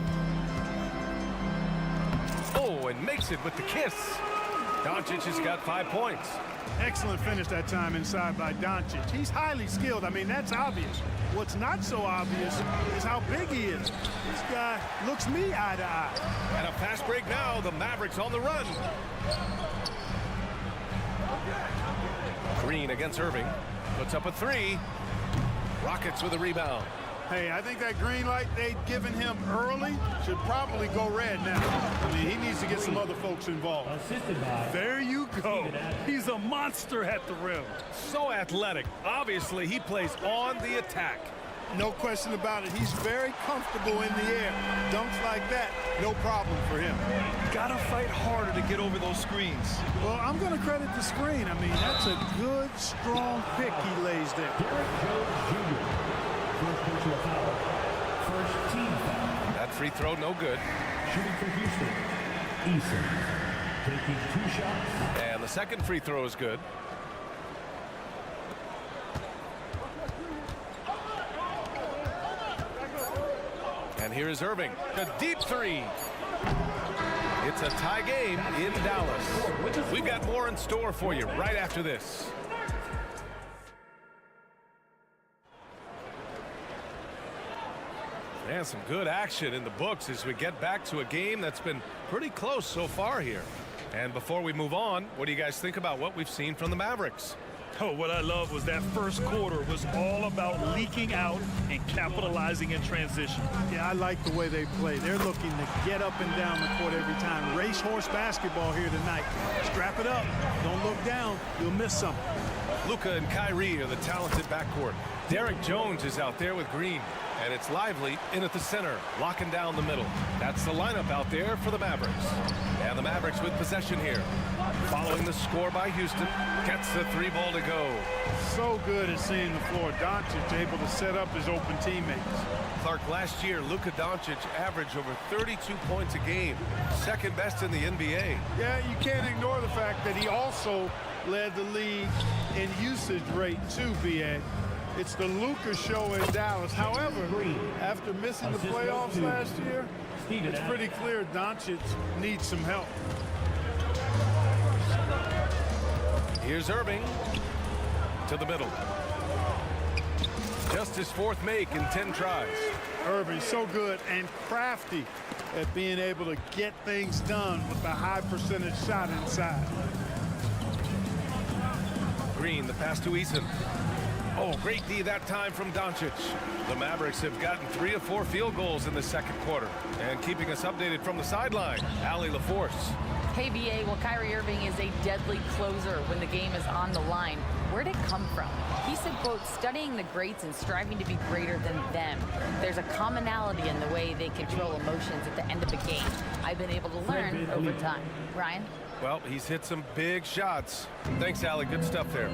Oh, and makes it with the kiss. Doncic has got 5 points. Excellent finish that time inside by Doncic. He's highly skilled. I mean, that's obvious. What's not so obvious is how big he is. This guy looks me eye to eye. And a fast break now. The Mavericks on the run. Green against Irving. Puts up a 3. Rockets with a rebound. Hey, I think that green light they'd given him early should probably go red now. I mean, he needs to get some other folks involved. There you go. He's a monster at the rim. So athletic. Obviously, he plays on the attack. No question about it. He's very comfortable in the air. Dunks like that, no problem for him. Gotta fight harder to get over those screens. Well, I'm going to credit the screen. I mean, that's a good, strong pick he lays there. Derek Jones Jr. First personal foul. First team foul. That free throw, no good. Shooting for Houston, Eason. Taking 2 shots. And the second free throw is good. And here is Irving. A deep three. It's a tie game in Dallas. We've got more in store for you right after this. And some good action in the books as we get back to a game that's been pretty close so far here. And before we move on, what do you guys think about what we've seen from the Mavericks? Oh, what I love was that first quarter was all about leaking out and capitalizing in transition. Yeah, I like the way they play. They're looking to get up and down the court every time. Racehorse basketball here tonight. Strap it up. Don't look down. You'll miss something. Luka and Kyrie are the talented backcourt. Derek Jones is out there with Green. And it's Lively in at the center, locking down the middle. That's the lineup out there for the Mavericks. And the Mavericks with possession here. Following the score by Houston, gets the 3-ball to go. So good at seeing the floor. Doncic able to set up his open teammates. Clark, last year, Luka Doncic averaged over 32 points a game. Second best in the NBA. Yeah, you can't ignore the fact that he also led the league in usage rate too, B.A. It's the Luka show in Dallas. However, after missing the playoffs last year, it's pretty clear Doncic needs some help. Here's Irving to the middle. Just his 4th make in 10 tries. Irving so good and crafty at being able to get things done with a high percentage shot inside. Green, the pass to Eason. Oh, great D that time from Doncic. The Mavericks have gotten 3 of 4 field goals in the second quarter. And keeping us updated from the sideline, Allie LaForce. Hey, BA, well, Kyrie Irving is a deadly closer when the game is on the line. Where'd it come from? He said, quote, studying the greats and striving to be greater than them. There's a commonality in the way they control emotions at the end of a game. I've been able to learn over time. Ryan? Well, he's hit some big shots. Thanks, Allie. Good stuff there.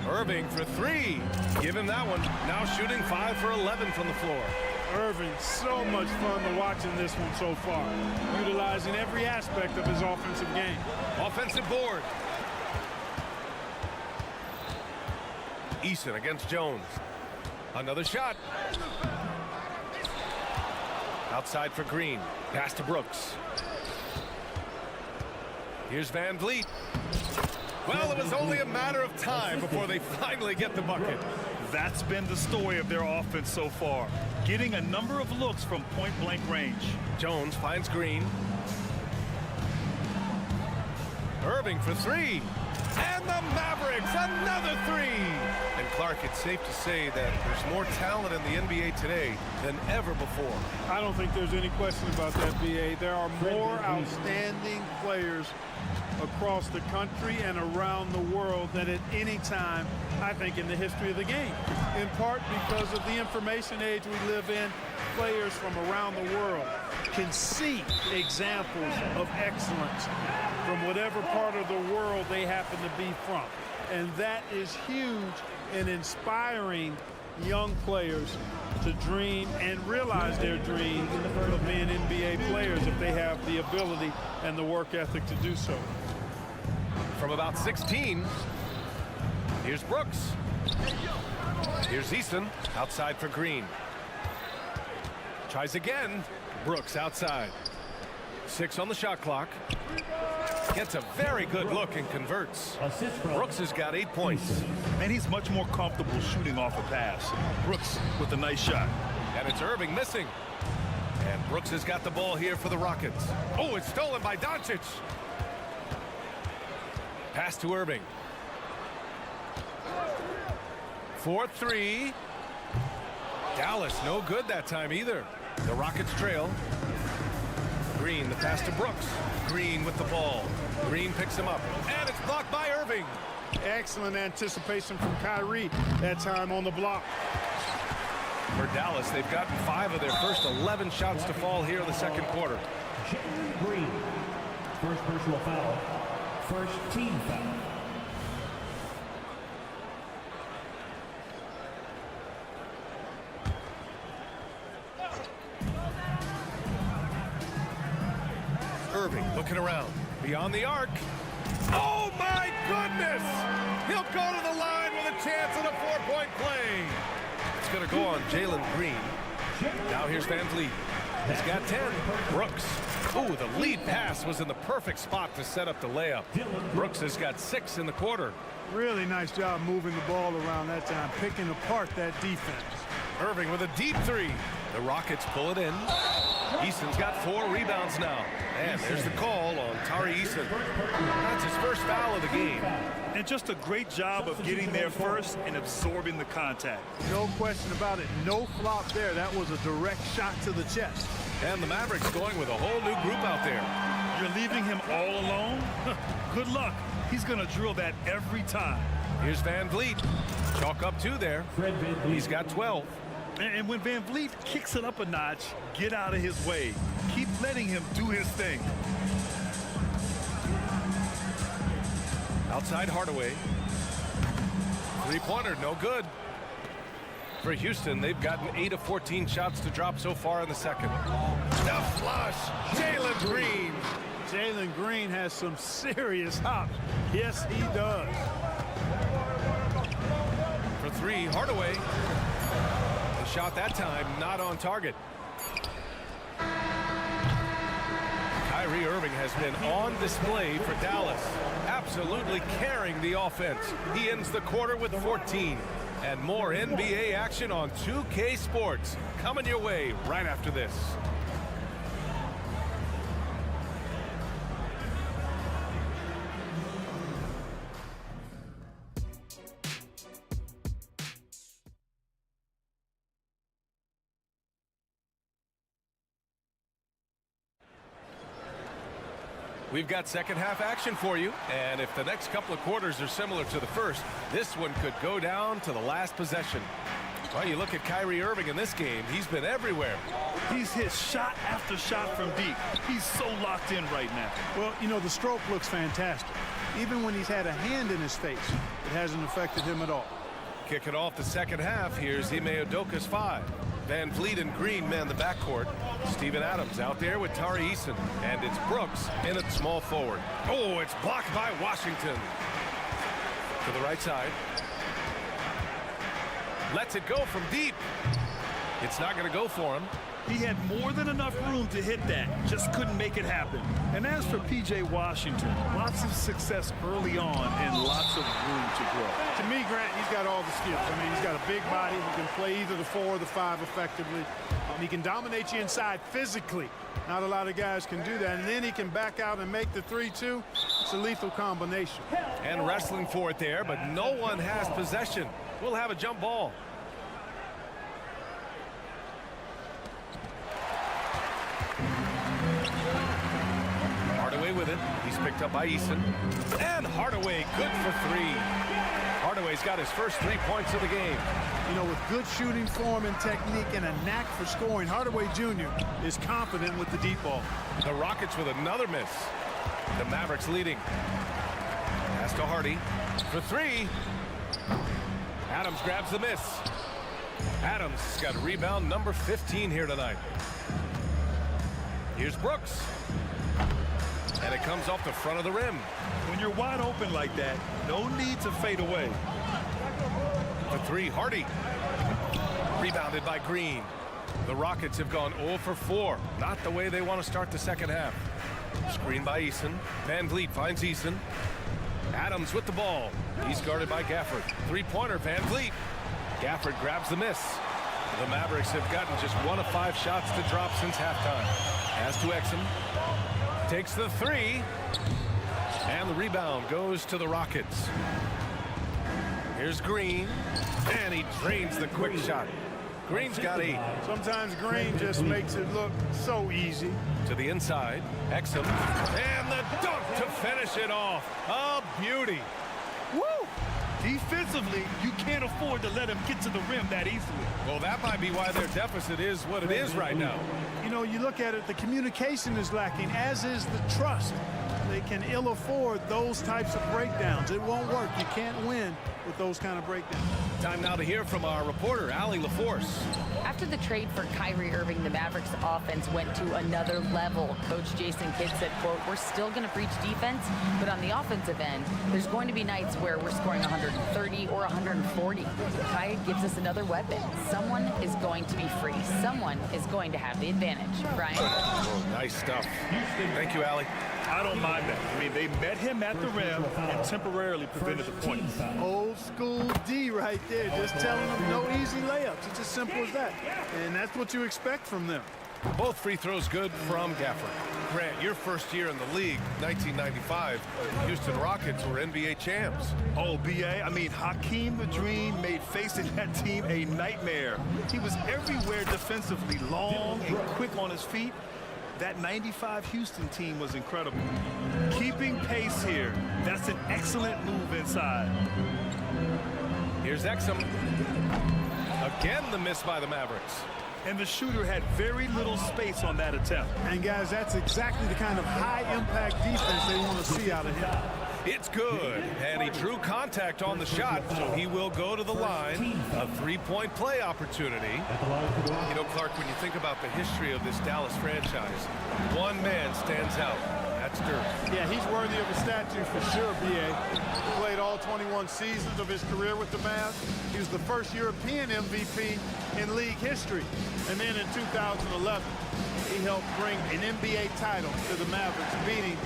Irving for 3. Give him that one. Now shooting 5 for 11 from the floor. Irving, so much fun to watch in this one so far. Utilizing every aspect of his offensive game. Offensive board. Eason against Jones. Another shot. Outside for Green. Pass to Brooks. Here's Van Vliet. Well, it was only a matter of time before they finally get the bucket. That's been the story of their offense so far. Getting a number of looks from point-blank range. Jones finds Green. Irving for 3. And the Mavericks, another 3. And Clark, it's safe to say that there's more talent in the NBA today than ever before. I don't think there's any question about that, B.A. There are more outstanding players across the country and around the world than at any time, I think, in the history of the game. In part because of the information age we live in, players from around the world can see examples of excellence from whatever part of the world they happen to be from. And that is huge in inspiring young players to dream and realize their dreams of being NBA players if they have the ability and the work ethic to do so. From about 16, here's Brooks. Here's Eason, outside for Green. Tries again. Brooks outside. 6 on the shot clock. Gets a very good look and converts. Brooks has got 8 points. And he's much more comfortable shooting off a pass. Brooks with a nice shot. And it's Irving missing. And Brooks has got the ball here for the Rockets. Oh, it's stolen by Doncic. Pass to Irving. 4-3. Dallas no good that time either. The Rockets trail. Green, the pass to Brooks. Green with the ball. Green picks him up. And it's blocked by Irving. Excellent anticipation from Kyrie that time on the block. For Dallas, they've gotten 5 of their first 11 shots to fall here in the second quarter. Jalen Green, first personal foul, first team foul. Irving looking around. Beyond the arc. Oh, my goodness! He'll go to the line with a chance at a 4-point play. It's going to go on Jalen Green. Now here's Van Vliet. He's got 10. Brooks. Ooh, the lead pass was in the perfect spot to set up the layup. Brooks has got 6 in the quarter. Really nice job moving the ball around that time, picking apart that defense. Irving with a deep 3. The Rockets pull it in. Eason's got 4 rebounds now. And there's the call on Tari Eason. That's his first foul of the game. And just a great job of getting there first and absorbing the contact. No question about it. No flop there. That was a direct shot to the chest. And the Mavericks going with a whole new group out there. You're leaving him all alone? Good luck. He's going to drill that every time. Here's Van Vliet. Chalk up 2 there. He's got 12. And when Van Vliet kicks it up a notch, get out of his way. Keep letting him do his thing. Outside Hardaway. 3-pointer, no good. For Houston, they've gotten 8 of 14 shots to drop so far in the second. The flush, Jalen Green. Jalen Green has some serious hops. Yes, he does. For 3, Hardaway. The shot that time not on target. Kyrie Irving has been on display for Dallas, absolutely carrying the offense. He ends the quarter with 14. And more NBA action on 2K Sports coming your way right after this. We've got second half action for you, and if the next couple of quarters are similar to the first, this one could go down to the last possession. Well, you look at Kyrie Irving in this game, he's been everywhere. He's hit shot after shot from deep. He's so locked in right now. Well, you know, the stroke looks fantastic. Even when he's had a hand in his face, it hasn't affected him at all. Kicking off the second half, here's Ime Udoka's 5. Van Vliet and Green man the backcourt. Steven Adams out there with Tari Eason. And it's Brooks in at small forward. Oh, it's blocked by Washington. To the right side. Lets it go from deep. It's not going to go for him. He had more than enough room to hit that, just couldn't make it happen. And as for P.J. Washington, lots of success early on and lots of room to grow. To me, Grant, he's got all the skills. I mean, he's got a big body. He can play either the 4 or the 5 effectively. He can dominate you inside physically. Not a lot of guys can do that. And then he can back out and make the 3-2. It's a lethal combination. And wrestling for it there, but no one has possession. We'll have a jump ball. Hardaway with it. He's picked up by Eason. And Hardaway good for 3. Hardaway's got his first 3 points of the game. You know, with good shooting form and technique and a knack for scoring, Hardaway Jr. is confident with the deep ball. The Rockets with another miss. The Mavericks leading. Pass to Hardy for 3. Adams grabs the miss. Adams has got rebound number 15 here tonight. Here's Brooks. And it comes off the front of the rim. When you're wide open like that, no need to fade away. For 3, Hardy. Rebounded by Green. The Rockets have gone 0 for 4. Not the way they want to start the second half. Screen by Eason. Van Vliet finds Eason. Adams with the ball. He's guarded by Gafford. 3-pointer, Van Vliet. Gafford grabs the miss. The Mavericks have gotten just 1 of 5 shots to drop since halftime. Has to Exum. Takes the 3. And the rebound goes to the Rockets. Here's Green. And he drains the quick shot. Green's got 8. Sometimes Green just makes it look so easy. To the inside. Exum. And the dunk to finish it off. A beauty. Woo! Defensively, you can't afford to let him get to the rim that easily. Well, that might be why their deficit is what it is right now. You know, you look at it, the communication is lacking, as is the trust. They can ill afford those types of breakdowns. It won't work. You can't win with those kind of breakdowns. Time now to hear from our reporter, Allie LaForce. After the trade for Kyrie Irving, the Mavericks offense went to another level. Coach Jason Kidd said, quote, "We're still going to preach defense, but on the offensive end, there's going to be nights where we're scoring 130 or 140. Kyrie gives us another weapon. Someone is going to be free. Someone is going to have the advantage." Brian? Oh, nice stuff. Thank you, Allie. I don't mind that. I mean, they met him at the rim and temporarily prevented the points. Old school D right there, just telling them no easy layups. It's as simple as that. And that's what you expect from them. Both free throws good from Gafford. Grant, your first year in the league, 1995, Houston Rockets were NBA champs. Oh, B.A., I mean, Hakeem the Dream made facing that team a nightmare. He was everywhere defensively, long and quick on his feet. That 95 Houston team was incredible. Keeping pace here. That's an excellent move inside. Here's Exum. Again, the miss by the Mavericks. And the shooter had very little space on that attempt. And guys, that's exactly the kind of high-impact defense they want to see out of him. It's good, and he drew contact on the shot, so he will go to the line. A three-point play opportunity. You know, Clark, when you think about the history of this Dallas franchise, one man stands out. That's Dirk. Yeah, he's worthy of a statue for sure, B.A. He played all 21 seasons of his career with the Mavs. He was the first European MVP in league history. And then in 2011, he helped bring an NBA title to the Mavericks, beating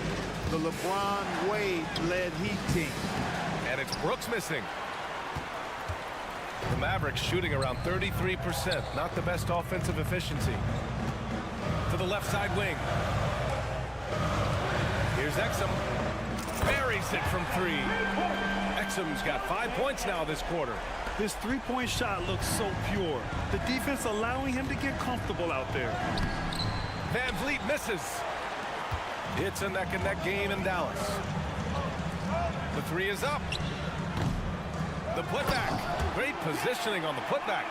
the LeBron Wade-led Heat team. And it's Brooks missing. The Mavericks shooting around 33%. Not the best offensive efficiency. To the left side wing. Here's Exum. Buries it from three. Exum's got 5 points now this quarter. His three-point shot looks so pure. The defense allowing him to get comfortable out there. Van Vliet misses. It's a neck-and-neck game in Dallas. The three is up. The putback. Great positioning on the putback.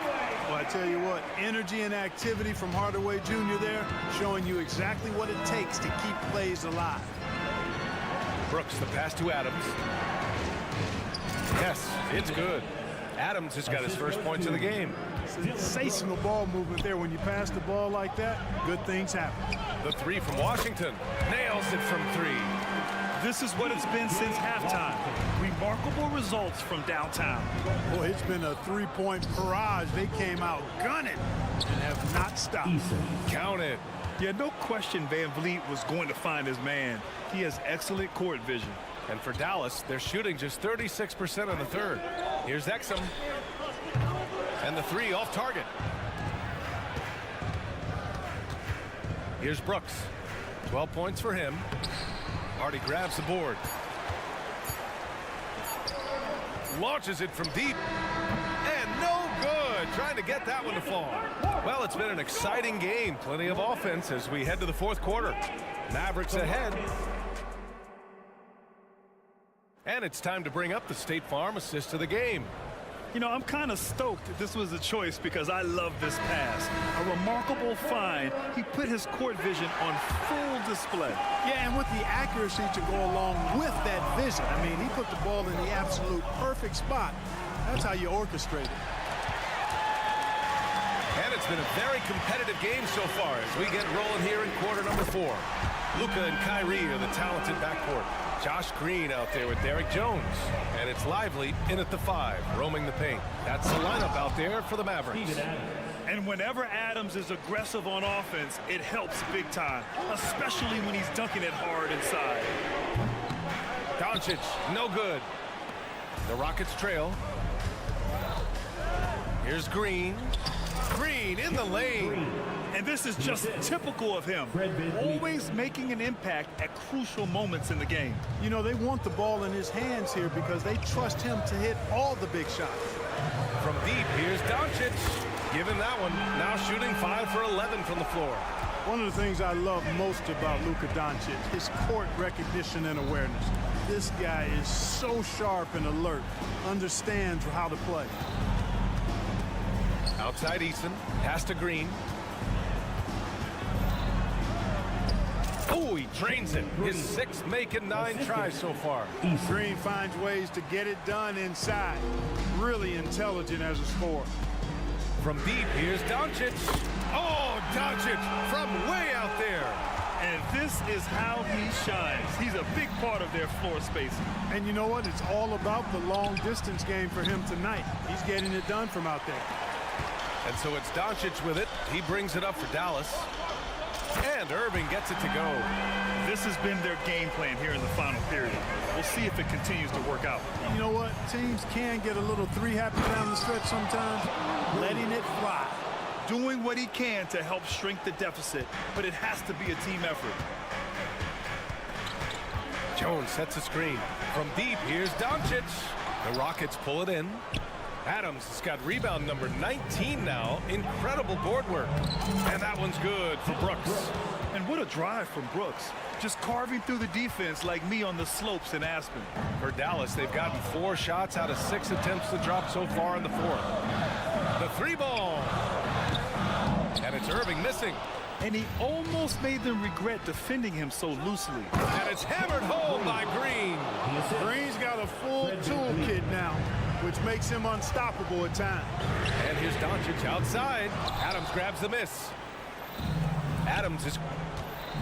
Well, I tell you what, energy and activity from Hardaway Jr. there, showing you exactly what it takes to keep plays alive. Brooks, the pass to Adams. Yes, it's good. Adams has got his first points of the game. Sensational ball movement there. When you pass the ball like that, good things happen. The three from Washington. Nails it from three. This is what it's been since halftime. Remarkable results from downtown. Boy, it's been a three-point barrage. They came out gunning and have not stopped. Count it. Yeah, no question Van Vliet was going to find his man. He has excellent court vision. And for Dallas, they're shooting just 36% in the third. Here's Exum. And the three off target. Here's Brooks. 12 points for him. Hardy grabs the board. Launches it from deep. And no good. Trying to get that one to fall. Well, it's been an exciting game. Plenty of offense as we head to the fourth quarter. Mavericks ahead. And it's time to bring up the State Farm assist of the game. You know, I'm kind of stoked that this was a choice because I love this pass. A remarkable find. He put his court vision on full display. Yeah, and with the accuracy to go along with that vision. I mean, he put the ball in the absolute perfect spot. That's how you orchestrate it. And it's been a very competitive game so far as we get rolling here in quarter number 4. Luka and Kyrie are the talented backcourt. Josh Green out there with Derek Jones. And it's Lively in at the 5, roaming the paint. That's the lineup out there for the Mavericks. And whenever Adams is aggressive on offense, it helps big time, especially when he's dunking it hard inside. Doncic, no good. The Rockets trail. Here's Green. Green in the lane. And this is just typical of him. Always making an impact at crucial moments in the game. You know, they want the ball in his hands here because they trust him to hit all the big shots. From deep, here's Doncic. Give him that one. Now shooting 5 for 11 from the floor. One of the things I love most about Luka Doncic, his court recognition and awareness. This guy is so sharp and alert, understands how to play. Outside Easton, pass to Green. Oh, he drains it. His 6th making 9 tries so far. Green finds ways to get it done inside. Really intelligent as a scorer. From deep, here's Doncic. Oh, Doncic from way out there. And this is how he shines. He's a big part of their floor spacing. And you know what? It's all about the long distance game for him tonight. He's getting it done from out there. And so it's Doncic with it. He brings it up for Dallas. And Irving gets it to go. This has been their game plan here in the final period. We'll see if it continues to work out. You know what? Teams can get a little 3-happy down the stretch sometimes. Letting it fly. Doing what he can to help shrink the deficit, but it has to be a team effort. Jones sets a screen. From deep, here's Doncic. The Rockets pull it in. Adams has got rebound number 19 now. Incredible board work. And that one's good for Brooks. And what a drive from Brooks. Just carving through the defense like me on the slopes in Aspen. For Dallas, they've gotten 4 shots out of 6 attempts to drop so far in the 4th. The 3 ball. And it's Irving missing. And he almost made them regret defending him so loosely. And it's hammered home by Green. Green's got a full toolkit now, which makes him unstoppable at times. And here's Doncic outside. Adams grabs the miss. Adams is...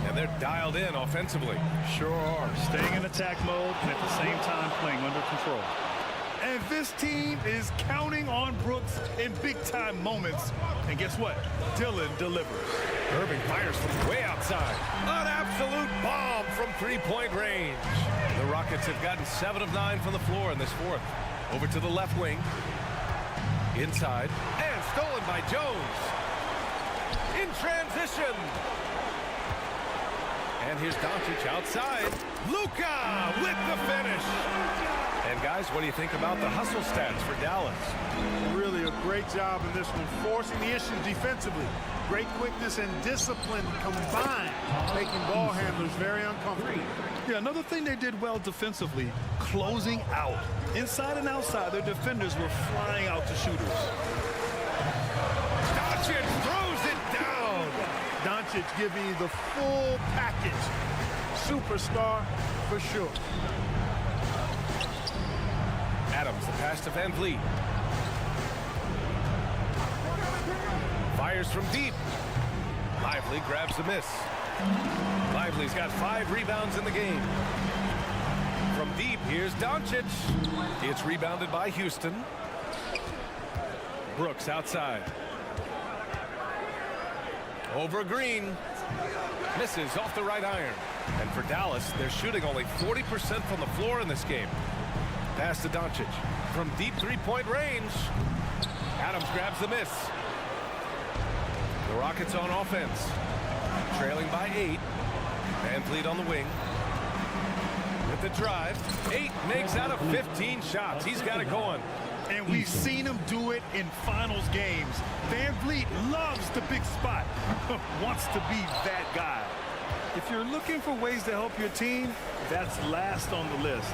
And they're dialed in offensively. Sure are. Staying in attack mode and at the same time playing under control. And this team is counting on Brooks in big-time moments. And guess what? Dillon delivers. Irving fires from way outside. An absolute bomb from 3-point range. The Rockets have gotten 7 of 9 from the floor in this 4th. Over to the left wing. Inside. And stolen by Jones. In transition. And here's Doncic outside. Luka with the finish. And guys, what do you think about the hustle stats for Dallas? Really a great job in this one, forcing the issue defensively. Great quickness and discipline combined, making ball handlers very uncomfortable. Yeah, another thing they did well defensively, closing out. Inside and outside, their defenders were flying out to shooters. Doncic throws it down. Doncic giving you the full package. Superstar for sure. Adams, the pass to Van Vliet. Fires from deep. Lively grabs the miss. Lively's got 5 rebounds in the game. From deep, here's Doncic. It's rebounded by Houston. Brooks outside. Over Green. Misses off the right iron. And for Dallas, they're shooting only 40% from the floor in this game. Pass to Doncic. From deep 3-point range. Adams grabs the miss. The Rockets on offense. Trailing by 8. Van Vliet on the wing. With the drive. 8 makes out of 15 shots. He's got it going. And we've seen him do it in finals games. Van Vliet loves the big spot. Wants to be that guy. If you're looking for ways to help your team, that's last on the list.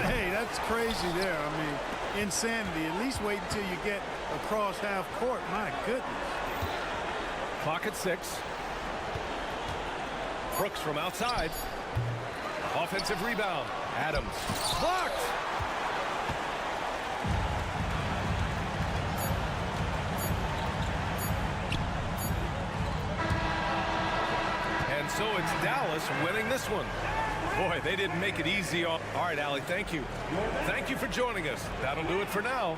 Hey, that's crazy there. I mean, insanity. At least wait until you get across half court. My goodness. Clock at 6. Brooks from outside. Offensive rebound. Adams. Blocked. And so it's Dallas winning this one. Boy, they didn't make it easy. All right, Allie, thank you. Thank you for joining us. That'll do it for now.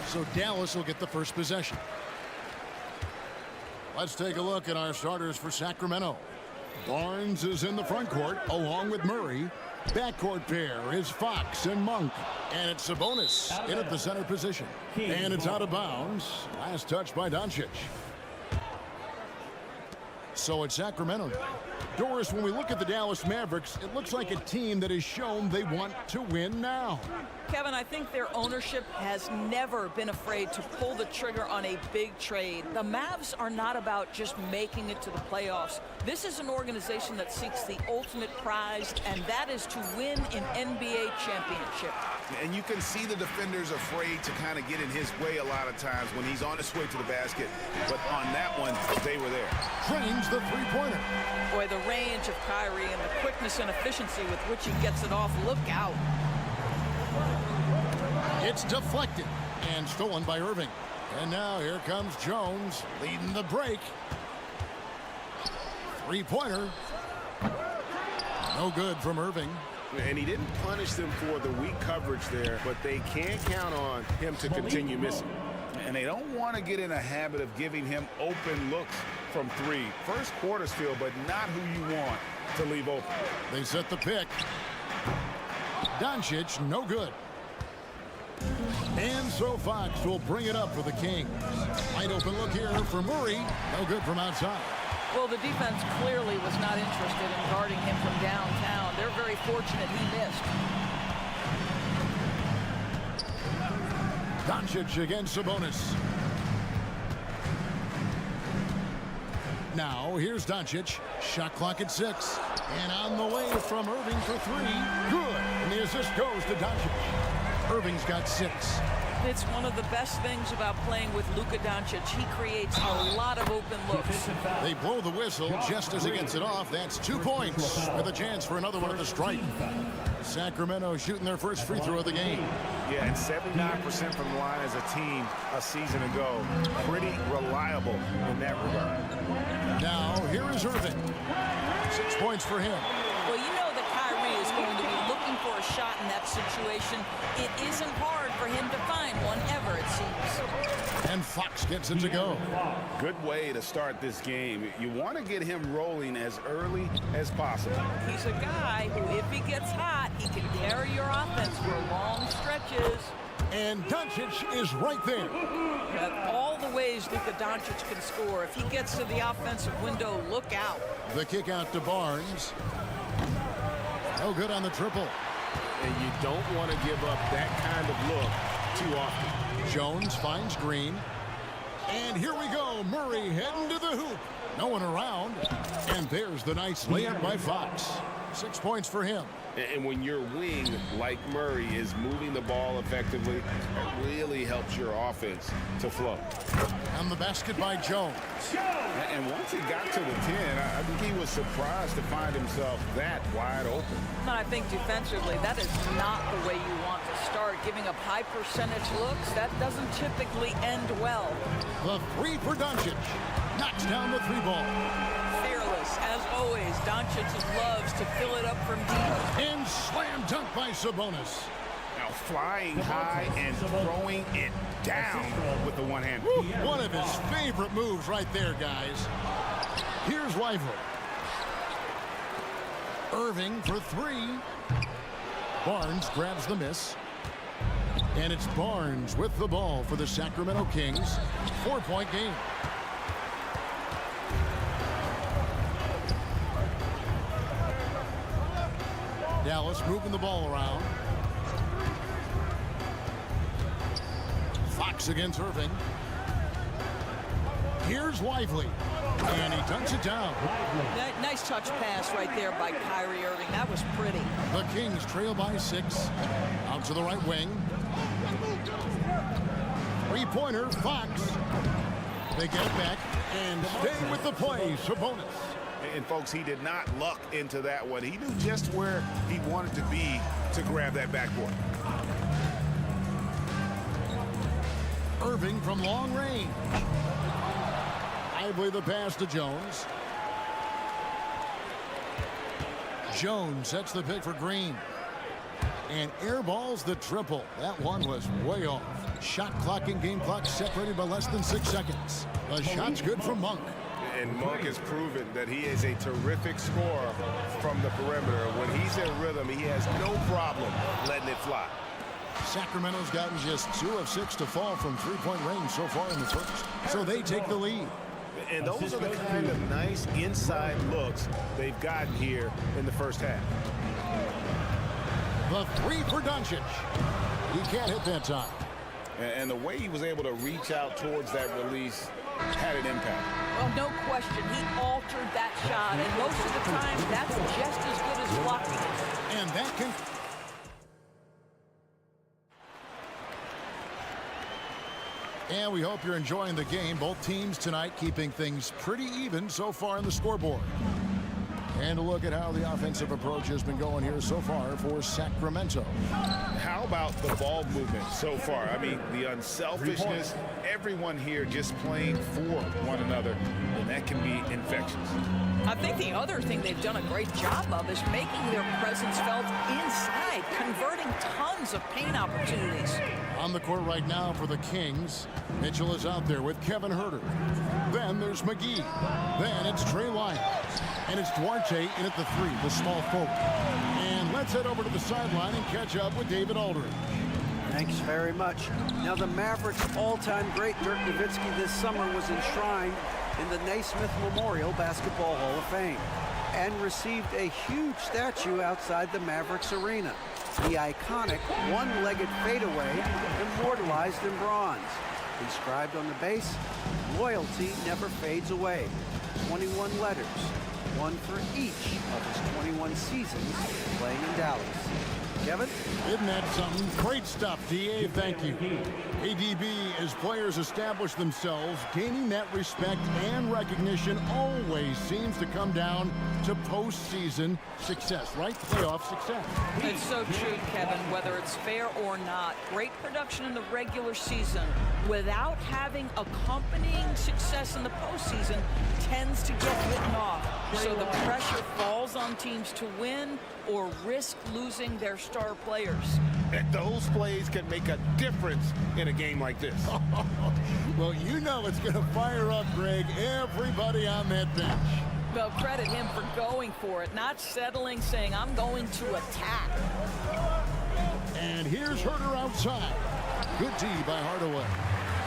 So Dallas will get the first possession. Let's take a look at our starters for Sacramento. Barnes is in the front court along with Murray. Backcourt pair is Fox and Monk. And it's Sabonis in at the center position. And it's out of bounds. Last touch by Doncic. So it's Sacramento. Doris, when we look at the Dallas Mavericks, it looks like a team that has shown they want to win now. Kevin, I think their ownership has never been afraid to pull the trigger on a big trade. The Mavs are not about just making it to the playoffs. This is an organization that seeks the ultimate prize, and that is to win an NBA championship. And you can see the defenders afraid to kind of get in his way a lot of times when he's on his way to the basket. But on that one, they were there. Drains the three-pointer. Boy, the range of Kyrie and the quickness and efficiency with which he gets it off. Look out. It's deflected and stolen by Irving. And now here comes Jones leading the break. Three-pointer. No good from Irving. And he didn't punish them for the weak coverage there, but they can't count on him to continue missing. And they don't want to get in a habit of giving him open looks from three. First quarters feel, but not who you want to leave open. They set the pick. Doncic, no good. And so Fox will bring it up for the Kings. Wide open look here for Murray. No good from outside. Well, the defense clearly was not interested in guarding him from downtown. They're very fortunate he missed. Doncic against Sabonis. Now, here's Doncic. Shot clock at 6. And on the way from Irving for 3. Good. And the assist goes to Doncic. Irving's got 6. It's one of the best things about playing with Luka Doncic. He creates a lot of open looks. They blow the whistle just as he gets it off. That's 2 points with a chance for another one at the stripe. Sacramento shooting their first free throw of the game. Yeah, and 79% from the line as a team a season ago. Pretty reliable in that regard. Now, here is Irving. 6 points for him. Well, you know that Kyrie is going to be looking for a shot in that situation. It isn't hard for him to find one ever, it seems. And Fox gets it to go. Good way to start this game. You want to get him rolling as early as possible. He's a guy who, if he gets hot, he can carry your offense for long stretches. And Doncic is right there. All the ways Luka Doncic can score. If he gets to the offensive window, look out. The kick out to Barnes. No good on the triple. And you don't want to give up that kind of look too often. Jones finds Green. And here we go. Murray heading to the hoop. No one around. And there's the nice layup by Fox. 6 points for him. And when your wing, like Murray, is moving the ball effectively, it really helps your offense to flow. And the basket by Jones. And once he got to the 10, I think he was surprised to find himself that wide open. And I think defensively, that is not the way you want to start. Giving up high percentage looks, that doesn't typically end well. The 3 for Doncic. Knocks down the 3 ball. Fearless, as always. Doncic loves to fill it up from deep. And slam dunk by Sabonis. Now flying high and throwing it down with the one hand. One of his favorite moves right there, guys. Here's Lively. Irving for 3. Barnes grabs the miss. And it's Barnes with the ball for the Sacramento Kings. 4-point game. Dallas moving the ball around. Fox against Irving. Here's Lively. And he dunks it down. Nice touch pass right there by Kyrie Irving. That was pretty. The Kings trail by 6. Out to the right wing. 3-pointer, Fox. They get it back and stay with the play. Sabonis. And folks, he did not luck into that one. He knew just where he wanted to be to grab that backboard. Irving from long range. Lively the pass to Jones. Jones sets the pick for Green. And airballs the triple. That one was way off. Shot clock and game clock separated by less than 6 seconds. The shot's good from Monk. And Monk has proven that he is a terrific scorer from the perimeter. When he's in rhythm, he has no problem letting it fly. Sacramento's gotten just 2 of 6 to fall from three-point range so far in the first. So they take the lead. And those are the kind of nice inside looks they've gotten here in the first half. The three for Doncic. He can't hit that time. And the way he was able to reach out towards that release had an impact. Well, no question. He altered that shot, and most of the time, that's just as good as blocking it. And that can... And we hope you're enjoying the game. Both teams tonight keeping things pretty even so far in the scoreboard. And a look at how the offensive approach has been going here so far for Sacramento. How about the ball movement so far? I mean, the unselfishness, everyone here just playing for one another, and that can be infectious. I think the other thing they've done a great job of is making their presence felt inside, converting tons of paint opportunities. On the court right now for the Kings, Mitchell is out there with Kevin Huerter. Then there's McGee. Then it's Trey Lyons. And it's Duarte in at the 3, the small forward. And let's head over to the sideline and catch up with David Aldridge. Thanks very much. Now, the Mavericks' all-time great Dirk Nowitzki this summer was enshrined in the Naismith Memorial Basketball Hall of Fame and received a huge statue outside the Mavericks arena. The iconic one-legged fadeaway immortalized in bronze. Inscribed on the base, loyalty never fades away. 21 letters, one for each of his 21 seasons playing in Dallas. Kevin? Isn't that something? Great stuff, DA. Thank you. ADB, as players establish themselves, gaining that respect and recognition always seems to come down to postseason success, right? Playoff success. It's so true, Kevin, whether it's fair or not. Great production in the regular season without having accompanying success in the postseason tends to get written off. So the pressure falls on teams to win or risk losing their star players. And those plays can make a difference in a game like this. Well, you know it's going to fire up, Greg, everybody on that bench. Well, credit him for going for it, not settling, saying, I'm going to attack. And here's Huerter outside. Good D by Hardaway.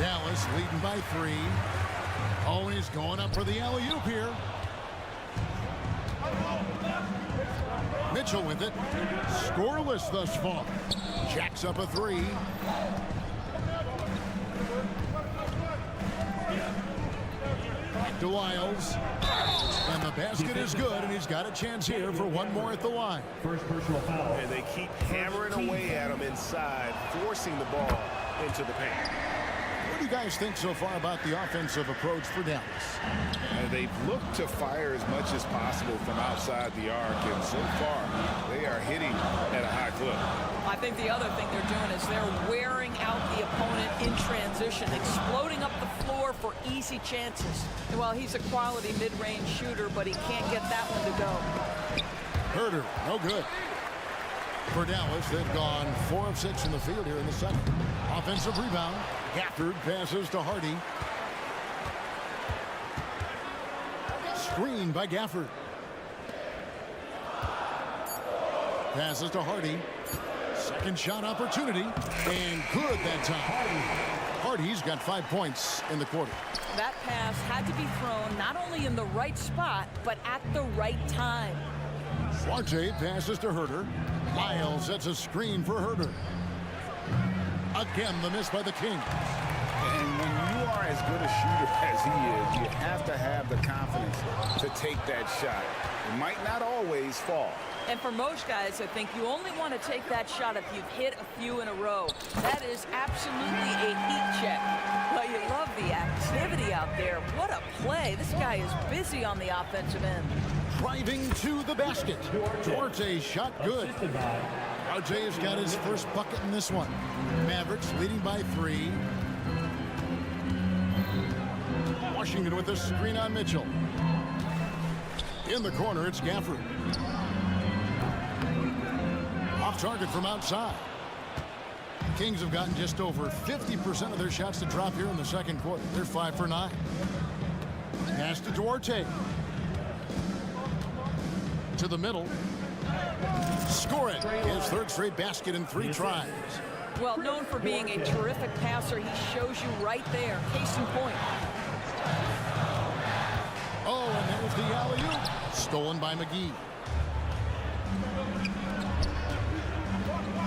Dallas leading by 3. Oh, and he's going up for the alley-oop here. Mitchell with it. Scoreless thus far. Jacks up a 3. Back to Wiles. And the basket is good, and he's got a chance here for one more at the line. First personal foul. And they keep hammering away at him inside, forcing the ball into the paint. What do you guys think so far about the offensive approach for Dallas? They've looked to fire as much as possible from outside the arc, and so far they are hitting at a high clip. I think the other thing they're doing is they're wearing out the opponent in transition, exploding up the floor for easy chances. And while he's a quality mid-range shooter, but he can't get that one to go. Huerter, no good. For Dallas, they've gone 4 of 6 in the field here in the second. Offensive rebound. Gafford passes to Hardy. Screen by Gafford. Passes to Hardy. Second shot opportunity. And good that time. Hardy's got 5 points in the quarter. That pass had to be thrown not only in the right spot, but at the right time. Duarte passes to Huerter. Miles sets a screen for Huerter. Again, the miss by the Kings. And when you are as good a shooter as he is, you have to have the confidence to take that shot. It might not always fall. And for most guys, I think you only want to take that shot if you've hit a few in a row. That is absolutely a heat check. Well, you love the activity out there. What a play. This guy is busy on the offensive end. Driving to the basket. Duarte's shot good. RJ has got his first bucket in this one. Mavericks leading by 3. Washington with a screen on Mitchell. In the corner, it's Gafford. Off target from outside. The Kings have gotten just over 50% of their shots to drop here in the second quarter. They're 5 for 9. Pass to Duarte. To the middle. Score it. His third straight basket in 3 tries. Well, known for being a terrific passer, he shows you right there. Case in point. Oh, and there's the alley-oop. Stolen by McGee.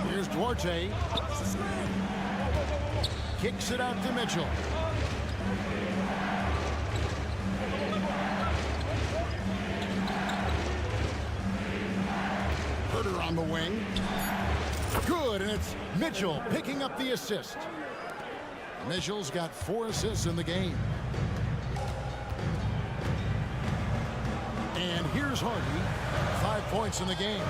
Here's Duarte. Kicks it out to Mitchell. Herder on the wing. Good, and it's Mitchell picking up the assist. Mitchell's got 4 assists in the game. And here's Hardy. 5 points in the game.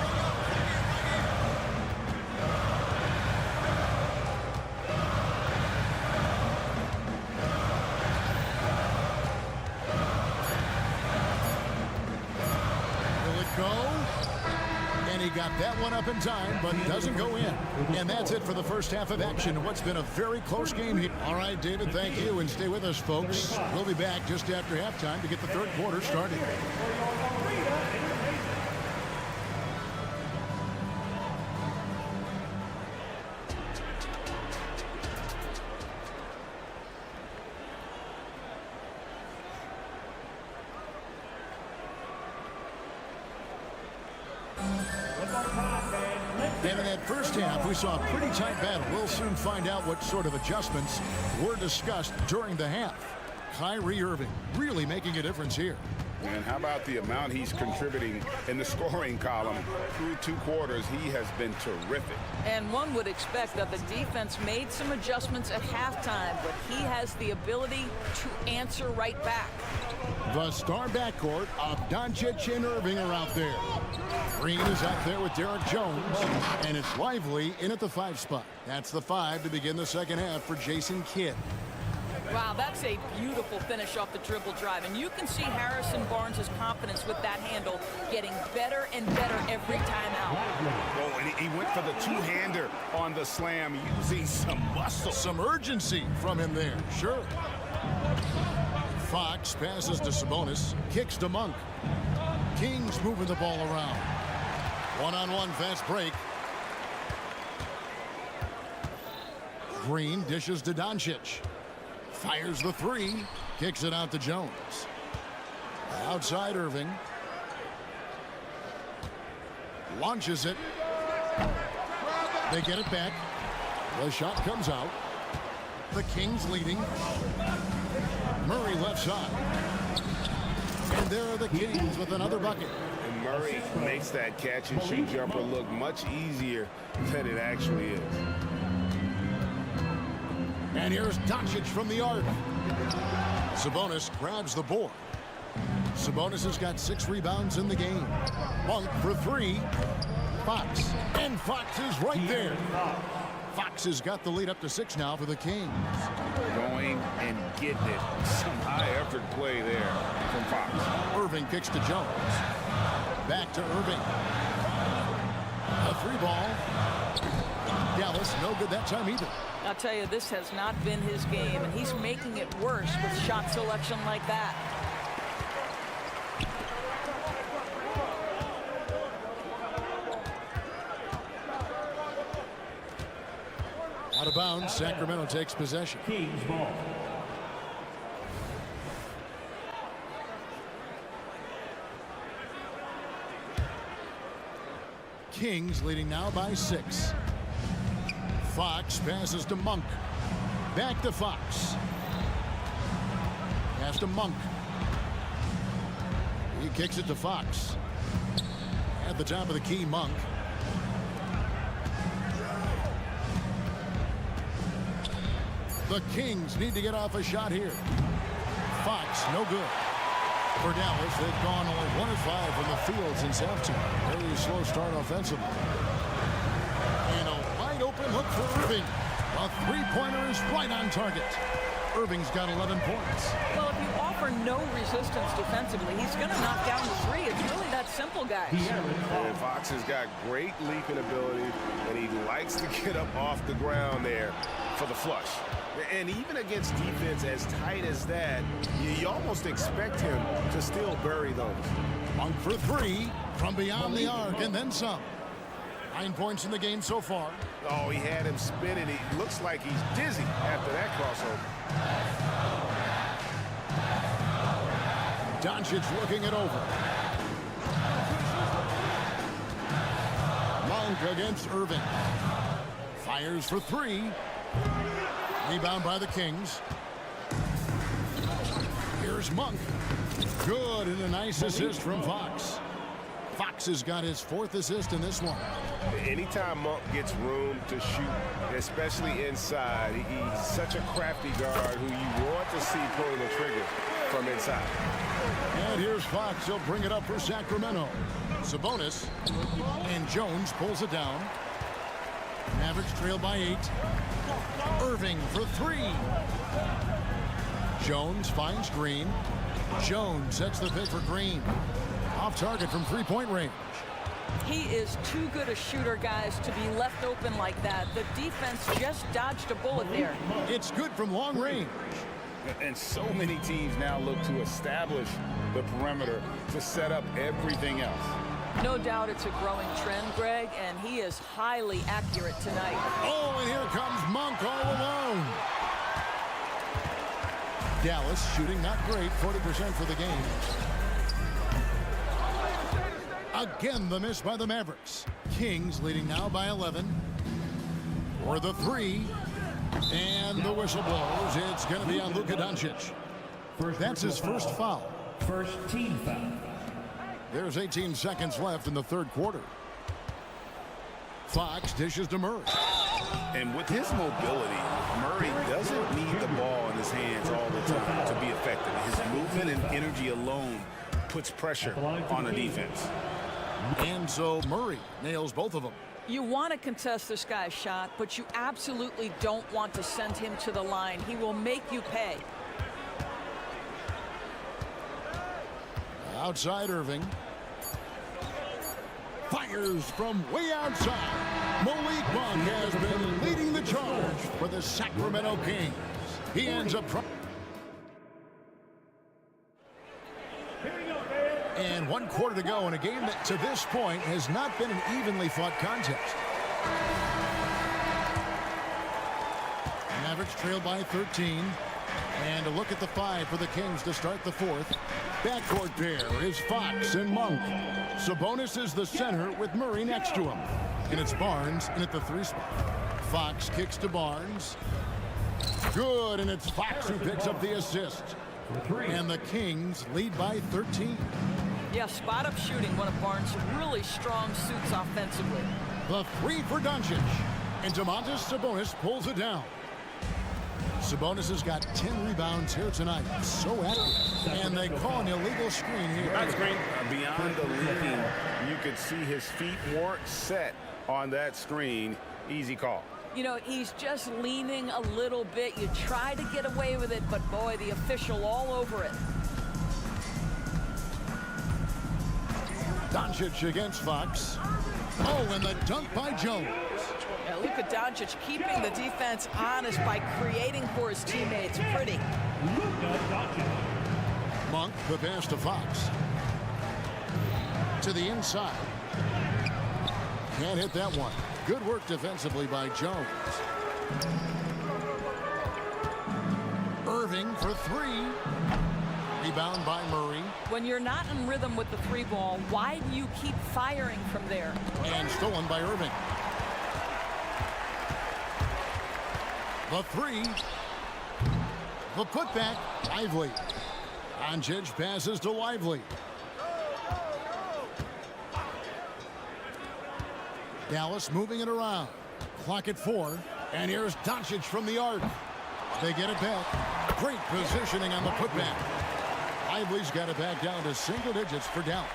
Will it go? And he got that one up in time, but doesn't go in. And that's it for the first half of action. What's been a very close game here. All right, David, thank you. And stay with us, folks. We'll be back just after halftime to get the third quarter started. And in that first half, we saw a pretty tight battle. We'll soon find out what sort of adjustments were discussed during the half. Kyrie Irving really making a difference here. And how about the amount he's contributing in the scoring column through 2 quarters? He has been terrific. And one would expect that the defense made some adjustments at halftime, but he has the ability to answer right back. The star backcourt of Doncic and Irving are out there. Green is out there with Derek Jones, and it's Lively in at the 5 spot. That's the 5 to begin the second half for Jason Kidd. Wow, that's a beautiful finish off the dribble drive. And you can see Harrison Barnes' confidence with that handle getting better and better every time out. Oh, and he went for the 2-hander on the slam, using some muscle. Some urgency from him there, sure. Fox passes to Sabonis, kicks to Monk. Kings moving the ball around. One-on-one fast break. Green dishes to Doncic. Fires the 3. Kicks it out to Jones. Outside Irving. Launches it. They get it back. The shot comes out. The Kings leading. Murray left side. And there are the Kings with another bucket. And Murray makes that catch-and-shoot jumper look much easier than it actually is. And here's Doncic from the arc. Sabonis grabs the board. Sabonis has got 6 rebounds in the game. Monk for 3. Fox. And Fox is right there. Fox has got the lead up to 6 now for the Kings. Going and getting it. Some high-effort play there from Fox. Irving kicks to Jones. Back to Irving. A 3 ball. Dallas, no good that time either. I'll tell you, this has not been his game, and he's making it worse with shot selection like that. Out of bounds, Sacramento takes possession. Kings ball. Kings leading now by 6. Fox passes to Monk. Back to Fox. Pass to Monk. He kicks it to Fox. At the top of the key, Monk. The Kings need to get off a shot here. Fox, no good. For Dallas, they've gone only 1 of 5 from the field since halftime. Very slow start offensively. And a wide open hook for Irving. A 3-pointer is right on target. Irving's got 11 points. Well, if you offer no resistance defensively, he's going to knock down the three. It's really that simple, guys. And Fox has got great leaping ability, and he likes to get up off the ground there for the flush. And even against defense as tight as that, you almost expect him to still bury those. Monk for three from beyond the arc and then some. 9 points in the game so far. Oh, he had him spinning. He looks like he's dizzy after that crossover. Doncic looking it over. Monk against Irving. Fires for three. Rebound by the Kings. Here's Monk. Good, and a nice assist from Fox. Fox has got his 4th assist in this one. Anytime Monk gets room to shoot, especially inside, he's such a crafty guard who you want to see pulling the trigger from inside. And here's Fox. He'll bring it up for Sacramento. Sabonis. And Jones pulls it down. Mavericks trail by 8. Irving for three. Jones finds Green. Jones sets the pick for Green. Off target from three-point range. He is too good a shooter, guys, to be left open like that. The defense just dodged a bullet there. It's good from long range. And so many teams now look to establish the perimeter to set up everything else. No doubt it's a growing trend, Greg, and he is highly accurate tonight. Oh, and here comes Monk all alone. Dallas shooting not great, 40% for the game. Again, the miss by the Mavericks. Kings leading now by 11. For the three. And the whistle blows. It's going to be on Luka Doncic. That's his first foul. First team foul. There's 18 seconds left in the third quarter. Fox dishes to Murray. And with his mobility, Murray doesn't need the ball in his hands all the time to be effective. His movement and energy alone puts pressure on the defense. And so Murray nails both of them. You want to contest this guy's shot, but you absolutely don't want to send him to the line. He will make you pay. Outside Irving. Fires from way outside. Malik Monk has been leading the charge for the Sacramento Kings. He ends up and 1 quarter to go in a game that to this point has not been an evenly fought contest. Mavericks trail by 13. And a look at the 5 for the Kings to start the fourth. Backcourt pair is Fox and Monk. Sabonis is the center with Murray next to him. And it's Barnes in at the 3 spot. Fox kicks to Barnes. Good, and it's Fox who picks up the assist. And the Kings lead by 13. Yeah, spot-up shooting, one of Barnes' really strong suits offensively. The 3 for Doncic. And Domantas Sabonis pulls it down. Sabonis has got 10 rebounds here tonight. So active. And they call an illegal screen here. That screen. Beyond the leaning, you could see his feet weren't set on that screen. Easy call. You know, he's just leaning a little bit. You try to get away with it, but boy, the official all over it. Doncic against Fox. Oh, and the dunk by Jones. Yeah, Luka Doncic keeping the defense honest by creating for his teammates. Pretty. Monk, the pass to Fox. To the inside. Can't hit that one. Good work defensively by Jones. Irving for 3. Rebound by Murray. When you're not in rhythm with the 3 ball, why do you keep firing from there? And stolen by Irving. The 3. The putback. Lively. Doncic passes to Lively. Dallas moving it around. Clock at 4. And here's Doncic from the arc. They get it back. Great positioning on the putback. Lively's got it back down to single digits for Dallas.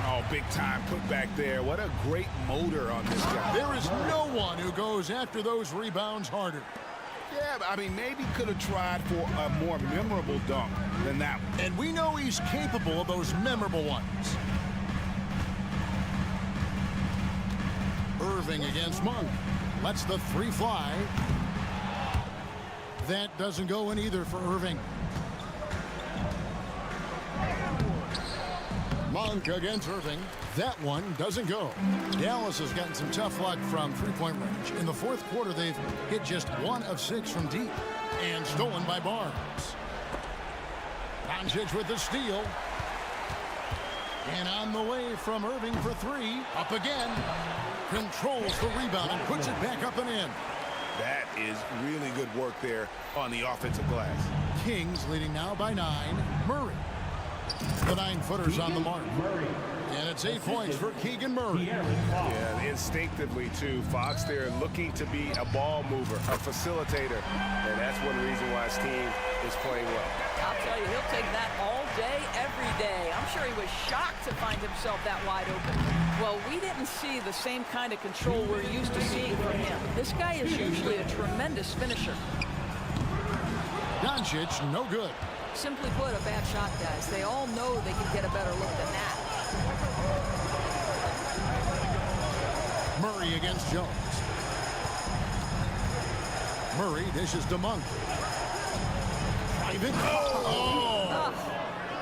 Oh, big time put back there. What a great motor on this guy. There is no one who goes after those rebounds harder. Yeah, I mean, maybe could have tried for a more memorable dunk than that one. And we know he's capable of those memorable ones. Irving against Monk. Lets the three fly. That doesn't go in either for Irving. Monk against Irving. That one doesn't go. Dallas has gotten some tough luck from three-point range. In the fourth quarter, they've hit just 1 of 6 from deep. And stolen by Barnes. Doncic with the steal. And on the way from Irving for 3. Up again. Controls the rebound and puts it back up and in. That is really good work there on the offensive glass. Kings leading now by 9. Murray. The 9-footer's on the mark. And it's 8 points for Keegan Murray. Yeah, instinctively, too. Fox there looking to be a ball mover, a facilitator. And that's one reason why his team is playing well. I'll tell you, he'll take that all day, every day. I'm sure he was shocked to find himself that wide open. Well, we didn't see the same kind of control we're used to seeing from him. This guy is usually a tremendous finisher. Doncic, no good. Simply put, a bad shot, guys. They all know they can get a better look than that. Murray against Jones. Murray dishes to Monk. Private. Oh!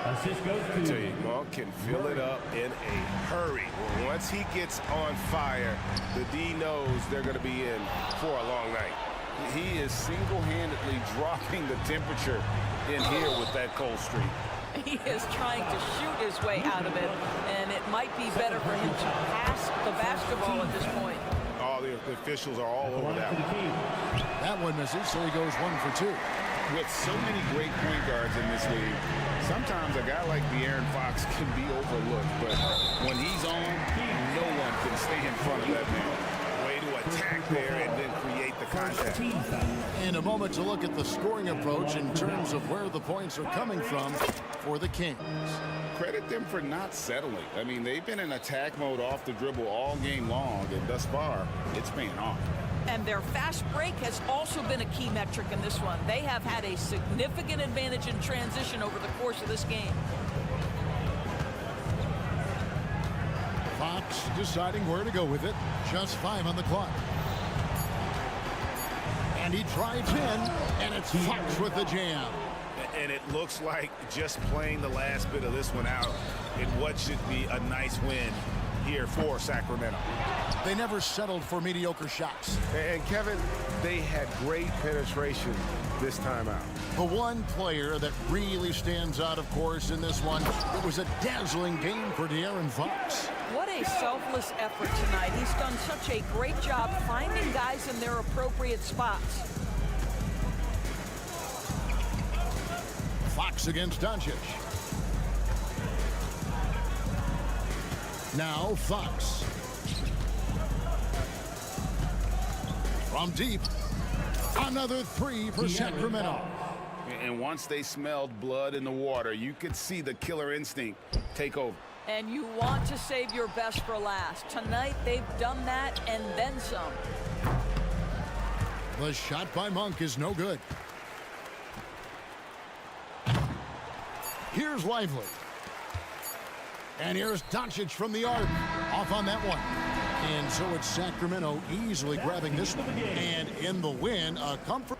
Assist goes I tell you, Monk can fill it up in a hurry. Once he gets on fire, the D knows they're going to be in for a long night. He is single-handedly dropping the temperature in here with that cold streak. He is trying to shoot his way out of it, and it might be better for him to pass the basketball at this point. All the officials are all over that one. That one misses, so he goes 1 for 2. With so many great point guards in this league, sometimes a guy like De'Aaron Fox can be overlooked, but when he's on, no one can stay in front of that man. Way to attack there and then create the contact. In a moment to look at the scoring approach in terms of where the points are coming from for the Kings. Credit them for not settling. I mean, they've been in attack mode off the dribble all game long, and thus far, it's paying off. And their fast break has also been a key metric in this one. They have had a significant advantage in transition over the course of this game. Fox deciding where to go with it. Just 5 on the clock. And he drives in, and it's Fox with the jam. And it looks like just playing the last bit of this one out in what should be a nice win here for Sacramento. They never settled for mediocre shots. And Kevin, they had great penetration this time out. The one player that really stands out, of course, in this one, it was a dazzling game for De'Aaron Fox. What a selfless effort tonight. He's done such a great job finding guys in their appropriate spots. Fox against Doncic. Now Fox. From deep. Another 3 for Sacramento. And once they smelled blood in the water, you could see the killer instinct take over. And you want to save your best for last. Tonight, they've done that and then some. The shot by Monk is no good. Here's Lively. And here's Doncic from the arc. Off on that one. And so it's Sacramento easily grabbing this one. And in the win, a comfort.